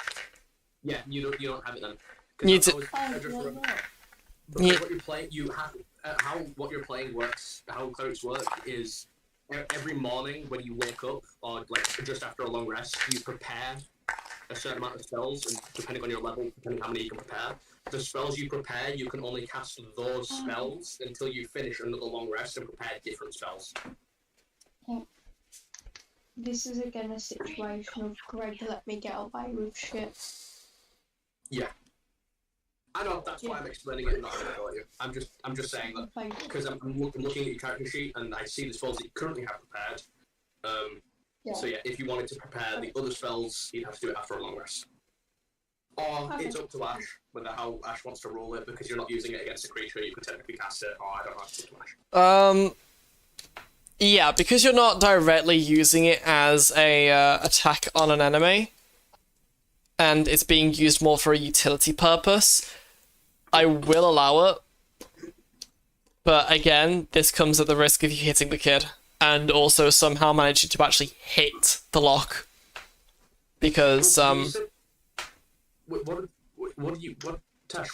S6: Yeah, you don't have it then.
S1: You do-
S6: Because what you're playing, you have how what you're playing works. How clerics work is every morning when you wake up, or like just after a long rest, you prepare a certain amount of spells, and depending on your level, depending on how many you can prepare, the spells you prepare, you can only cast those spells until you finish another long rest and prepare different spells.
S7: This is again a situation of Greg let me get away with shit.
S6: Yeah. I know, that's why I'm explaining it and not having to tell you. I'm just saying that
S7: Thank you.
S6: because I'm looking at your character sheet and I see the spells that you currently have prepared. So yeah, if you wanted to prepare the other spells, you'd have to do it after a long rest. Or it's up to Ash, whether how Ash wants to roll it, because you're not using it against a creature, you could technically cast it, or I don't know, it's up to Ash.
S1: Yeah, because you're not directly using it as a attack on an enemy, and it's being used more for a utility purpose, I will allow it. But again, this comes at the risk of you hitting the kid, and also somehow managing to actually hit the lock. Because,
S6: Tash,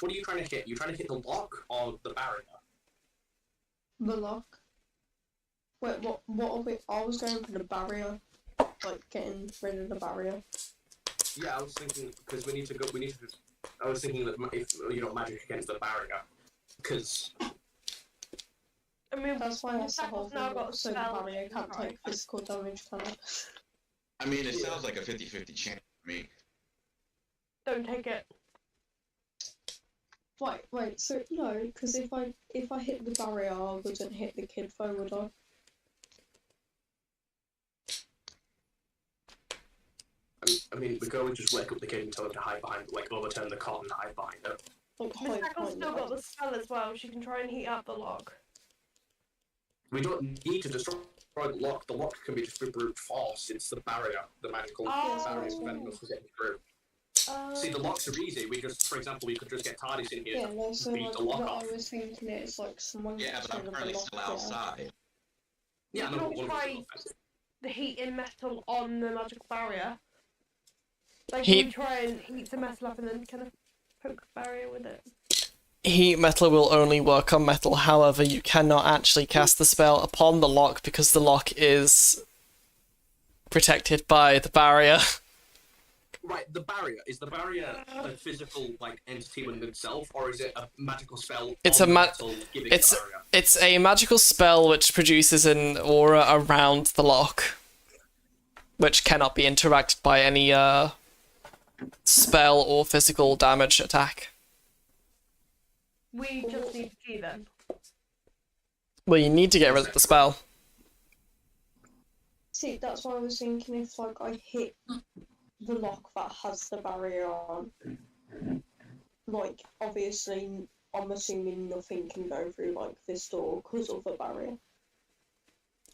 S6: what are you trying to hit? You trying to hit the lock or the barrier?
S7: The lock. Wait, what are we? I was going for the barrier. Like, getting rid of the barrier.
S6: Yeah, I was thinking, because we need to I was thinking that if you don't magic against the barrier, because...
S8: I mean,
S7: That's why that's the whole
S8: now
S7: thing.
S8: got a
S7: So the
S8: spell.
S7: barrier can't take physical damage, can it?
S5: I mean, it sounds like a 50-50 chance to me.
S8: Don't take it.
S7: Wait, so no, because if I hit the barrier, I wouldn't hit the kid though, would I?
S6: I mean, we could always just wake up the kid and tell him to hide behind, like, overturn the cot and hide behind it.
S7: Like,
S8: Miss
S7: hide
S8: Eccles
S7: behind
S8: still
S7: the
S8: got the spell as well. She can try and heat up the lock.
S6: We don't need to destroy the lock. The lock can be just through brute force. It's the barrier, the magical barrier preventing us from getting through. See, the locks are easy. We just, for example, we could just get TARDIS in here
S7: Yeah, no, so
S6: beat
S7: like,
S6: the lock
S7: what
S6: off.
S7: I was thinking is like someone
S5: Yeah,
S7: gets
S5: but I'm
S7: rid of the
S5: currently
S7: lock
S5: still
S7: there.
S5: outside.
S6: Yeah,
S8: You
S6: no,
S8: can
S6: but one
S8: always
S6: of
S8: try
S6: us
S8: the heating metal on the magical barrier. Like,
S1: Heat-
S8: you try and heat the metal up and then kind of poke the barrier with it.
S1: heat metal will only work on metal, however, you cannot actually cast the spell upon the lock because the lock is protected by the barrier.
S6: Right, the barrier. Is the barrier a physical, like, entity within itself, or is it a magical spell
S1: It's
S6: on
S1: a
S6: metal giving
S1: it's
S6: the barrier?
S1: it's a magical spell which produces an aura around the lock, which cannot be interacted by any spell or physical damage attack.
S8: We just need to key then.
S1: Well, you need to get rid of the spell.
S7: See, that's why I was thinking if like I hit the lock that has the barrier on, like obviously I'm assuming nothing can go through like this door because of the barrier.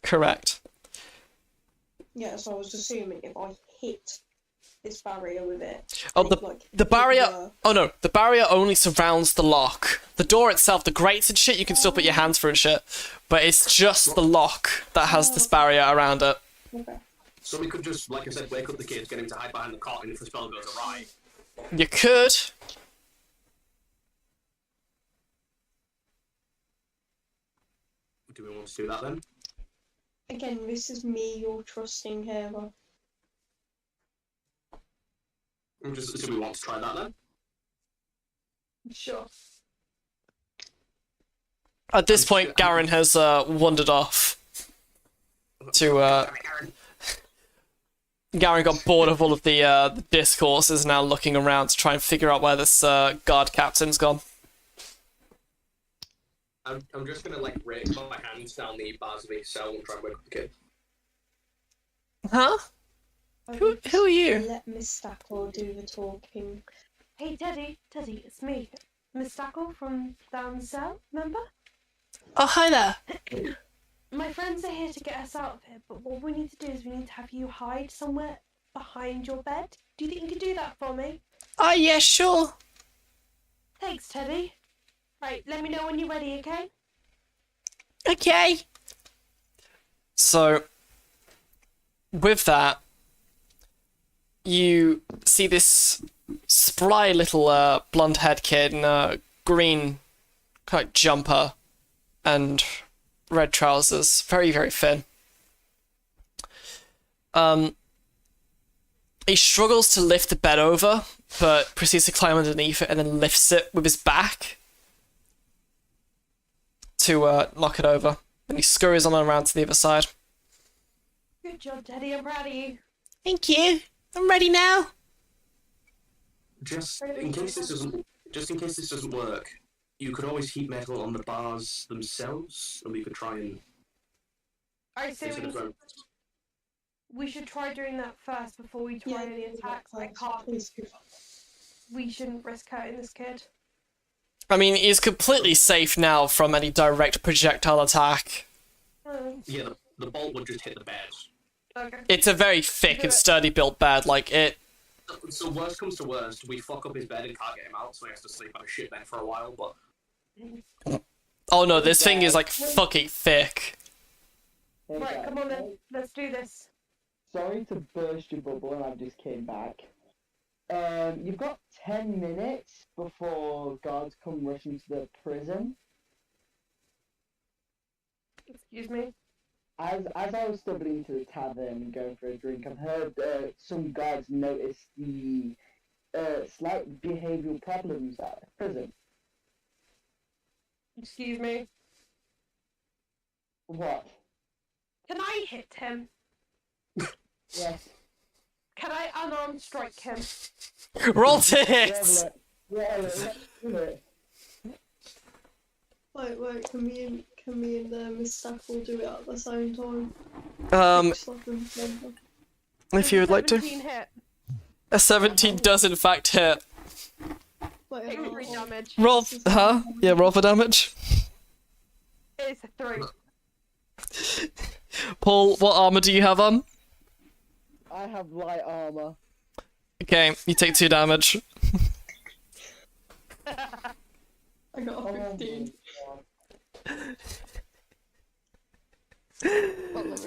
S1: Correct.
S7: Yeah, so I was assuming if I hit this barrier with it.
S1: Oh,
S7: and
S1: the
S7: it, like,
S1: the
S7: hit
S1: barrier. Oh no, the barrier only surrounds the lock. The door itself, the grates and shit, you can still put your hands through and shit, but it's just the lock that has this barrier around it.
S7: Okay.
S6: So we could just, like I said, wake up the kids, get him to hide behind the cot, and if the spell goes awry.
S1: You could.
S6: Do we want to do that then?
S7: Again, this is me you're trusting here.
S6: So we want to try that then?
S8: Sure.
S1: At this point, Garen has wandered off to. Garen got bored of all of the discourse, is now looking around to try and figure out where this guard captain's gone.
S6: I'm just gonna like rake my hands down the bars of each cell and try and wake up the kid.
S1: Huh? Who are you?
S7: Let Miss Stackle do the talking.
S8: Hey, Teddy, it's me, Miss Stackle from down south, remember?
S1: Oh, hi there.
S8: My friends are here to get us out of here, but what we need to do is we need to have you hide somewhere behind your bed. Do you think you could do that for me?
S1: Oh, yeah, sure.
S8: Thanks, Teddy. Right, let me know when you're ready, okay?
S1: Okay. So, with that, you see this spry little blonde-haired kid in a green kind of jumper and red trousers, very, very thin. He struggles to lift the bed over, but proceeds to climb underneath it and then lifts it with his back to knock it over. And he scurries on around to the other side.
S8: Good job, Teddy. I'm proud of you.
S1: Thank you. I'm ready now.
S6: Just in case this doesn't work, you could always heat metal on the bars themselves, and we could try and.
S8: I say we should try doing that first before we try any attacks. I can't. We shouldn't risk hurting this kid.
S1: I mean, he's completely safe now from any direct projectile attack.
S6: Yeah, the bolt would just hit the bed.
S8: Okay.
S1: It's a very thick and sturdy built bed, like it.
S6: So worst comes to worst, we fuck up his bed and can't get him out, so he has to sleep on a shit bed for a while, but...
S1: Oh no, this thing is like fucking thick.
S8: Right, come on then. Let's do this.
S3: Sorry to burst your bubble, and I just came back. You've got 10 minutes before guards come rushing to the prison.
S8: Excuse me?
S3: As I was stumbling into the tavern and going for a drink, I've heard some guards notice the slight behavioural problems at the prison.
S8: Excuse me?
S3: What?
S8: Can I hit him?
S3: Yes.
S8: Can I unarmed strike him?
S1: Roll to hit!
S7: Wait, can me and Miss Stackle do it at the same time?
S1: If you would like to.
S8: 17 hit.
S1: A 17 does in fact hit.
S7: Wait,
S8: Take 3 damage.
S1: Roll, huh? Yeah, roll for damage.
S8: It's a 3.
S1: Paul, what armor do you have on?
S3: I have light armor.
S1: Okay, you take 2 damage.
S7: I got a 15.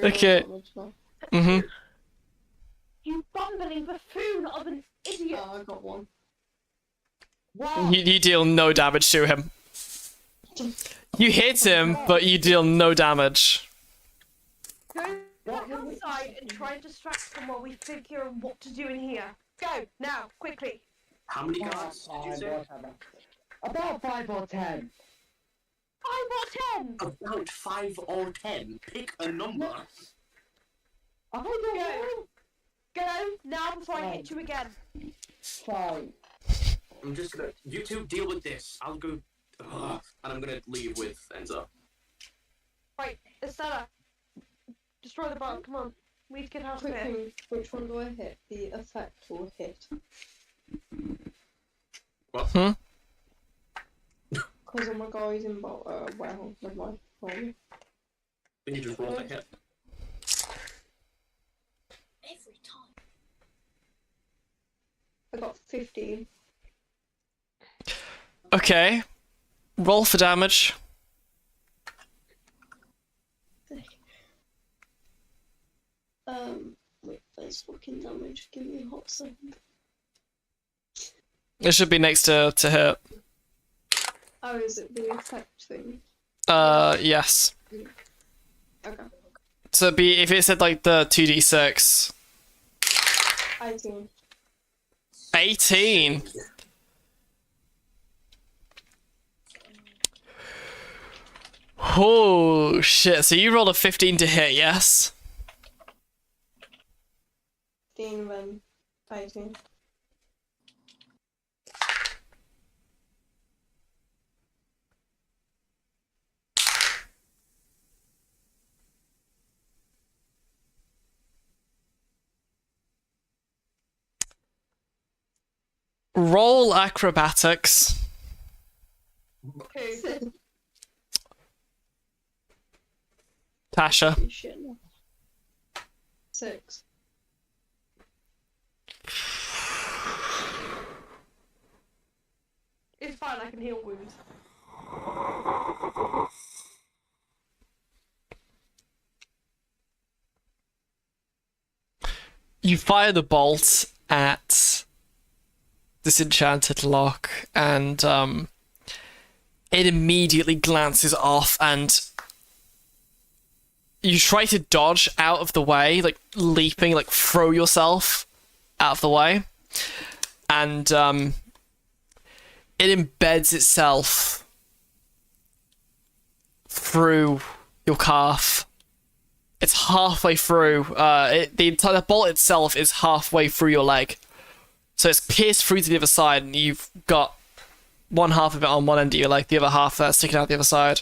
S1: Okay. Mhm.
S8: You bumbling buffoon of an idiot!
S7: I got 1.
S8: Wow.
S1: You deal no damage to him. You hit him, but you deal no damage.
S8: Go back outside and try and distract them while we figure out what to do in here. Go now, quickly.
S6: How many guards did you say?
S3: Whatever. About 5 or 10.
S8: 5 or 10.
S6: About 5 or 10. Pick a number.
S3: I don't know.
S8: Go now before I hit you again.
S3: Fine.
S6: I'm just gonna. You two deal with this. I'll go. And I'm gonna leave with Enzo.
S8: Right, Estella. Destroy the bomb. Come on. We need to get out of
S7: Quick
S8: here.
S7: thing, which one do I hit? The effect or hit?
S6: What?
S1: Hmm?
S7: Because of my guys in well, never mind. Sorry.
S6: Then you just roll the hit.
S9: Every time.
S7: I got 15.
S1: Okay. Roll for damage.
S7: Wait, there's fucking damage. Give me a hot second.
S1: It should be next to hit.
S7: Oh, is it the effect thing?
S1: Yes.
S7: Okay.
S1: So it'd be if it said like the 2d6.
S7: 18.
S1: 18. Oh shit! So you rolled a 15 to hit, yes?
S7: 15 then 18.
S1: Roll acrobatics.
S8: Who?
S1: Tasha.
S7: Shit, no. 6.
S8: It's fine, I can heal wounds.
S1: You fire the bolt at this enchanted lock, and it immediately glances off, and you try to dodge out of the way, like leaping, like throw yourself out of the way, and it embeds itself through your calf. It's halfway through. The bolt itself is halfway through your leg, so it's pierced through to the other side, and you've got one half of it on one end of your leg, the other half that's sticking out the other side.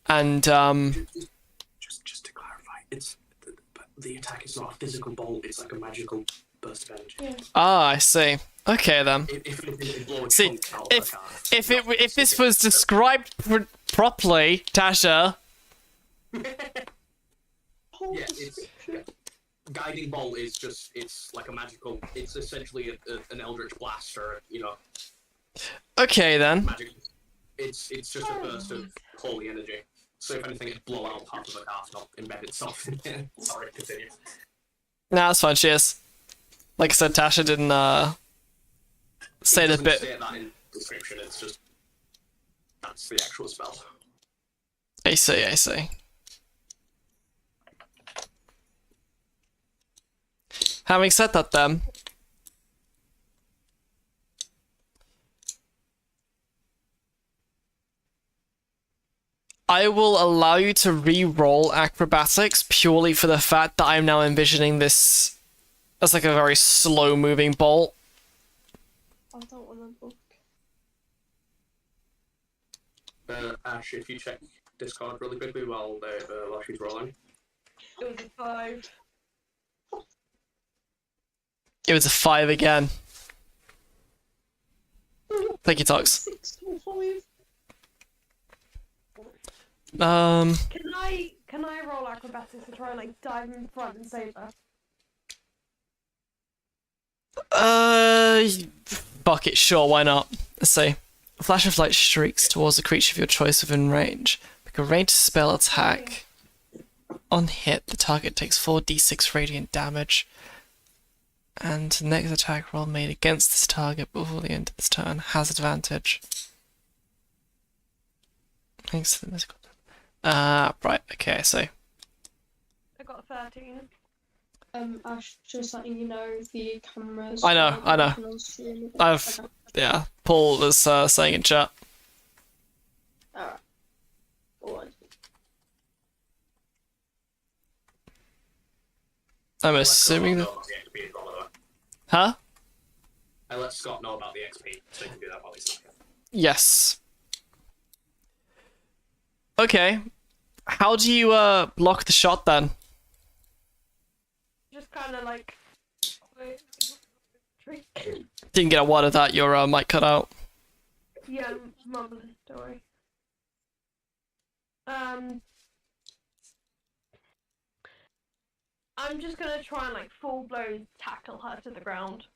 S1: And
S6: Just to clarify, it's the attack is not a physical bolt. It's like a magical burst of energy.
S1: I see. Okay then.
S6: If it blow a
S1: See,
S6: chunk out of the car.
S1: if this was described properly, Tasha.
S6: Yeah, it's guiding bolt is just it's like a magical. It's essentially an eldritch blast, or
S1: Okay then.
S6: magic. It's just a burst of holy energy. So if anything, it blow out half of the calf, not embed itself in there. Sorry, continue.
S1: Nah, that's fine. Cheers. Like I said, Tasha didn't say
S6: It
S1: the
S6: doesn't
S1: bit.
S6: say that in the description. It's just that's the actual spell.
S1: I see. I see. Having said that, then. I will allow you to re-roll acrobatics purely for the fact that I'm now envisioning this as like a very slow-moving bolt.
S7: I don't want to book.
S6: Ash, if you check Discord really quickly while she's rolling.
S8: It was a 5.
S1: It was a 5 again. Thank you, Tox.
S7: 6 or 5.
S8: Can I roll acrobatics to try and like dive in front and save her?
S1: Fuck it, sure, why not? Let's see. A flash of light streaks towards a creature of your choice within range. Make a ranged spell attack. On hit, the target takes 4d6 radiant damage. And the next attack roll made against this target before the end of this turn has advantage. Thanks to the mystical. Right, okay, so
S8: I got a 13.
S7: Ash, just letting you know the cameras.
S1: I know, I know.
S7: on stream.
S1: I've
S7: Okay.
S1: yeah. Paul was saying in chat.
S7: Alright. Go on.
S1: I'm assuming that. Huh?
S6: I let Scott know about the XP, so he can do that while he's not here.
S1: Yes. Okay. How do you block the shot then?
S8: Just kind of like. Wait. Drink.
S1: Didn't get a word of that. Your mic cut out.
S8: Yeah, I'm mumbling. Don't worry. I'm just gonna try and like full blown tackle her to the ground.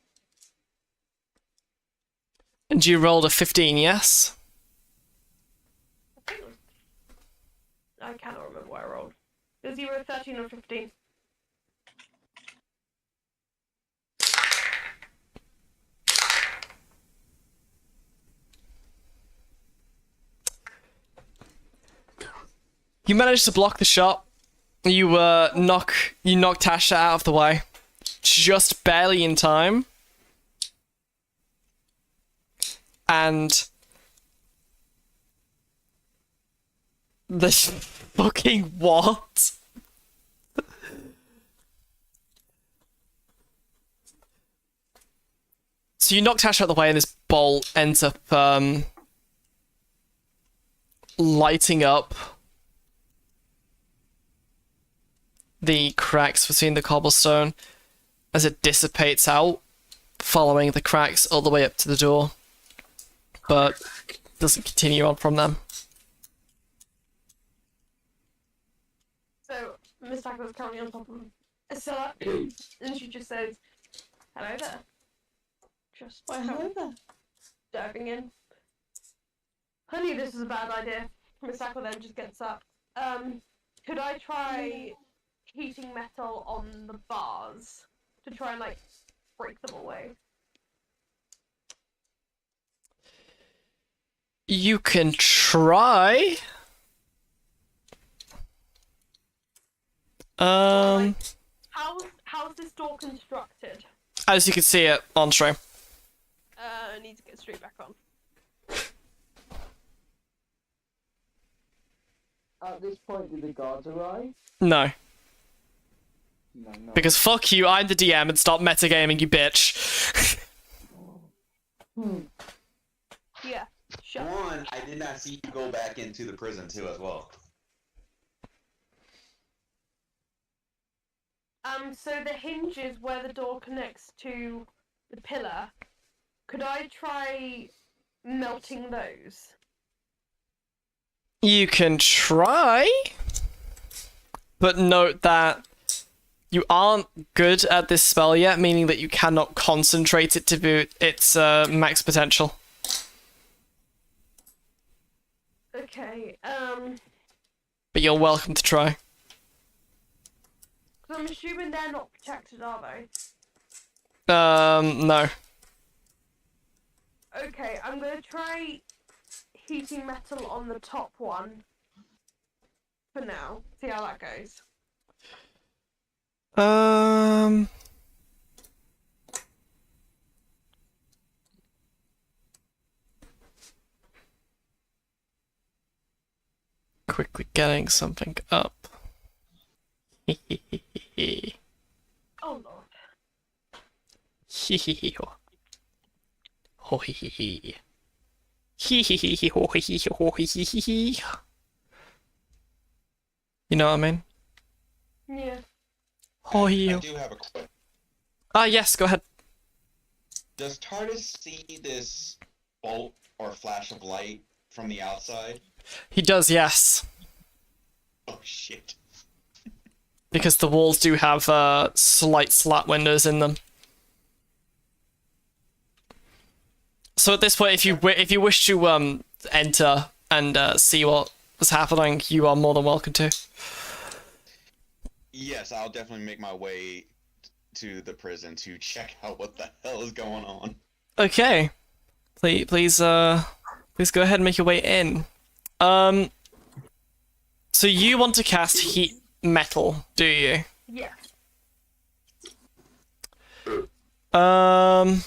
S1: And you rolled a 15, yes?
S8: I think it was... I cannot remember what I rolled. It was either 13 or 15.
S1: You managed to block the shot. You knock Tasha out of the way, just barely in time. And this fucking what? So you knock Tasha out of the way, and this bolt ends up lighting up the cracks between the cobblestone as it dissipates out, following the cracks all the way up to the door, but doesn't continue on from them.
S8: So Miss Tackle is currently on top of Estella, and she just says, "Hello there." Just
S7: Why, hello there.
S8: diving in. Honey, this is a bad idea. Miss Tackle then just gets up. Could I try heating metal on the bars to try and like break them away?
S1: You can try.
S8: How's this door constructed?
S1: As you can see it on stream.
S8: I need to get straight back on.
S3: At this point, did the guards arrive?
S1: No.
S3: No.
S1: Because fuck you, I'm the DM and stop metagaming, you bitch.
S8: Yeah, shut up.
S5: One, I did not see you go back into the prison too as well.
S8: So the hinges where the door connects to the pillar, could I try melting those?
S1: You can try, but note that you aren't good at this spell yet, meaning that you cannot concentrate it to its max potential.
S8: Okay,
S1: But you're welcome to try.
S8: so I'm assuming they're not protected, are they?
S1: No.
S8: Okay, I'm gonna try heating metal on the top one for now. See how that goes.
S1: Quickly getting something up.
S8: Oh lord.
S1: You know what I mean?
S8: Yeah.
S1: Oh,
S5: I
S1: you.
S5: do have a question.
S1: Yes, go ahead.
S5: Does TARDIS see this bolt or flash of light from the outside?
S1: He does, yes.
S5: Oh shit.
S1: Because the walls do have slight slat windows in them. So at this point, if you wish to enter and see what was happening, you are more than welcome to.
S5: Yes, I'll definitely make my way to the prison to check out what the hell is going on.
S1: Okay, please go ahead and make your way in. So you want to cast heat metal, do you?
S8: Yeah.
S1: Um.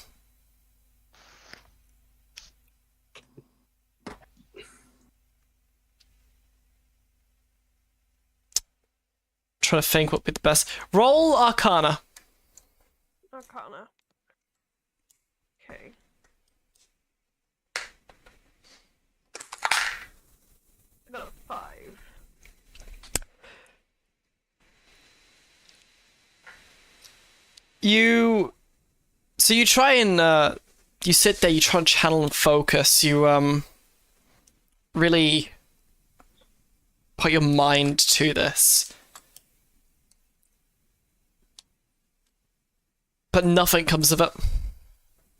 S1: Trying to think what would be the best. Roll Arcana.
S8: Arcana. Okay. I got a 5.
S1: So you try and you sit there, you try and channel and focus, you really put your mind to this. But nothing comes of it.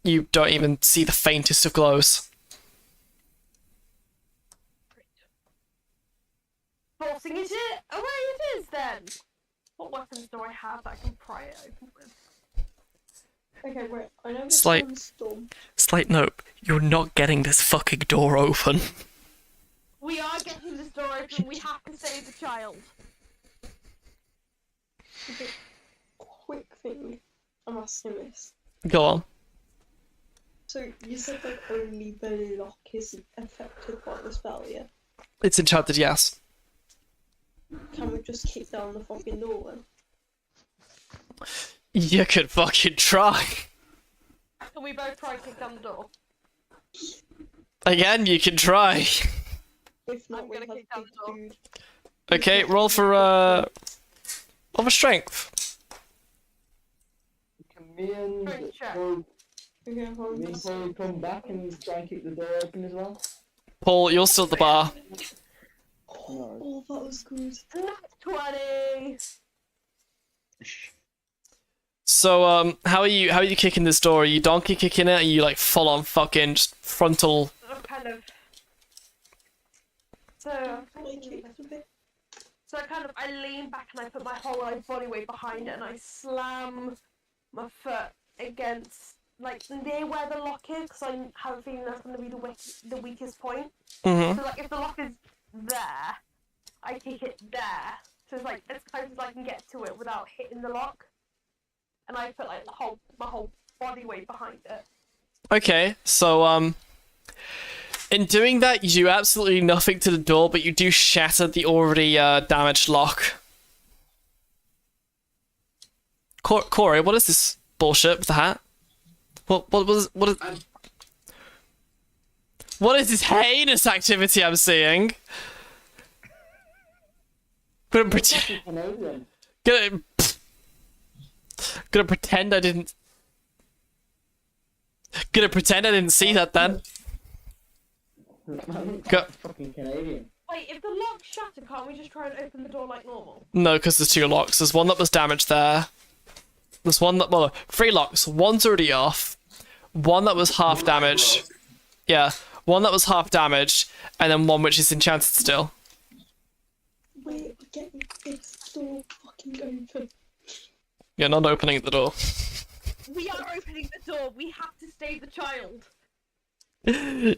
S1: You don't even see the faintest of glows.
S8: Forcing it away it is then! What weapons do I have that I can pry it open with?
S7: Okay, wait. I know this
S1: Slight-
S7: sounds dumb.
S1: Slight note, you're not getting this fucking door open.
S8: We are getting this door open, we have to save the child.
S7: Okay, quick thing. I'm asking this.
S1: Go on.
S7: So you said like only the lock is affected by the spell, yeah?
S1: It's enchanted, yes.
S7: Can we just kick down the fucking door then?
S1: You could fucking try.
S8: Can we both try to kick down the door?
S1: Again, you can try.
S7: If not,
S8: I'm
S7: we
S8: gonna
S7: have
S8: kick down
S7: big
S8: the door.
S7: dude.
S1: Okay, roll for strength.
S3: Can me and
S8: Strength check.
S3: Paul,
S7: Okay, hold
S3: me
S7: on.
S3: and Paul come back and try and kick the door open as well?
S1: Paul, you're still at the bar.
S7: Oh, that was good.
S8: 20!
S1: So, how are you kicking this door? Are you donkey kicking it? Are you like full on fucking just frontal?
S8: I'm kind of... So,
S7: I kicked a bit.
S8: I lean back and I put my whole body weight behind it and I slam my foot against, like, near where the lock is, because I have a feeling that's going to be the weakest point.
S1: Mm-hmm.
S8: So, like, if the lock is there, I kick it there. So it's like as close as I can get to it without hitting the lock. And I put like my whole body weight behind it.
S1: Okay, so in doing that, you do absolutely nothing to the door, but you do shatter the already damaged lock. Corey, what is this bullshit with the hat? What is this heinous activity I'm seeing? Gonna pretend.
S3: Canadian.
S1: Gonna pretend I didn't. Gonna pretend I didn't see that then. Go.
S3: Fucking Canadian.
S8: Wait, if the lock's shattered, can't we just try and open the door like normal?
S1: No, because there's 2 locks. There's one that was damaged there. There's one that, well, 3 locks. One's already off. One that was half damaged. Yeah, one that was half damaged, and then one which is enchanted still.
S7: Wait, get this door fucking open.
S1: You're not opening the door.
S8: We are opening the door. We have to save the child.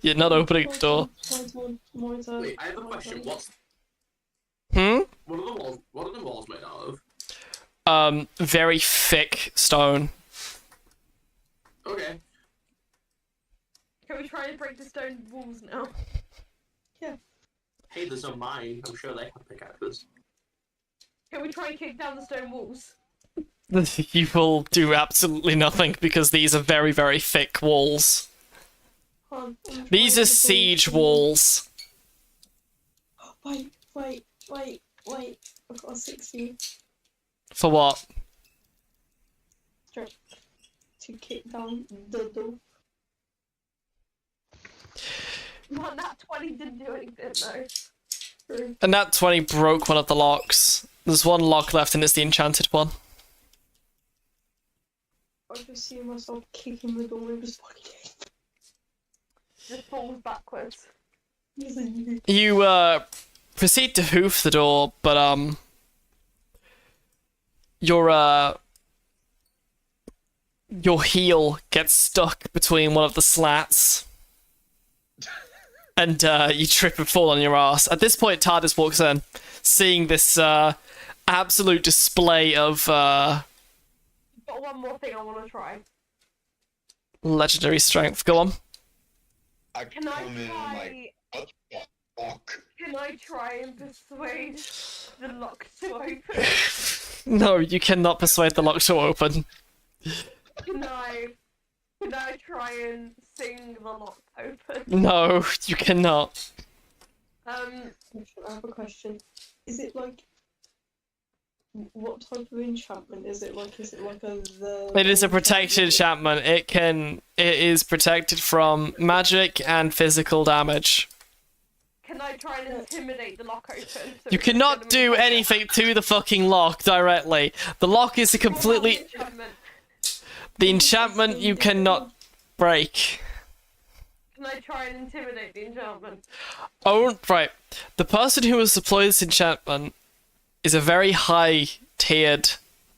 S1: You're not opening the door.
S7: My turn.
S6: Wait, I have a question. What
S1: Hmm?
S6: are the walls made out of?
S1: Very thick stone.
S6: Okay.
S8: Can we try and break the stone walls now?
S6: Hey, there's a mine. I'm sure they have pickaxes.
S8: Can we try and kick down the stone walls?
S1: You will do absolutely nothing because these are very, very thick walls. These are siege walls.
S7: Wait. I've got a 16
S1: For what?
S7: strength to kick down the door.
S8: Well, that 20 didn't do anything though.
S1: And that 20 broke one of the locks. There's one lock left and it's the enchanted one.
S7: I just see myself kicking the door and just fucking
S8: Just falls backwards.
S1: You proceed to hoof the door, but your heel gets stuck between one of the slats. And you trip and fall on your ass. At this point, TARDIS walks in, seeing this absolute display of
S8: Got one more thing I want to try.
S1: Legendary strength. Go on.
S5: I
S8: Can I
S5: come in and I'm like,
S8: try?
S5: what the fuck?
S8: Can I try and persuade the lock to open?
S1: No, you cannot persuade the lock to open.
S8: Can I try and sing the lock open?
S1: No, you cannot.
S7: I have a question. Is it like what type of enchantment is it like? Is it like
S1: It is a protected enchantment. It is protected from magic and physical damage.
S8: Can I try and intimidate the lock open? So
S1: You
S8: it's
S1: cannot
S8: gonna
S1: do
S8: be-
S1: anything to the fucking lock directly. The lock is a completely...
S8: Enchantment.
S1: The enchantment you cannot break.
S8: Can I try and intimidate the enchantment?
S1: Oh, right. The person who has deployed this enchantment is a very high-tiered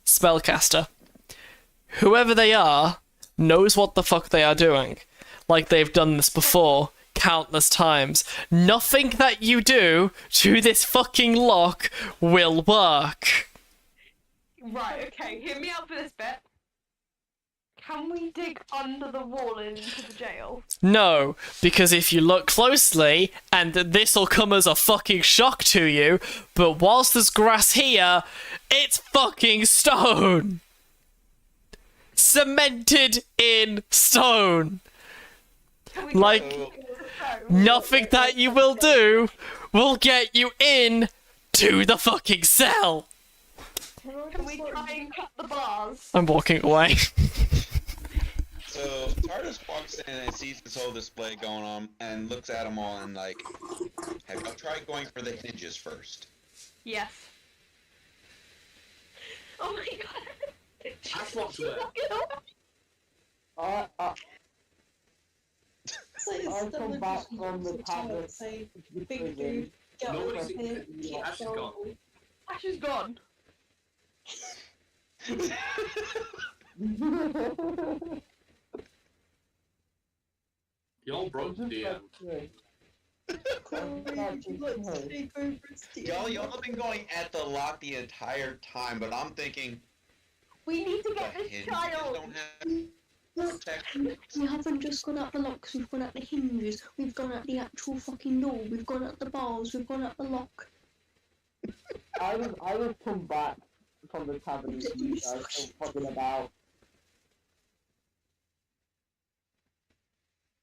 S1: spellcaster. Whoever they are knows what the fuck they are doing. Like they've done this before countless times. Nothing that you do to this fucking lock will work.
S8: Right, okay, hear me out for this bit. Can we dig under the wall and into the jail?
S1: No, because if you look closely, and this'll come as a fucking shock to you, but whilst there's grass here, it's fucking stone! Cemented in stone!
S8: Can we
S1: Like,
S8: try and kick it with a stone?
S1: nothing that you will do will get you in to the fucking cell!
S8: Can we try and cut the bars?
S1: I'm walking away.
S5: So TARDIS walks in and sees this whole display going on and looks at them all and like, have you tried going for the hinges first?
S8: Yes. Oh my god.
S6: Ash walks away.
S3: I'll come back from the tablet.
S7: Say, big dude, get over
S6: Nobody's
S7: here. Get
S6: Ash is
S7: down.
S6: gone.
S8: Ash is gone.
S6: Y'all broke the DM.
S7: Corey, would you like to take over as DM?
S5: Y'all have been going at the lock the entire time, but I'm thinking
S8: We need to
S5: the
S8: get this
S5: hinges
S8: child.
S5: don't have
S7: Look,
S5: protection.
S7: we haven't just gone at the locks, we've gone at the hinges, we've gone at the actual fucking door, we've gone at the bars, we've gone at the lock.
S3: I was come back from the tavern with you guys still talking about.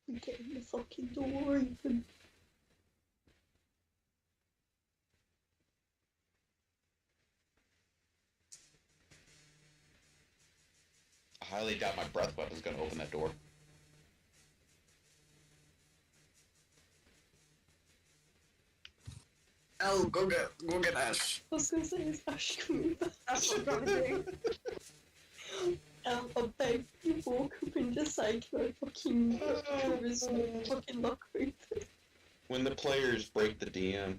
S7: We're getting the fucking door open.
S5: I highly doubt my breath weapon's gonna open that door.
S6: Elle, go get Ash.
S7: I was gonna say, is Ash coming back?
S8: That's what I'm gonna do.
S7: I beg you walk up and just say, can I fucking there is no fucking lock open.
S5: When the players break the DM,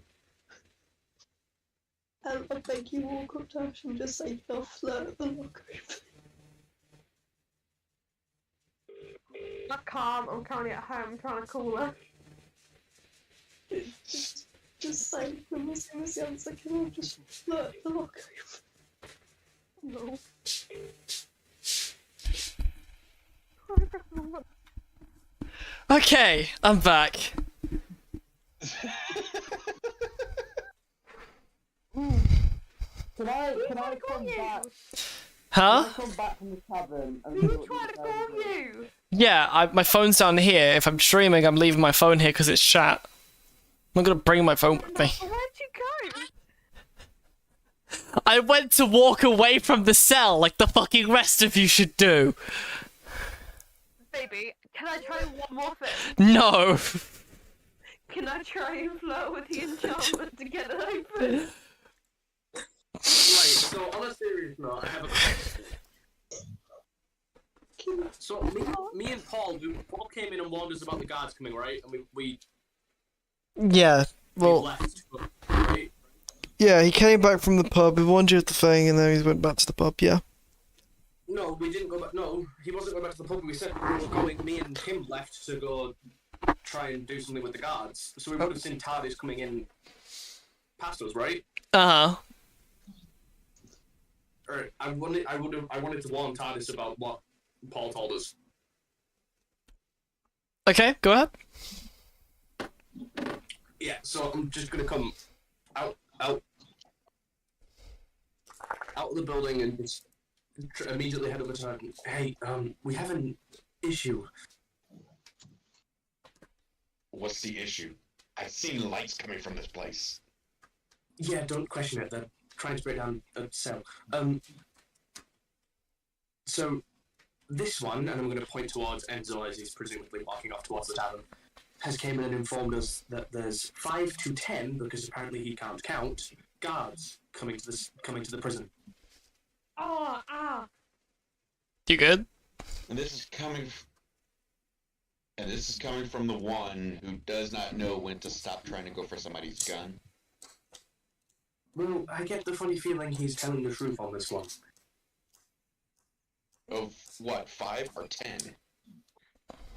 S7: I beg you walk up to Ash and just say, can I flirt at the lock open.
S8: Not calm, I'm currently at home trying to call her.
S7: Just say, when we see this answer, can I just flirt at the lock open?
S8: No.
S1: Okay, I'm back.
S3: Can I come back?
S1: Huh?
S3: Can I come back from the tavern and see
S8: Who
S3: what you
S8: tried to
S3: guys
S8: call
S3: are doing?
S8: you?
S1: Yeah, my phone's down here. If I'm streaming, I'm leaving my phone here because it's chat. I'm not gonna bring my phone with me.
S8: Where'd you go?
S1: I went to walk away from the cell like the fucking rest of you should do.
S8: Baby, can I try one more thing?
S1: No.
S8: Can I try and flirt with the enchantment to get it open?
S6: Right, so on a serious note, I have a question. So me and Paul came in and warned us about the guards coming, right? And we
S1: Yeah, well,
S6: left, right?
S1: yeah, he came back from the pub, he warned you at the thing, and then he went back to the pub, yeah.
S6: No, we didn't go back. No, he wasn't going back to the pub. We said we were going. Me and him left to go try and do something with the guards. So we would have seen TARDIS coming in past us, right?
S1: Uh-huh.
S6: Or I wanted to warn TARDIS about what Paul told us.
S1: Okay, go ahead.
S6: Yeah, so I'm just gonna come out of the building and just immediately head over to her. Hey, we have an issue.
S5: What's the issue? I've seen lights coming from this place.
S6: Yeah, don't question it. They're trying to break down a cell. So this one, and I'm going to point towards Enzo as he's presumably walking off towards the tavern, has came in and informed us that there's 5 to 10, because apparently he can't count, guards coming to the prison.
S1: You good?
S5: And this is coming from the one who does not know when to stop trying to go for somebody's gun.
S6: Well, I get the funny feeling he's telling the truth on this one.
S5: Of what, 5 or 10?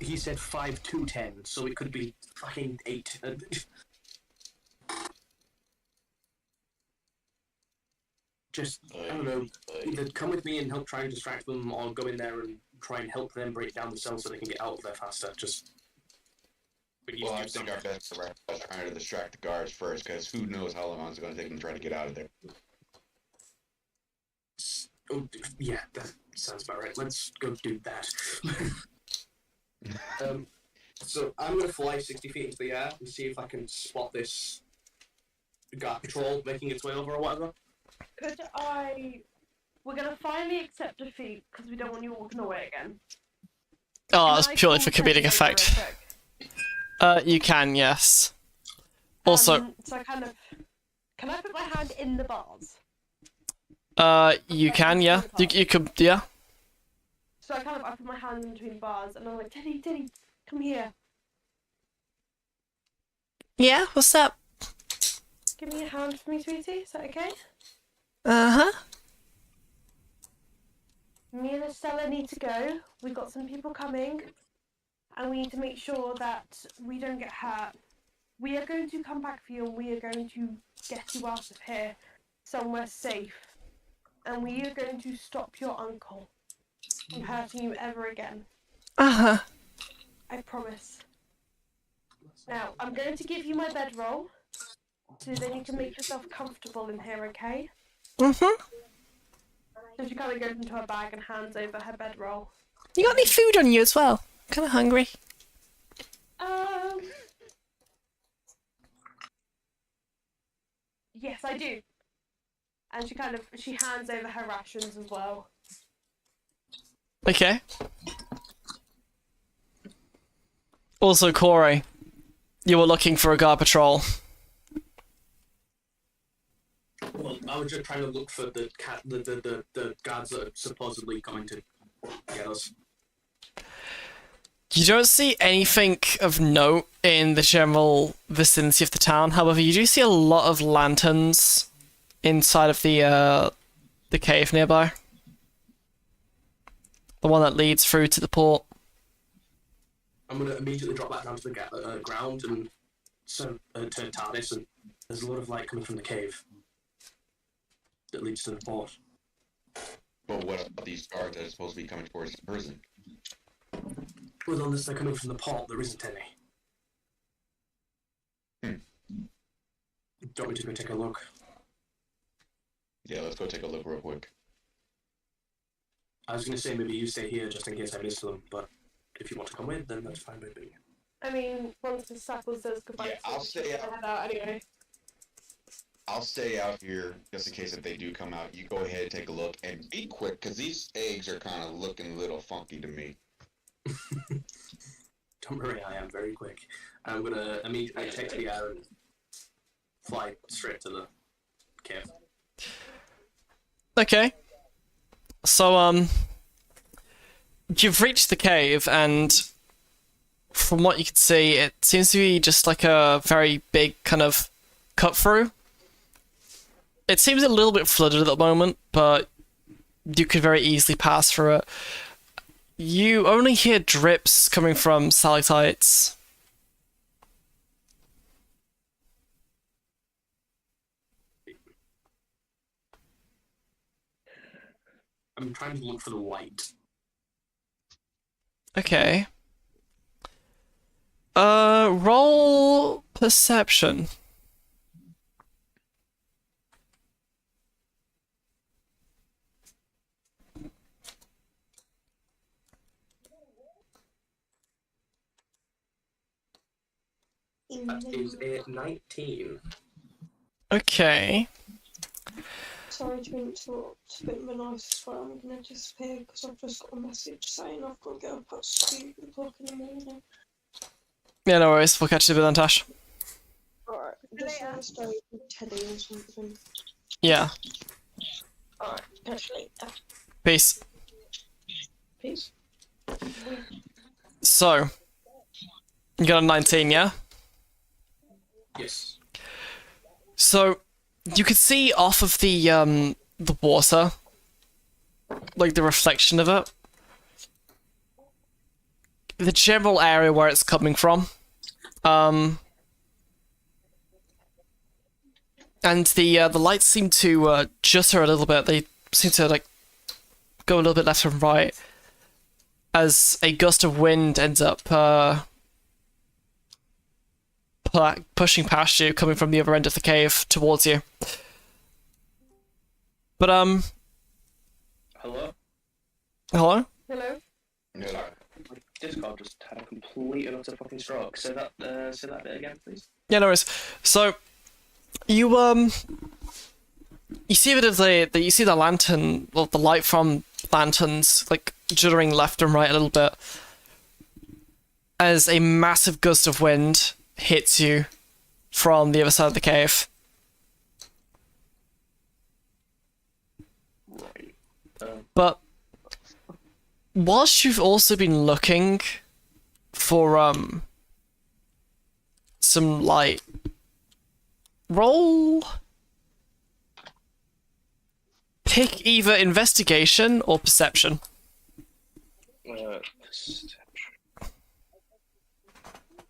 S6: He said 5 to 10, so it could be fucking 8. Just, I don't know, either come with me and help try and distract them, or go in there and try and help them break down the cell so they can get out of there faster. Just...
S5: Well, I think our best bet is trying to distract the guards first, because who knows how long it's going to take them to try to get out of there.
S6: Oh, yeah, that sounds about right. Let's go do that. So I'm going to fly 60 feet into the air and see if I can spot this guard patrol making its way over or whatever.
S8: We're gonna finally accept defeat because we don't want you walking away again.
S1: Oh,
S8: Can
S1: that's
S8: I
S1: purely
S8: call
S1: for comedic
S8: Teddy over
S1: effect.
S8: real quick?
S1: You can, yes. Also,
S8: So I kind of... Can I put my hand in the bars?
S1: you can, yeah. You could, yeah.
S8: So I put my hand in between the bars and I'm like, Teddy, come here.
S1: Yeah, what's up?
S8: Give me a hand for me, sweetie. Is that okay?
S1: Uh-huh.
S8: Me and Estella need to go. We've got some people coming. And we need to make sure that we don't get hurt. We are going to come back for you and we are going to get you out of here somewhere safe. And we are going to stop your uncle from hurting you ever again.
S1: Uh-huh.
S8: I promise. Now, I'm going to give you my bedroll. So then you can make yourself comfortable in here, okay?
S1: Mm-hmm.
S8: So she kind of goes into her bag and hands over her bedroll.
S1: You got any food on you as well? Kind of hungry.
S8: Yes, I do. And she hands over her rations as well.
S1: Okay. Also, Corey, you were looking for a guard patrol.
S6: Well, I was just trying to look for the guards that are supposedly coming to get us.
S1: You don't see anything of note in the general vicinity of the town. However, you do see a lot of lanterns inside of the cave nearby. The one that leads through to the port.
S6: I'm gonna immediately drop back down to the ground and turn TARDIS, and there's a lot of light coming from the cave that leads to the port.
S5: But what about these guards that are supposed to be coming towards the prison?
S6: Well, unless they're coming from the port, there isn't any. Do you want me to go take a look?
S5: Yeah, let's go take a look real quick.
S6: I was gonna say maybe you stay here just in case I miss them, but if you want to come with, then that's fine by me.
S8: I mean, once the Sackle says goodbye,
S5: Yeah, I'll stay out.
S8: head out anyway.
S5: I'll stay out here just in case if they do come out. You go ahead and take a look and be quick, because these eggs are kind of looking a little funky to me.
S6: Don't worry, I am very quick. I'm gonna immediately take the air and fly straight to the cave.
S1: Okay. So, you've reached the cave, and from what you can see, it seems to be just like a very big kind of cut through. It seems a little bit flooded at the moment, but you could very easily pass through it. You only hear drips coming from stalactites.
S6: I'm trying to look for the light.
S1: Okay. Roll perception.
S6: That is a 19.
S1: Okay.
S7: Sorry to interrupt. It's a bit of a noise as well. I'm going to disappear because I've just got a message saying I've got to get up at 2 o'clock in the morning.
S1: Yeah, no worries. We'll catch you a bit then, Tash.
S7: Alright, just want to stay with Teddy or something.
S1: Yeah.
S7: Alright, catch you later.
S1: Peace.
S7: Peace.
S1: So, you got a 19, yeah?
S6: Yes.
S1: So, you could see off of the water, like the reflection of it, the general area where it's coming from. And the lights seem to jutter a little bit. They seem to like go a little bit left and right as a gust of wind ends up pushing past you, coming from the other end of the cave towards you. But
S6: Hello?
S1: hello?
S8: Hello?
S5: Yeah.
S6: My Discord just had a complete and utter fucking stroke. Say that bit again, please.
S1: Yeah, no worries. So, you see a bit of you see the lantern, well, the light from lanterns, like, juddering left and right a little bit, as a massive gust of wind hits you from the other side of the cave.
S6: Right.
S1: But, whilst you've also been looking for, some light, roll... Pick either investigation or perception.
S6: Perception.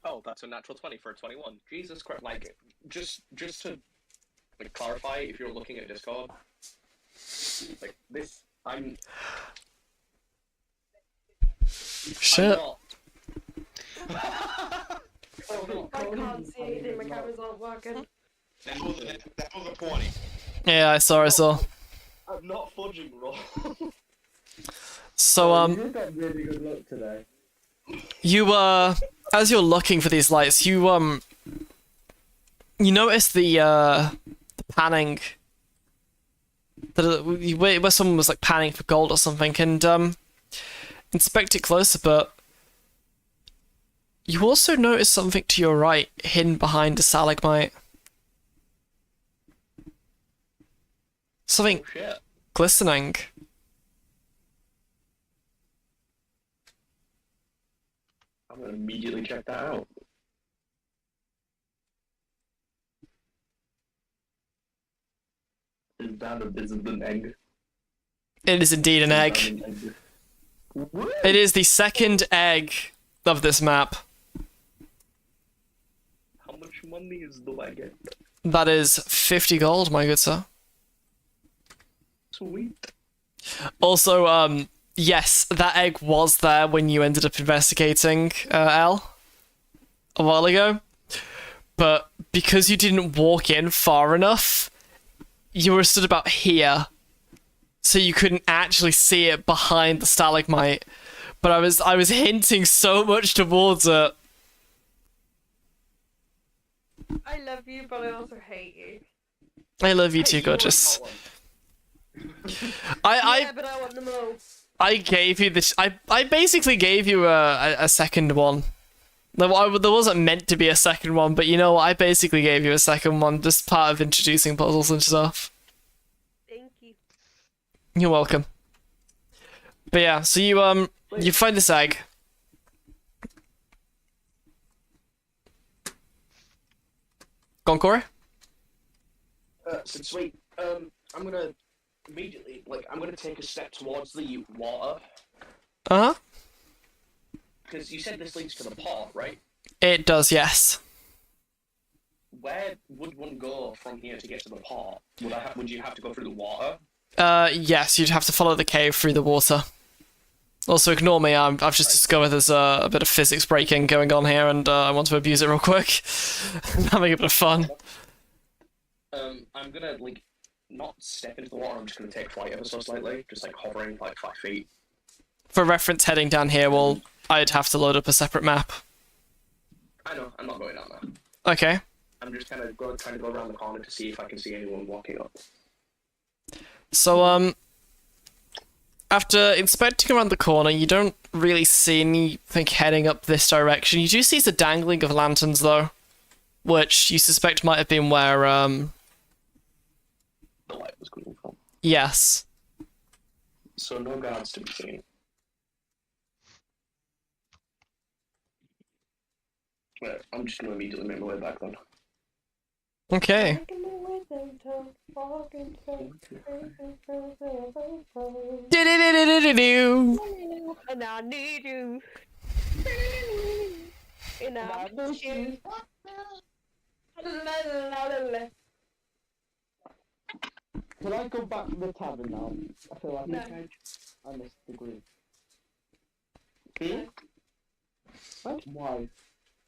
S6: Oh, that's a natural 20 for a 21. Jesus Christ! Like, just to like clarify, if you're looking at Discord, like this, I'm
S1: Shit.
S6: not.
S8: I can't see anything, my cameras aren't working.
S5: That was a 20.
S1: Yeah, I saw.
S6: I'm not fudging, bro.
S1: So,
S3: You got really good luck today.
S1: you, as you're looking for these lights, you notice the panning. Where someone was, like, panning for gold or something, and, inspect it closer, but you also notice something to your right, hidden behind a stalagmite. Something
S6: Oh, shit.
S1: glistening.
S6: I'm gonna immediately check that out. Is that a visible egg?
S1: It is indeed an egg. It is the second egg of this map.
S6: How much money is the I get?
S1: That is 50 gold, my good sir.
S6: Sweet.
S1: Also, yes, that egg was there when you ended up investigating L a while ago. But because you didn't walk in far enough, you were stood about here. So you couldn't actually see it behind the stalagmite. But I was hinting so much towards it.
S8: I love you, but I also hate you.
S1: I love you too, gorgeous.
S8: Yeah, but I want them all.
S1: I gave you this. I basically gave you a second one. There wasn't meant to be a second one, but you know what? I basically gave you a second one, just part of introducing puzzles and stuff.
S8: Thank you.
S1: You're welcome. But yeah, so you find this egg. Go on, Corey.
S6: So sweet. I'm gonna immediately, I'm gonna take a step towards the water.
S1: Uh-huh.
S6: Because you said this leads to the pot, right?
S1: It does, yes.
S6: Where would one go from here to get to the pot? Would you have to go through the water?
S1: Yes, you'd have to follow the cave through the water. Also, ignore me. I've just discovered there's a bit of physics breaking going on here, and I want to abuse it real quick. I'm having a bit of fun.
S11: I'm gonna like not step into the water. I'm just gonna take flight ever so slightly, just like hovering like 5 feet.
S1: For reference, heading down here, well, I'd have to load up a separate map.
S11: I know. I'm not going down there.
S1: Okay.
S11: I'm just kind of trying to go around the corner to see if I can see anyone walking up.
S1: So, after inspecting around the corner, you don't really see anything heading up this direction. You do see the dangling of lanterns, though, which you suspect might have been where,
S11: The light was coming from.
S1: Yes.
S11: So no guards to be seen. Right, I'm just gonna immediately make my way back then.
S1: Okay. Do-do-do-do-do-do.
S8: And I need you. And I miss you.
S3: Can I go back to the tavern now? I feel like
S8: No.
S3: I missed the group.
S11: Hmm?
S3: What? Why?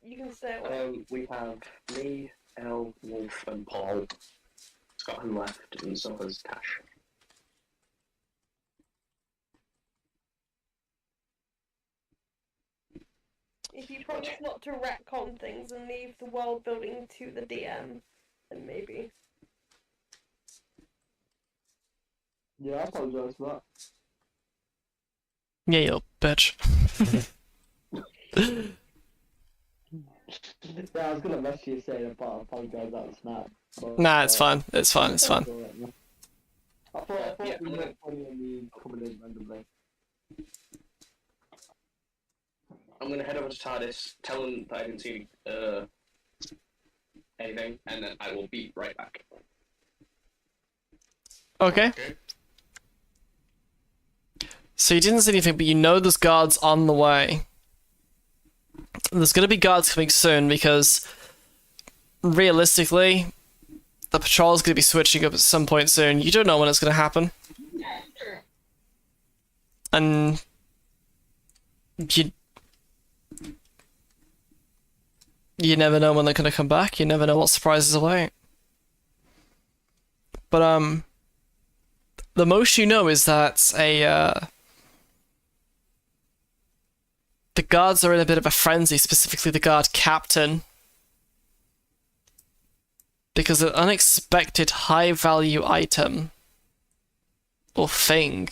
S8: You can stay away.
S11: We have me, Elle, Wolf, and Paul. Scott and left, and so has Tash.
S8: If you promise not to retcon things and leave the world building to the DM, then maybe.
S3: Yeah, I apologise for that.
S1: Yeah, you bitch.
S3: Yeah, I was gonna message you saying I apologise out of snap. But,
S1: Nah, it's fine. It's fine. It's fine.
S3: I thought
S11: Yeah,
S3: it was funny and me coming in randomly.
S11: I'm gonna head over to TARDIS, tell him that I didn't see anything, and then I will be right back.
S1: Okay. So you didn't see anything, but you know there's guards on the way. There's gonna be guards coming soon because realistically, the patrol's gonna be switching up at some point soon. You don't know when it's gonna happen. And you never know when they're gonna come back. You never know what surprises await. But the most you know is that the guards are in a bit of a frenzy, specifically the guard captain, because an unexpected high-value item or thing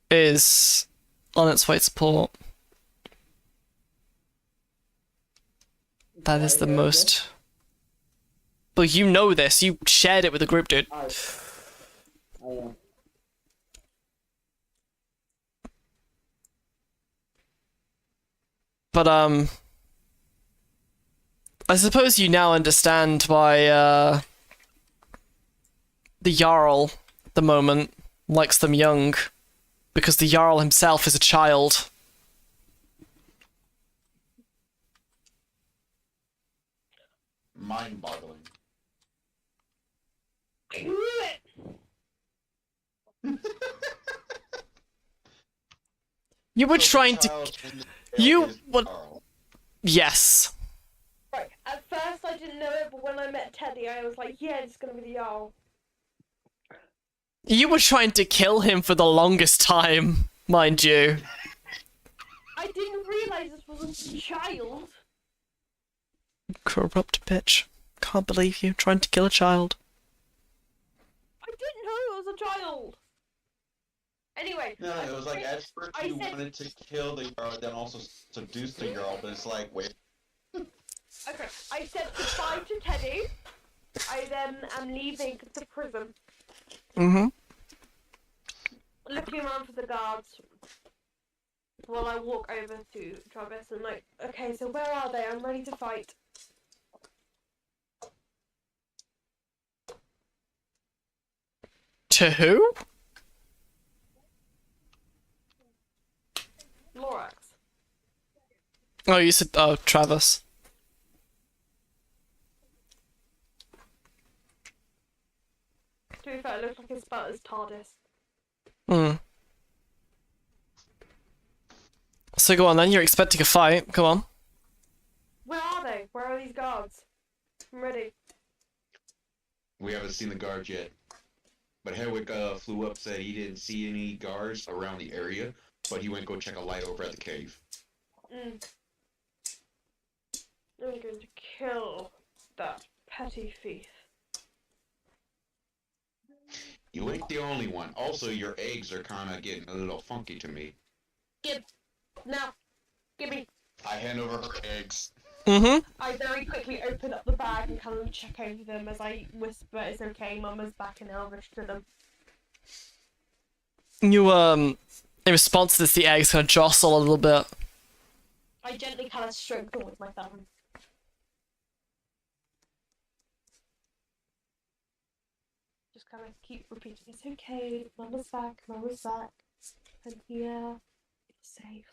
S1: is on its way to port. That is the most... Well, you know this. You shared it with the group, dude. But, I suppose you now understand why, the Jarl, at the moment, likes them young. Because the Jarl himself is a child.
S5: Mind-boggling.
S1: You were trying to... You would... Yes.
S8: Right, at first I didn't know it, but when I met Teddy, I was like, yeah, it's gonna be the Jarl.
S1: You were trying to kill him for the longest time, mind you.
S8: I didn't realise this was a child.
S1: Corrupt bitch. Can't believe you trying to kill a child.
S8: I didn't know it was a child. Anyway.
S5: No, it was like at first
S8: I
S5: you
S8: said-
S5: wanted to kill the girl, then also seduce the girl, but it's like, wait.
S8: Okay, I said goodbye to Teddy. I then am leaving the prison.
S1: Mm-hmm.
S8: Looking around for the guards while I walk over to Travis and like, okay, so where are they? I'm ready to fight.
S1: To who?
S8: Lorax.
S1: Oh, you said... Oh, Travis.
S8: To be fair, it looks like it's about as TARDIS.
S1: Hmm. So go on then, you're expecting a fight. Come on.
S8: Where are they? Where are these guards? I'm ready.
S5: We haven't seen the guards yet. But Hedwig flew up, said he didn't see any guards around the area, but he went go check a light over at the cave.
S8: I'm going to kill that petty thief.
S5: You ain't the only one. Also, your eggs are kind of getting a little funky to me.
S8: Now, give me.
S5: I hand over her eggs.
S1: Mm-hmm.
S8: I very quickly open up the bag and kind of check over them as I whisper, "It's okay, Mama's back in Elvish" to them.
S1: You, in response to this, the eggs kind of jostle a little bit.
S8: I gently kind of stroke them with my thumb. Just kind of keep repeating, "It's okay, Mama's back, Mama's back. I'm here, it's safe."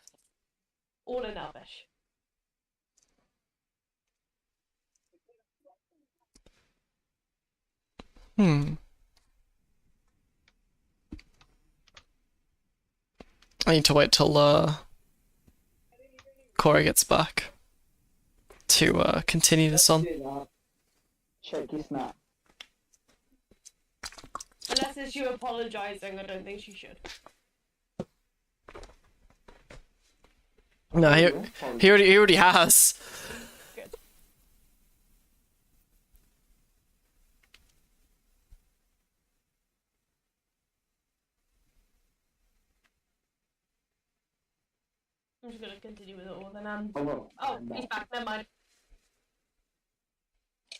S8: All in Elvish.
S1: I need to wait till, Corey gets back to, continue this on.
S3: Check your snap.
S8: Unless it's you apologising, I don't think she should.
S1: No, he already has.
S8: Good. I'm just gonna continue with it all then. Oh, he's back. Never mind.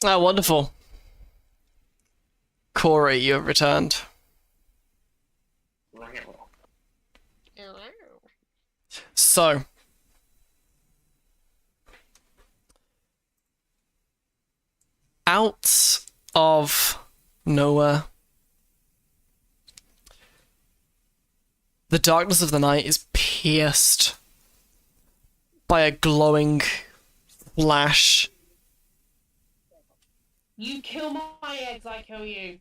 S1: Ah, wonderful. Corey, you have returned. So, out of nowhere, the darkness of the night is pierced by a glowing flash.
S8: You kill my eggs, I kill you.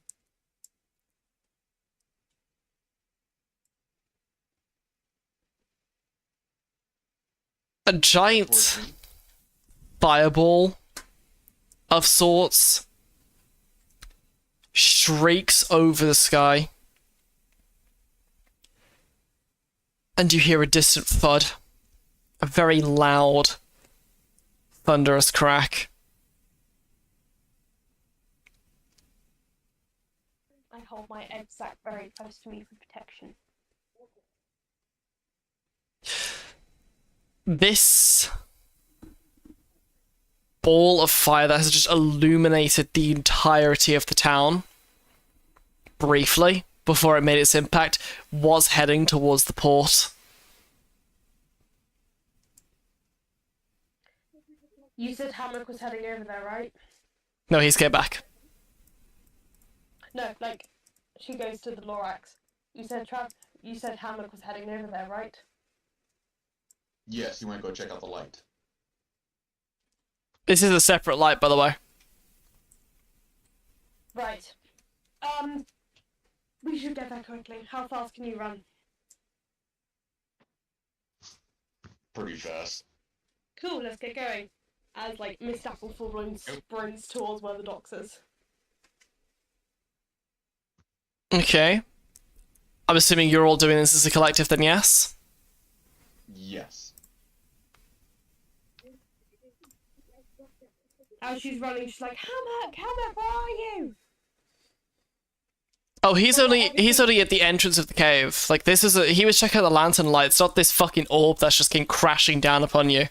S1: A giant fireball of sorts shrieks over the sky, and you hear a distant thud, a very loud, thunderous crack.
S8: I hold my egg sac very close to me for protection.
S1: This ball of fire that has just illuminated the entirety of the town briefly before it made its impact was heading towards the port.
S8: You said Hammock was heading over there, right?
S1: No, he's get back.
S8: No, like, she goes to the Lorax. You said Hammock was heading over there, right?
S5: Yes, you want to go check out the light.
S1: This is a separate light, by the way.
S8: Right. We should get there quickly. How fast can you run?
S5: Pretty fast.
S8: Cool, let's get going. As, like, Miss Apple full-blown sprints towards where the docks is.
S1: Okay. I'm assuming you're all doing this as a collective then, yes?
S5: Yes.
S8: As she's running, she's like, Hammock, where are you?
S1: Oh, he's only at the entrance of the cave. Like, this is he was checking out the lantern light. It's not this fucking orb that's just came crashing down upon you.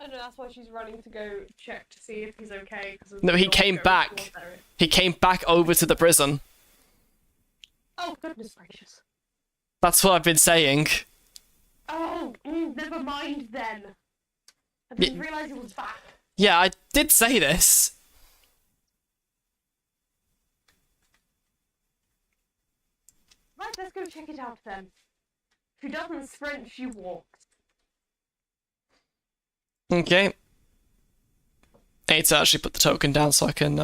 S8: I know, that's why she's running to go check to see if he's okay.
S1: No, he came back. He came back over to the prison.
S8: Oh, goodness gracious.
S1: That's what I've been saying.
S8: Oh, never mind then. I didn't realise he was back.
S1: Yeah, I did say this.
S8: Right, let's go check it out then. She doesn't sprint, she walks.
S1: Okay. I need to actually put the token down so I can,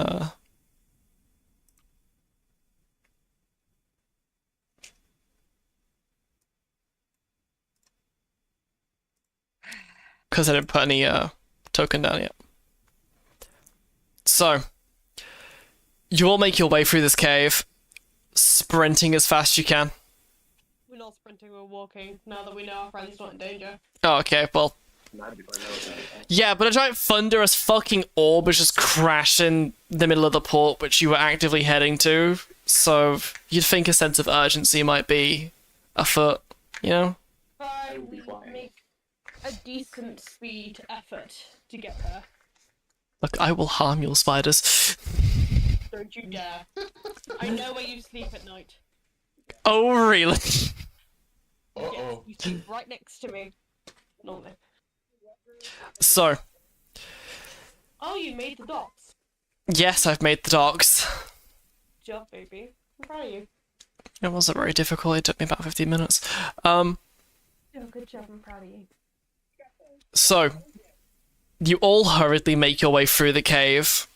S1: because I didn't put any token down yet. So, you all make your way through this cave, sprinting as fast as you can.
S8: We're not sprinting, we're walking, now that we know our friend's not in danger.
S1: Oh, okay, well, yeah, but a giant thunderous fucking orb is just crashing the middle of the port which you were actively heading to, so you'd think a sense of urgency might be afoot, you know?
S8: Fine, we make a decent speed effort to get there.
S1: Look, I will harm your spiders.
S8: Don't you dare. I know where you sleep at night.
S1: Oh, really?
S8: Yes, you sleep right next to me. Normally.
S1: So,
S8: Oh, you made the docks.
S1: yes, I've made the docks.
S8: Good job, baby. I'm proud of you.
S1: It wasn't very difficult, it took me about 15 minutes.
S8: Oh, good job, I'm proud of you.
S1: So, you all hurriedly make your way through the cave.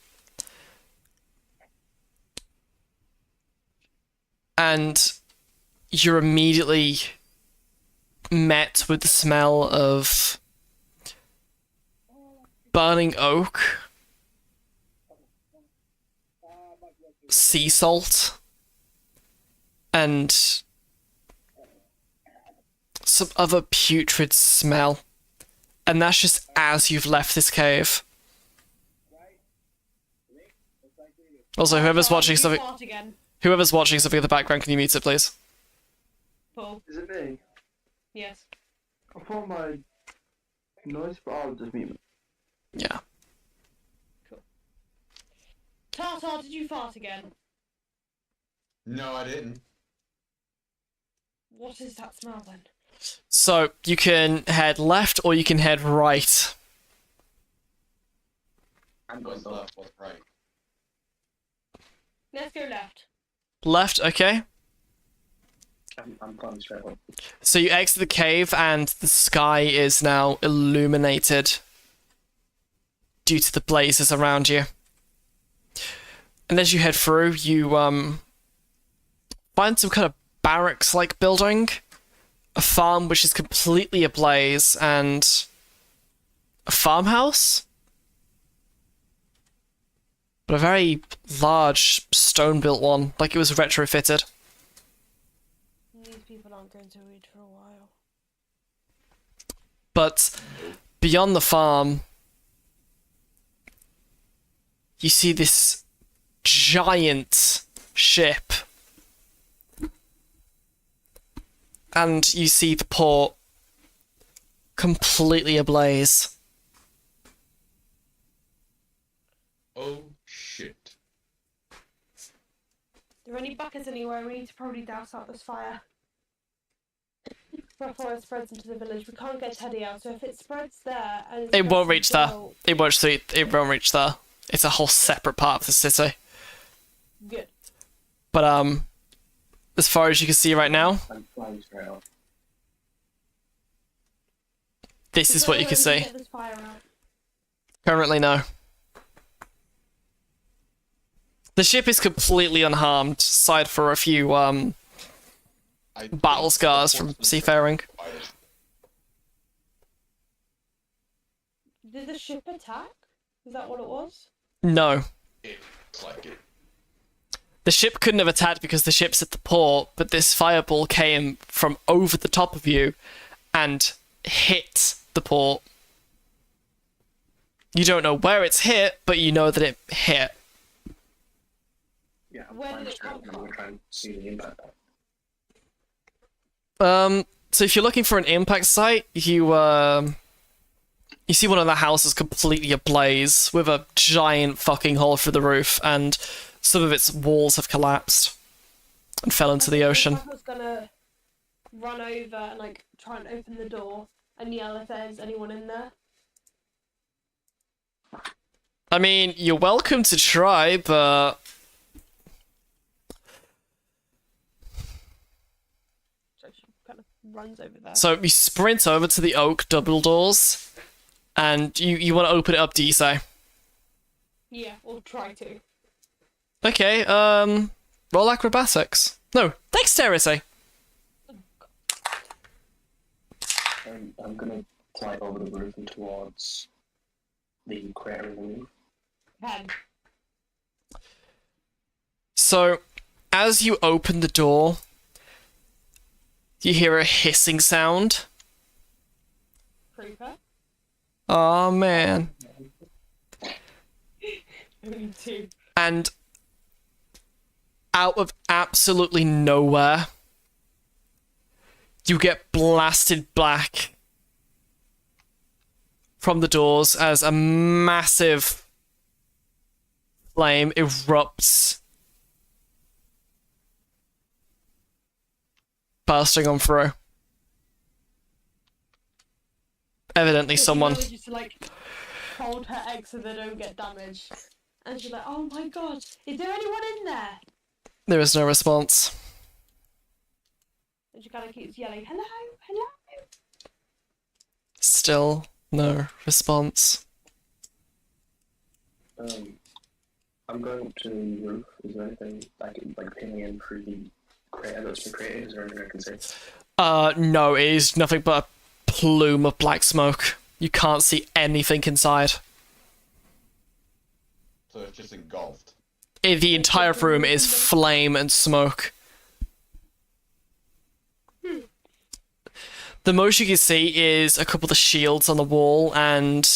S1: And you're immediately met with the smell of burning oak, sea salt, and some other putrid smell. And that's just as you've left this cave. Also, whoever's watching something in the background, can you mute it, please?
S8: Paul.
S3: Is it me?
S8: Yes.
S3: I thought my noise, but I'll just mute it.
S1: Yeah.
S8: Tata, did you fart again?
S5: No, I didn't.
S8: What is that smell then?
S1: So, you can head left or you can head right.
S11: I'm going
S5: What's left? What's right?
S8: Let's go left.
S1: Left, okay.
S11: I'm going straight up.
S1: So you exit the cave and the sky is now illuminated due to the blazes around you. And as you head through, you find some kind of barracks-like building, a farm which is completely ablaze, and a farmhouse? But a very large stone-built one, like it was retrofitted.
S8: These people aren't going to read for a while.
S1: But beyond the farm, you see this giant ship. And you see the port completely ablaze.
S5: Oh, shit.
S8: Are there any buckets anywhere? We need to probably douse out this fire. Before it spreads into the village. We can't get Teddy out, so if it spreads there and it's
S1: It won't
S8: starts
S1: reach
S8: to
S1: there.
S8: go-
S1: It won't reach there. It's a whole separate part of the city.
S8: Good.
S1: But as far as you can see right now,
S11: I'm flying straight up.
S1: this is what you can see.
S8: Get this fire out.
S1: Currently, no. The ship is completely unharmed, aside for a few
S5: I
S1: battle
S5: think
S1: scars
S5: the
S1: from
S5: force was
S1: seafaring.
S5: spiders.
S8: Did the ship attack? Is that what it was?
S1: No.
S5: It looks like it.
S1: The ship couldn't have attacked because the ship's at the port, but this fireball came from over the top of you and hit the port. You don't know where it's hit, but you know that it hit.
S11: Yeah, I'm
S8: Where
S11: flying
S8: did it
S11: straight
S8: come
S11: up and I'm going to try and see the impact.
S1: So if you're looking for an impact site, you see one of the houses completely ablaze with a giant fucking hole through the roof, and some of its walls have collapsed and fell into the ocean.
S8: I was gonna run over and like try and open the door and yell if there's anyone in there.
S1: I mean, you're welcome to try, but
S8: So she kind of runs over there.
S1: so you sprint over to the oak double doors, and you want to open it up, do you say?
S8: Yeah, we'll try to.
S1: Okay, roll acrobatics. No, dexterity.
S11: I'm going to fly over the roof and towards the crater in the roof.
S8: 10.
S1: So, as you open the door, you hear a hissing sound.
S8: Creeper.
S1: Oh man.
S8: Only 2.
S1: And out of absolutely nowhere, you get blasted black from the doors as a massive flame erupts, bursting on through. Evidently someone...
S8: Just like hold her eggs so they don't get damaged. And she's like, oh my god, is there anyone in there?
S1: There is no response.
S8: And she kind of keeps yelling, hello, hello.
S1: Still no response.
S11: I'm going up to the roof. Is there anything I can pinning in through the crater that's been created? Is there anything I can see?
S1: No, it is nothing but a plume of black smoke. You can't see anything inside.
S5: So it's just engulfed.
S1: The entire room is flame and smoke. The most you can see is a couple of the shields on the wall and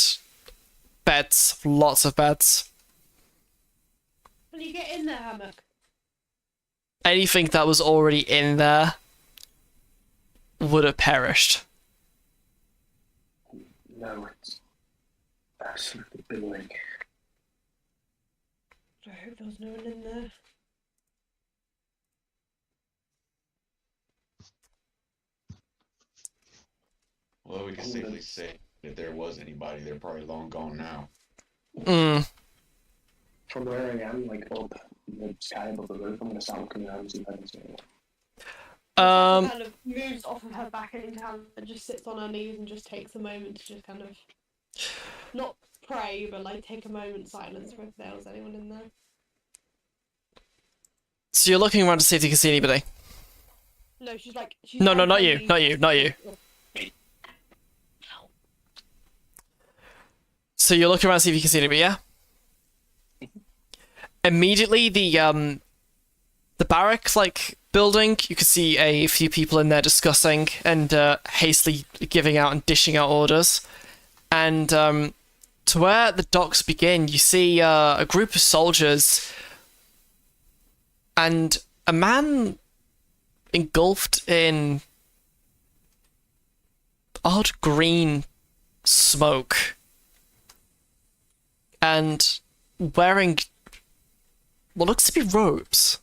S1: beds, lots of beds.
S8: When you get in there, Hammock.
S1: Anything that was already in there would have perished.
S11: No, it's absolutely billowing.
S8: I hope there was no one in there.
S5: Well, we can safely say if there was anybody, they're probably long gone now.
S11: From where I am, like up in the sky above the roof, I'm gonna start looking around and see if I can see it.
S8: Kind of moves off of her back and just sits on her knees and just takes a moment to just kind of not pray, but like take a moment's silence for if there was anyone in there.
S1: So you're looking around to see if you can see anybody.
S8: No, she's like.
S1: No, not you, not you, not you. So you're looking around to see if you can see anybody, yeah? Immediately, the barracks, building, you can see a few people in there discussing and hastily giving out and dishing out orders. And to where the docks begin, you see a group of soldiers and a man engulfed in odd green smoke and wearing what looks to be robes.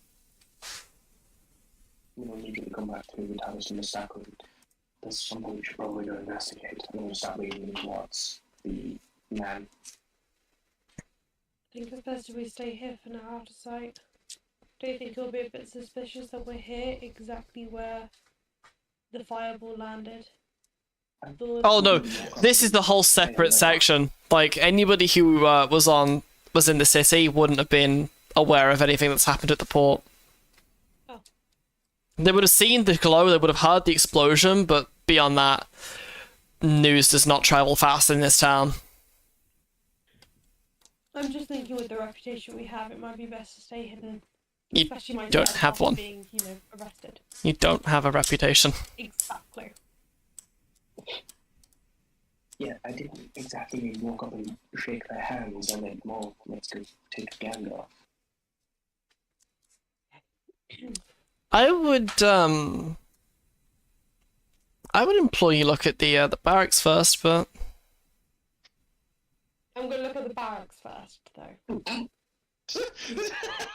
S11: We'll immediately come back to the Tavis and the Sacred. There's something we should probably go investigate. I'm going to start leading towards the man.
S8: I think it's best if we stay here for now, out of sight. Do you think it'll be a bit suspicious that we're here exactly where the fireball landed?
S1: Oh no, this is the whole separate section. Anybody who was in the city wouldn't have been aware of anything that's happened at the port.
S8: Oh.
S1: They would have seen the glow, they would have heard the explosion, but beyond that, news does not travel fast in this town.
S8: I'm just thinking with the reputation we have, it might be best to stay hidden.
S1: You
S8: Especially my
S1: don't
S8: dad
S1: have
S8: after
S1: one.
S8: Being, arrested.
S1: You don't have a reputation.
S8: Exactly.
S11: Yeah, I didn't exactly walk up and shake their hands and then, well, let's go take a gander.
S1: I would implore you look at the barracks first, but
S8: I'm gonna look at the barracks first, though.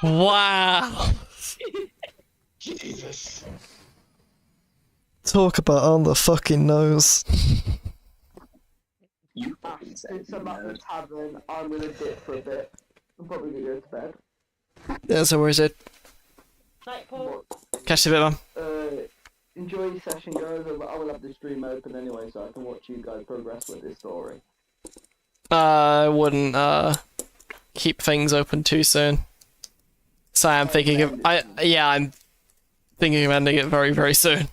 S1: wow.
S5: Jesus.
S1: Talk about on the fucking nose.
S11: You fucking said
S3: Since I'm at the tavern, I'm gonna dip for a bit. I'm probably gonna go to bed.
S1: Yeah, so where is it?
S8: Night, Paul.
S1: Catch you a bit, man.
S3: Enjoy your session, guys. I will have the stream open anyway, so I can watch you guys progress with this story.
S1: I wouldn't keep things open too soon. So I'm thinking of I'm thinking of ending it very, very soon.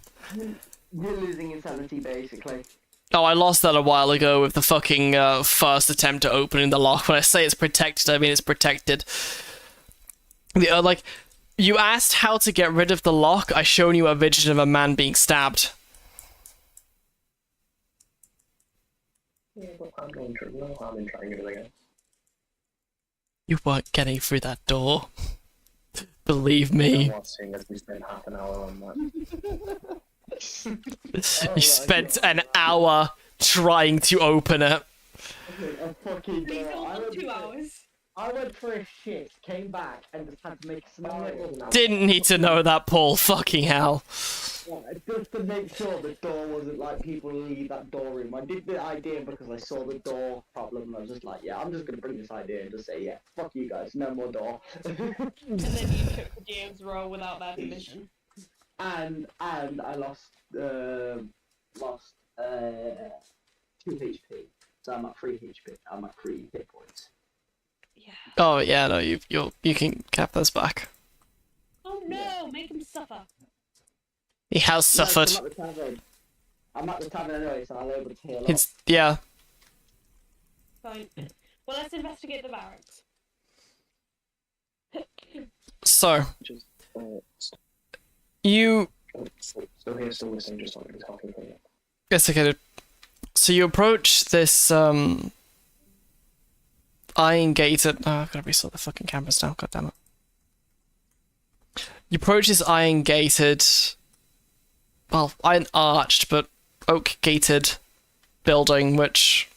S3: You're losing insanity, basically.
S1: Oh, I lost that a while ago with the fucking first attempt at opening the lock. When I say it's protected, I mean it's protected. Like, you asked how to get rid of the lock, I shown you a vision of a man being stabbed.
S11: Yeah, but I'm going to no harm in trying it again.
S1: You weren't getting through that door. Believe me.
S11: I'm not saying that we spent half an hour on that.
S1: You spent an hour trying to open it.
S3: A fucking,
S8: Please don't 2 hours.
S3: I went for a shit, came back, and just had to make a scenario.
S1: Didn't need to know that, Paul. Fucking hell.
S3: Yeah, just to make sure the door wasn't like people leave that door room. I did the idea because I saw the door problem, and I was just like, yeah, I'm just gonna bring this idea and just say, yeah, fuck you guys, no more door.
S8: And then you took the GM's role without their permission.
S3: and I lost 2 HP, so I'm at 3 HP. I'm at 3 hit points.
S8: Yeah.
S1: Oh yeah, no, you can cap those back.
S8: Oh no, make him suffer.
S1: He has suffered.
S3: I'm at the tavern anyway, so I'm able to heal up.
S1: It's yeah.
S8: Fine. Well, let's investigate the barracks.
S1: So
S11: Just,
S1: you
S11: still here, still listening, just not really talking for you.
S1: yes, okay. So you approach this iron gated. Oh, I've got to restart the fucking cameras now. God damn it. You approach this iron gated, well, iron arched but oak gated building, which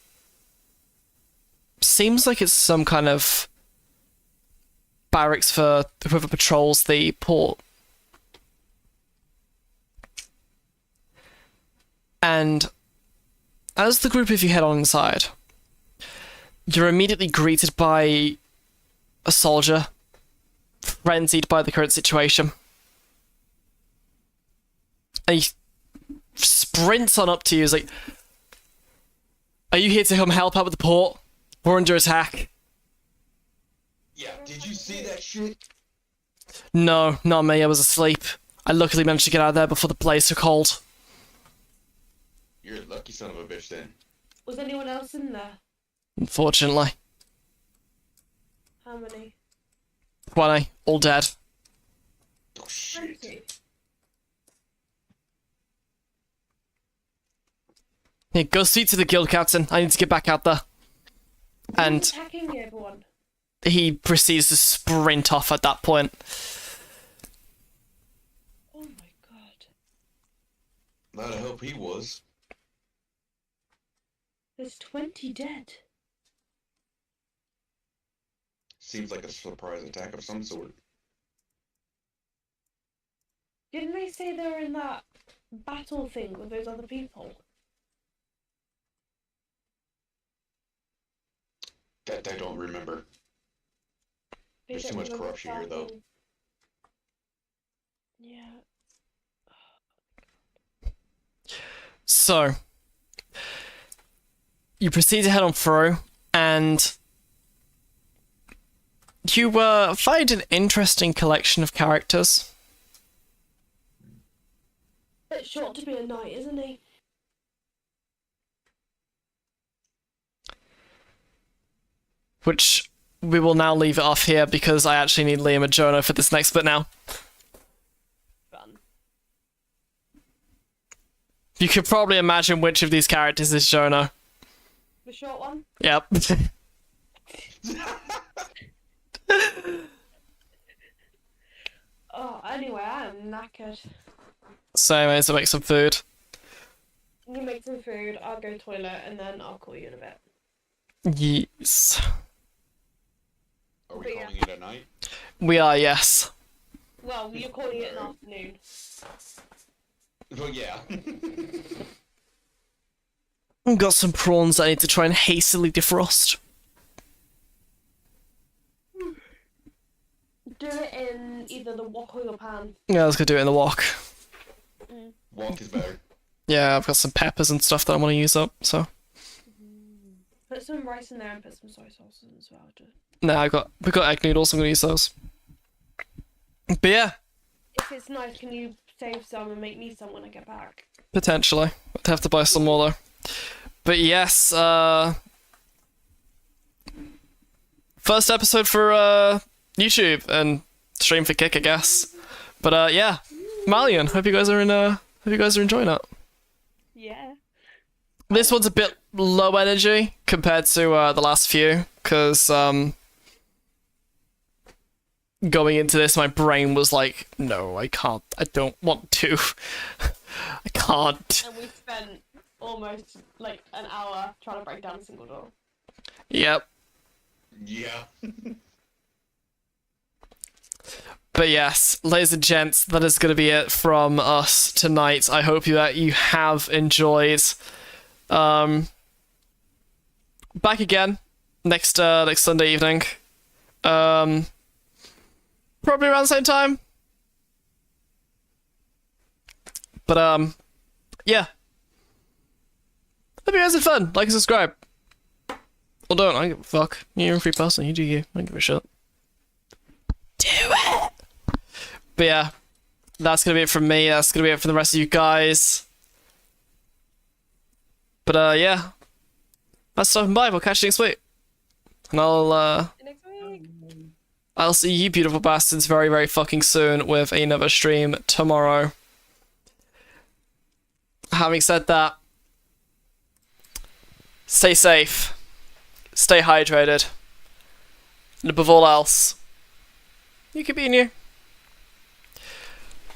S1: seems like it's some kind of barracks for whoever patrols the port. And as the group of you head on inside, you're immediately greeted by a soldier, frenzied by the current situation. And he sprints on up to you, he's like, "Are you here to come help out with the port? We're under attack."
S5: Yeah, did you see that shit?
S1: No, not me, I was asleep. I luckily managed to get out of there before the blaze took hold.
S5: You're a lucky son of a bitch then.
S8: Was anyone else in there?
S1: Unfortunately.
S8: How many?
S1: 20, all dead.
S5: Oh shit.
S8: 20.
S1: Here, go speak to the guild captain. I need to get back out there.
S8: Who's
S1: And
S8: attacking everyone?
S1: he proceeds to sprint off at that point.
S8: Oh my god.
S5: I'd hope he was.
S8: There's 20 dead.
S5: Seems like a surprise attack of some sort.
S8: Didn't they say they were in that battle thing with those other people?
S5: That I don't remember.
S8: They
S5: There's
S8: don't
S5: too much
S8: remember
S5: corruption here, though.
S8: fighting. Yeah.
S1: So, you proceed to head on through, and you find an interesting collection of characters.
S8: Bit short to be a knight, isn't he?
S1: Which we will now leave it off here because I actually need Liam and Jonah for this next bit now.
S8: Fun.
S1: You could probably imagine which of these characters is Jonah.
S8: The short one?
S1: Yep.
S8: Oh, anyway, I'm knackered.
S1: So I need to make some food.
S8: You make some food, I'll go toilet, and then I'll call you in a bit.
S1: Yes.
S5: Are we
S8: But yeah.
S5: calling it a night?
S1: We are, yes.
S8: Well, you're calling it an afternoon.
S5: Well, yeah.
S1: I've got some prawns I need to try and hastily defrost.
S8: Do it in either the wok or your pan.
S1: Yeah, let's go do it in the wok.
S5: Walk is better.
S1: Yeah, I've got some peppers and stuff that I want to use up, so.
S8: Put some rice in there and put some soy sauce in as well.
S1: No, we've got egg noodles, I'm gonna use those. But yeah,
S8: If it's nice, can you save some and make me some when I get back?
S1: potentially. I'd have to buy some more though. But yes, first episode for YouTube and stream for Kick, I guess. But yeah, Mallion, hope you guys are enjoying it.
S8: Yeah.
S1: This one's a bit low energy compared to the last few, because going into this, my brain was like, no, I can't, I don't want to. I can't.
S8: And we spent almost like an hour trying to break down a single door.
S1: Yep.
S5: Yeah.
S1: But yes, ladies and gents, that is going to be it from us tonight. I hope that you have enjoyed. Back again next Sunday evening. Probably around the same time. But yeah. Hope you guys had fun. Like and subscribe. Or don't, I don't give a fuck. You're a free person, you do you. I don't give a shit. Do it! But yeah, that's gonna be it from me. That's gonna be it for the rest of you guys. But yeah, that's stopping by. We'll catch you next week, and
S8: Next week.
S1: I'll see you beautiful bastards very, very fucking soon with another stream tomorrow. Having said that, stay safe, stay hydrated, and above all else, you keep being you.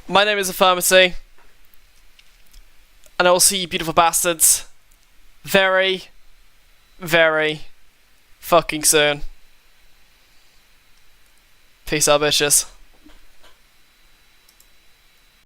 S1: My name is Affirmity, and I will see you beautiful bastards very, very fucking soon. Peace out, bitches.